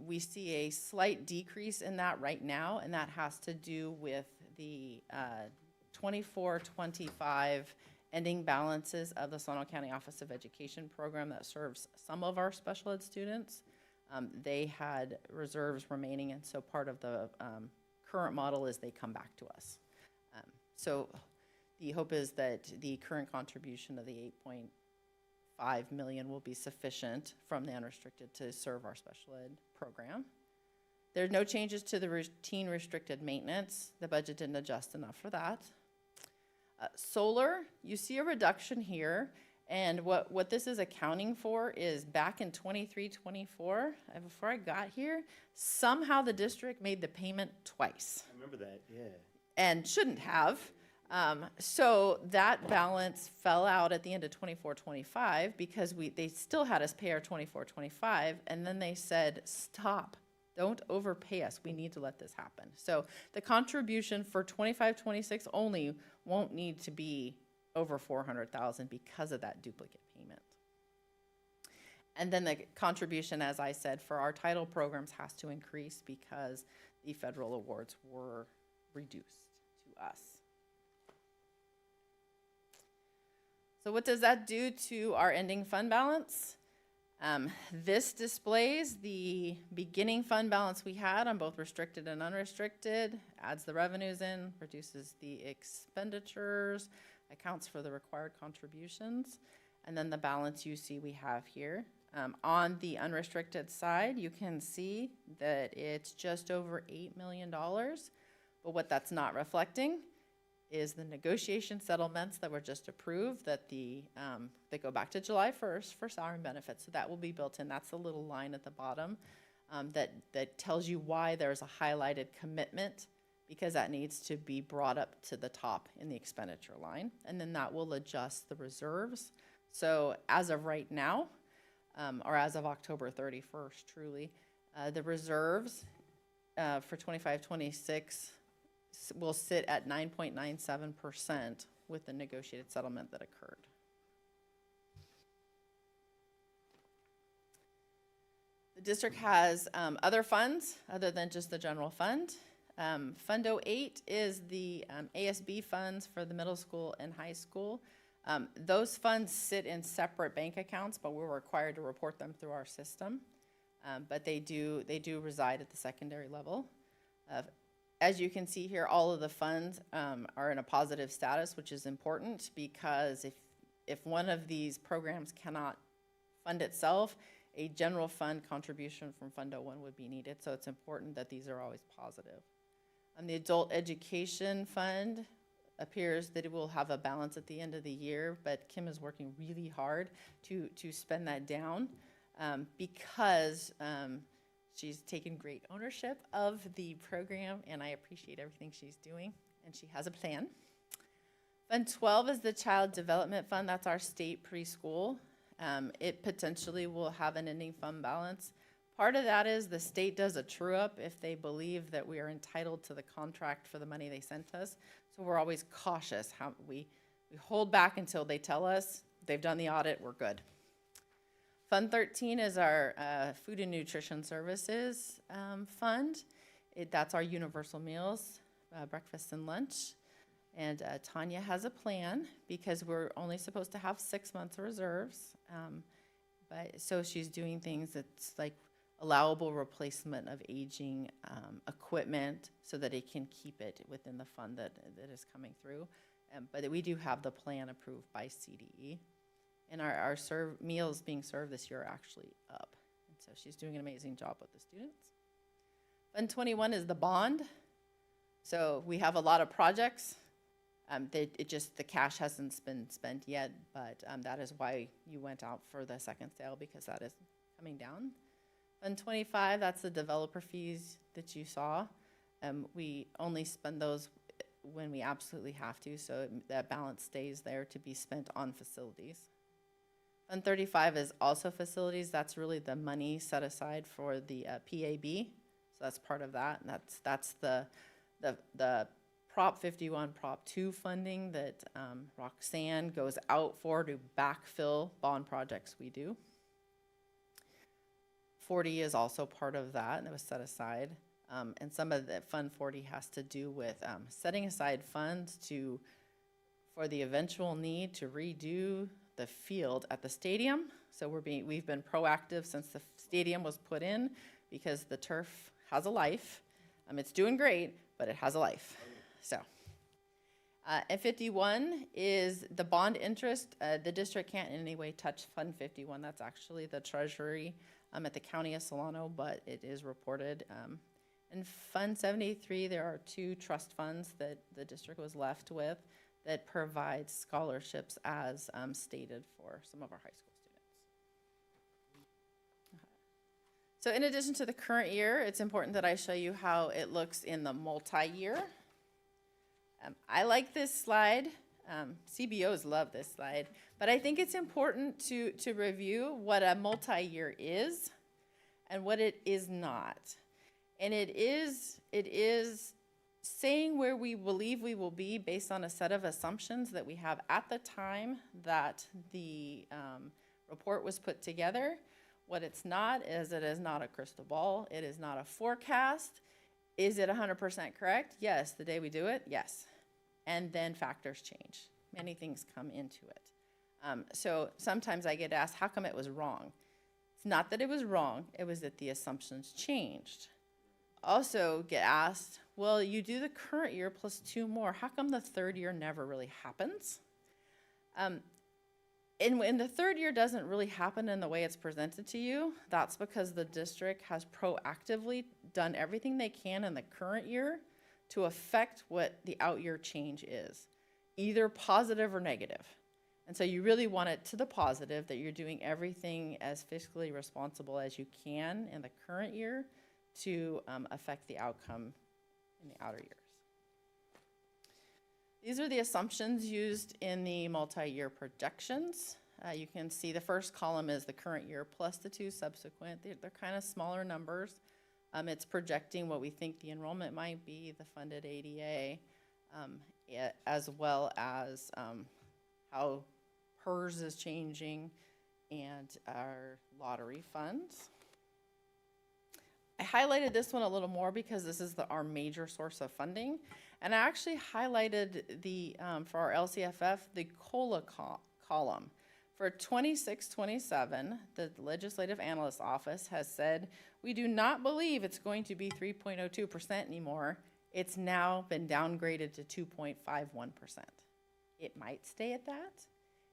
We see a slight decrease in that right now, and that has to do with the 24-25 ending balances of the Solano County Office of Education program that serves some of our special ed students. They had reserves remaining, and so part of the current model is they come back to us. So the hope is that the current contribution of the 8.5 million will be sufficient from the unrestricted to serve our special ed program. There are no changes to the routine restricted maintenance. The budget didn't adjust enough for that. Solar, you see a reduction here, and what this is accounting for is back in 23-24, before I got here, somehow the district made the payment twice. I remember that, yeah. And shouldn't have. So that balance fell out at the end of 24-25 because they still had us pay our 24-25, and then they said, stop. Don't overpay us. We need to let this happen. So the contribution for 25-26 only won't need to be over 400,000 because of that duplicate payment. And then the contribution, as I said, for our title programs has to increase because the federal awards were reduced to us. So what does that do to our ending fund balance? This displays the beginning fund balance we had on both restricted and unrestricted, adds the revenues in, reduces the expenditures, accounts for the required contributions, and then the balance you see we have here. On the unrestricted side, you can see that it's just over $8 million, but what that's not reflecting is the negotiation settlements that were just approved that they go back to July 1st for salary and benefits. So that will be built in. That's the little line at the bottom that tells you why there's a highlighted commitment, because that needs to be brought up to the top in the expenditure line. And then that will adjust the reserves. So as of right now, or as of October 31st, truly, the reserves for 25-26 will sit at 9.97% with the negotiated settlement that occurred. The district has other funds other than just the general fund. Fund 08 is the ASB funds for the middle school and high school. Those funds sit in separate bank accounts, but we're required to report them through our system. But they do reside at the secondary level. As you can see here, all of the funds are in a positive status, which is important because if one of these programs cannot fund itself, a general fund contribution from Fund 01 would be needed. So it's important that these are always positive. On the adult education fund, appears that it will have a balance at the end of the year, but Kim is working really hard to spend that down because she's taken great ownership of the program, and I appreciate everything she's doing, and she has a plan. Fund 12 is the Child Development Fund. That's our state preschool. It potentially will have an ending fund balance. Part of that is the state does a true-up if they believe that we are entitled to the contract for the money they sent us. So we're always cautious. We hold back until they tell us they've done the audit, we're good. Fund 13 is our Food and Nutrition Services fund. That's our universal meals, breakfast and lunch. And Tanya has a plan because we're only supposed to have 6 months of reserves. So she's doing things that's like allowable replacement of aging equipment so that it can keep it within the fund that is coming through. But we do have the plan approved by CDE. And our meals being served this year are actually up. And so she's doing an amazing job with the students. Fund 21 is the bond. So we have a lot of projects. The cash hasn't been spent yet, but that is why you went out for the second sale, because that is coming down. Fund 25, that's the developer fees that you saw. We only spend those when we absolutely have to, so that balance stays there to be spent on facilities. Fund 35 is also facilities. That's really the money set aside for the PAB. So that's part of that. And that's the Prop 51, Prop 2 funding that Roxanne goes out for to backfill bond projects we do. 40 is also part of that, and it was set aside. And some of the Fund 40 has to do with setting aside funds for the eventual need to redo the field at the stadium. So we've been proactive since the stadium was put in, because the turf has a life. It's doing great, but it has a life. So, and 51 is the bond interest. The district can't in any way touch Fund 51. That's actually the treasury at the county of Solano, but it is reported. In Fund 73, there are 2 trust funds that the district was left with that provide scholarships as stated for some of our high school students. So in addition to the current year, it's important that I show you how it looks in the multi-year. I like this slide. CBOs love this slide, but I think it's important to review what a multi-year is and what it is not. And it is saying where we believe we will be based on a set of assumptions that we have at the time that the report was put together. What it's not is it is not a crystal ball. It is not a forecast. Is it 100% correct? Yes. The day we do it, yes. And then factors change. Many things come into it. So sometimes I get asked, how come it was wrong? It's not that it was wrong. It was that the assumptions changed. Also get asked, well, you do the current year plus 2 more. How come the third year never really happens? And when the third year doesn't really happen in the way it's presented to you, that's because the district has proactively done everything they can in the current year to affect what the out year change is, either positive or negative. And so you really want it to the positive, that you're doing everything as fiscally responsible as you can in the current year to affect the outcome in the outer years. These are the assumptions used in the multi-year projections. You can see the first column is the current year plus the 2 subsequent. They're kind of smaller numbers. It's projecting what we think the enrollment might be, the funded ADA, as well as how PERS is changing and our lottery funds. I highlighted this one a little more because this is our major source of funding. And I actually highlighted for our LCFF, the COLA column. For 26-27, the Legislative Analyst Office has said, we do not believe it's going to be 3.02% anymore. It's now been downgraded to 2.51%. It might stay at that.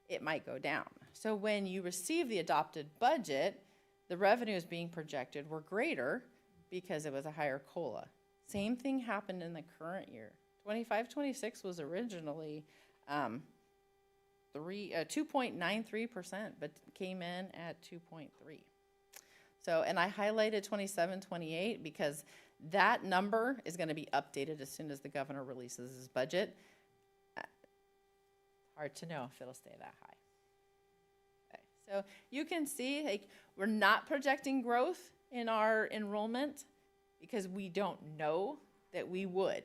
It might go down. So when you receive the adopted budget, the revenues being projected were greater because it was a higher COLA. Same thing happened in the current year. 25-26 was originally 2.93%, but came in at 2.3. So, and I highlighted 27-28 because that number is going to be updated as soon as the governor releases his budget. Hard to know if it'll stay that high. Okay, so you can see, like, we're not projecting growth in our enrollment because we don't know that we would.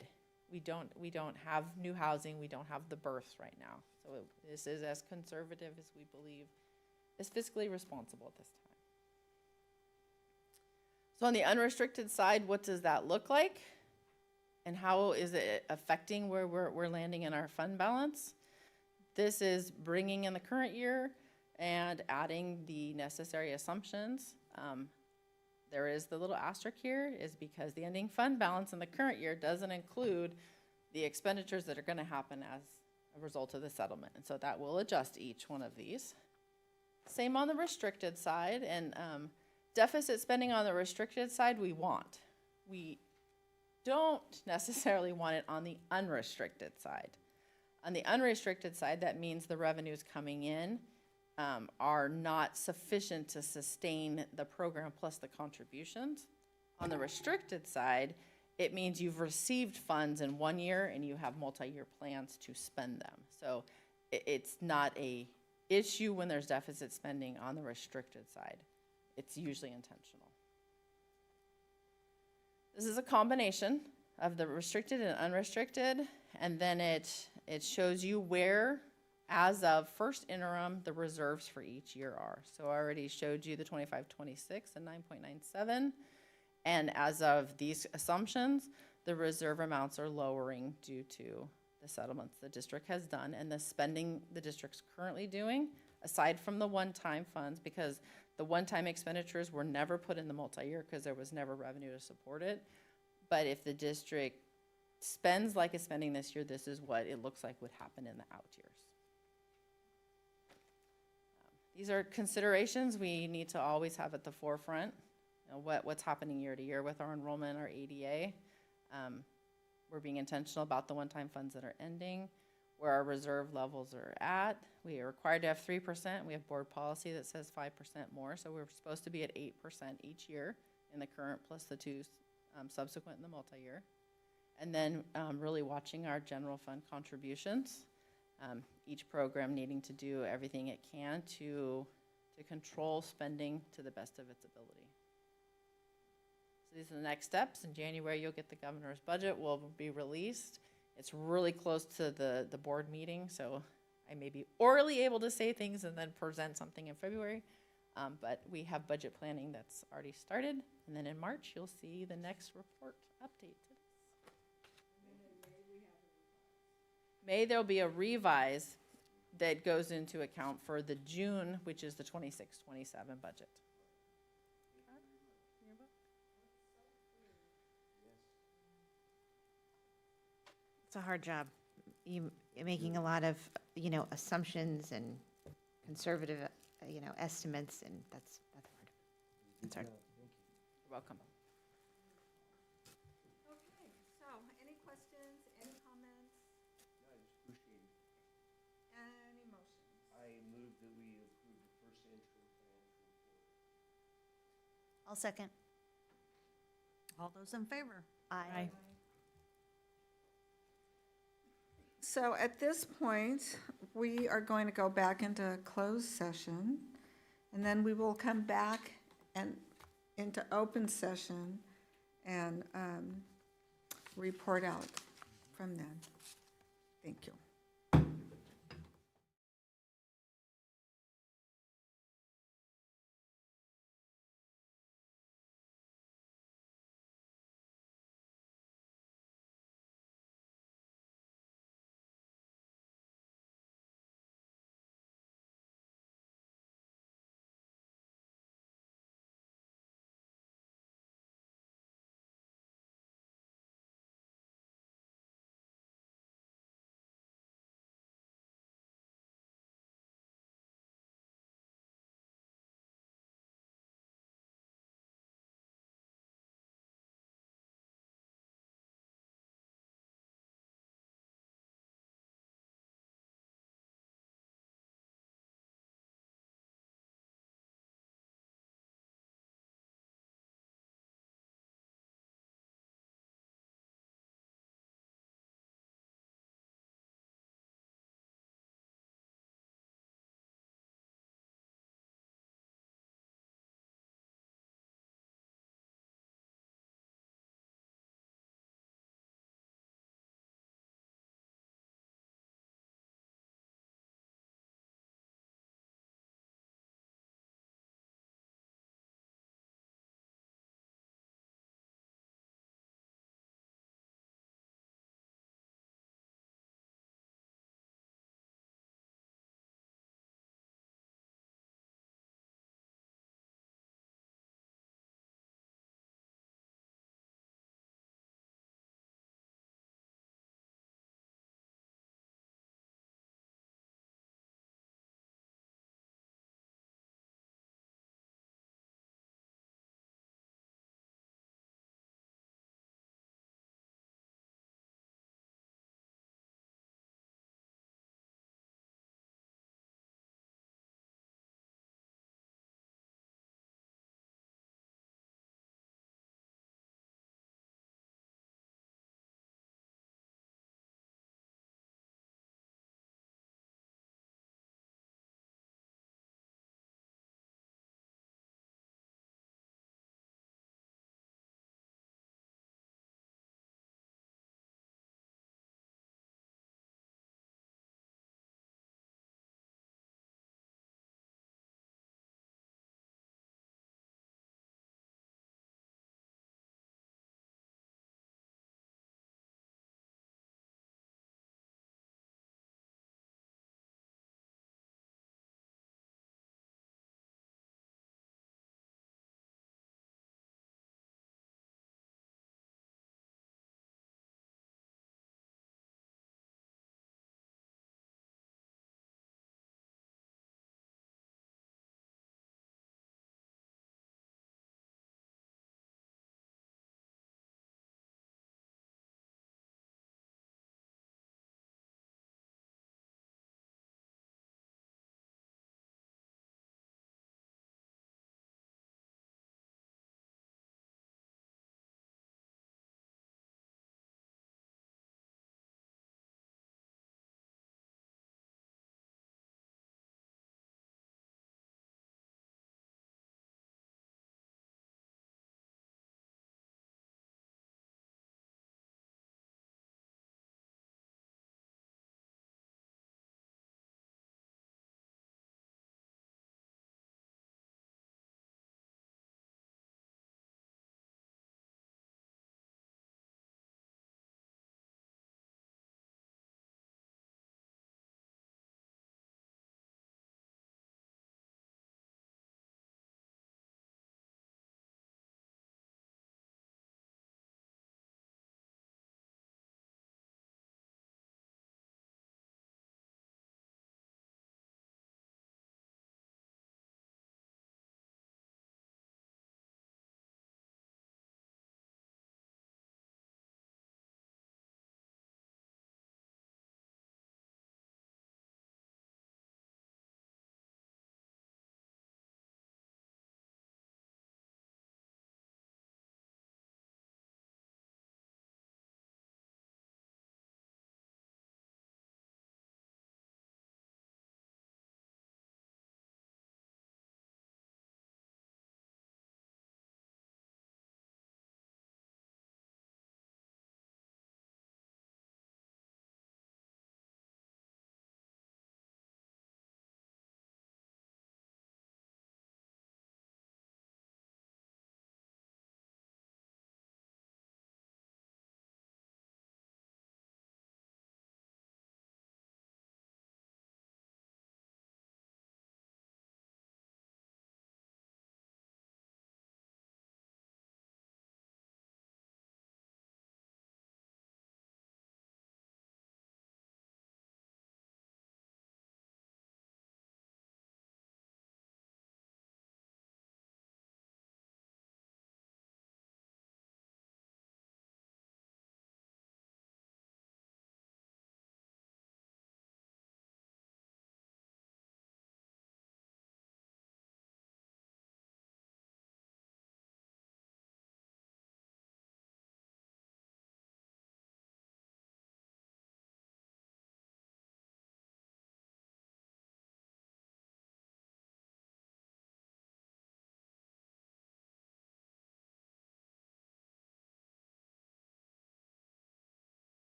We don't have new housing. We don't have the births right now. So this is as conservative as we believe is fiscally responsible at this time. So on the unrestricted side, what does that look like? And how is it affecting where we're landing in our fund balance? This is bringing in the current year and adding the necessary assumptions. There is the little asterisk here is because the ending fund balance in the current year doesn't include the expenditures that are going to happen as a result of the settlement. And so that will adjust each one of these. Same on the restricted side, and deficit spending on the restricted side we want. We don't necessarily want it on the unrestricted side. On the unrestricted side, that means the revenues coming in are not sufficient to sustain the program plus the contributions. On the restricted side, it means you've received funds in 1 year and you have multi-year plans to spend them. So it's not a issue when there's deficit spending on the restricted side. It's usually intentional. This is a combination of the restricted and unrestricted, and then it shows you where, as of first interim, the reserves for each year are. So I already showed you the 25-26 and 9.97, and as of these assumptions, the reserve amounts are lowering due to the settlements the district has done and the spending the district's currently doing, aside from the one-time funds, because the one-time expenditures were never put in the multi-year because there was never revenue to support it. But if the district spends like it's spending this year, this is what it looks like would happen in the out years. These are considerations we need to always have at the forefront. You know, what's happening year to year with our enrollment, our ADA. We're being intentional about the one-time funds that are ending, where our reserve levels are at. We are required to have 3%. We have board policy that says 5% more, so we're supposed to be at 8% each year in the current plus the two subsequent in the multi-year. And then really watching our general fund contributions. Each program needing to do everything it can to control spending to the best of its ability. So these are the next steps. In January, you'll get the governor's budget will be released. It's really close to the board meeting, so I may be orally able to say things and then present something in February. But we have budget planning that's already started. And then in March, you'll see the next report update. May there'll be a revise that goes into account for the June, which is the 26-27 budget. It's a hard job. You're making a lot of, assumptions and conservative, estimates, and that's hard. That's hard. You're welcome. Okay, so any questions, any comments, No, I just appreciate it. any motions? I move that we approve the first interim financial report. I'll second. All those in favor? Aye. So at this point, we are going to go back into closed session, and then we will come back and into open session and report out from then. Thank you.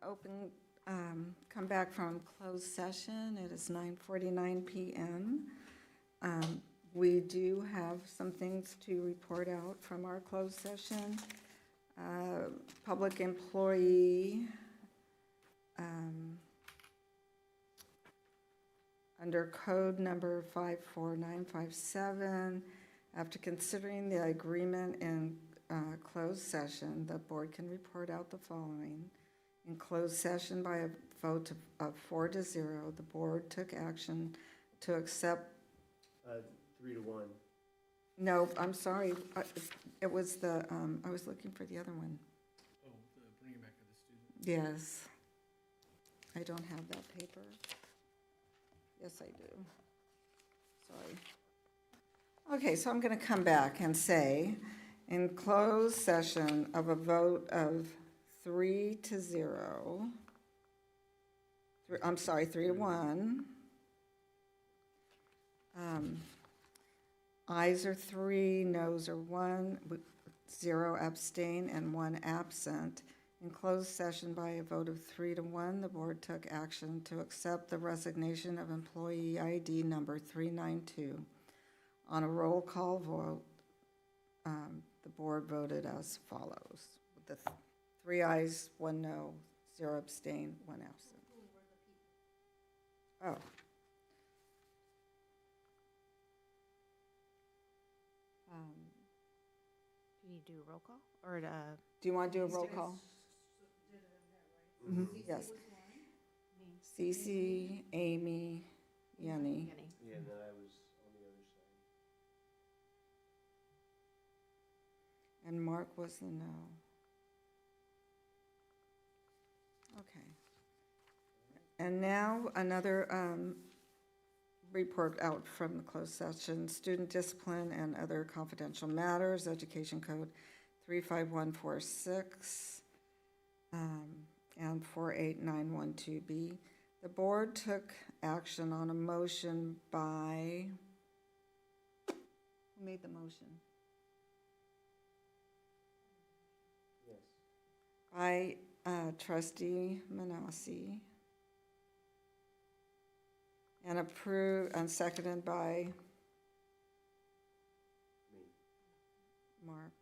come back from closed session. It is 9:49 PM. We do have some things to report out from our closed session. Public employee, under code number 54957, after considering the agreement in closed session, the board can report out the following. In closed session by a vote of 4-0, the board took action to accept. 3-1. No, I'm sorry, it was the, I was looking for the other one. Oh, the bringing back of the student. Yes. I don't have that paper. Yes, I do. Sorry. Okay, so I'm going to come back and say, in closed session of a vote of 3-0, I'm sorry, 3-1. Ayes are 3, noes are 1, 0 abstain, and 1 absent. In closed session by a vote of 3-1, the board took action to accept the resignation of employee ID number 392. On a roll call vote, the board voted as follows. With the 3 ayes, 1 no, 0 abstain, 1 absent. Oh. Do you need to do a roll call or Do you want to do a roll call? Yes. Cece, Amy, Yenny. Yeah, and then I was on the other side. And Mark was the no. Okay. And now another report out from the closed session, student discipline and other confidential matters, Education Code 35146 and 48912B. The board took action on a motion by, who made the motion? Yes. By trustee Manassi. And approved and seconded by Me. Mark.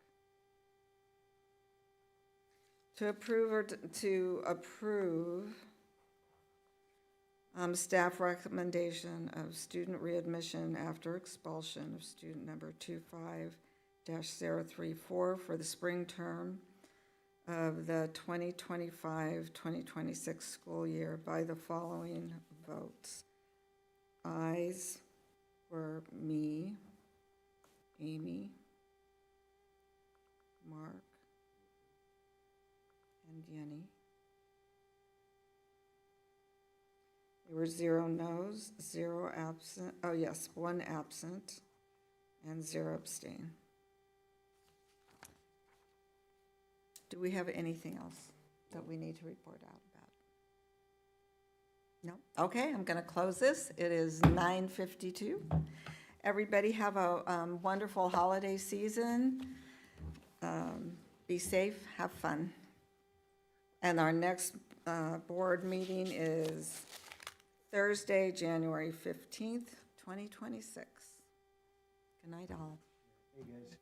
To approve or to approve staff recommendation of student readmission after expulsion of student number 25-034 for the spring term of the 2025-2026 school year by the following votes. Ayes were me, Amy, Mark, and Yenny. There were 0 noes, 0 absent, oh yes, 1 absent, and 0 abstain. Do we have anything else that we need to report out about? No? Okay, I'm going to close this. It is 9:52. Everybody have a wonderful holiday season. Be safe, have fun. And our next board meeting is Thursday, January 15th, 2026. Good night, all. Hey, guys.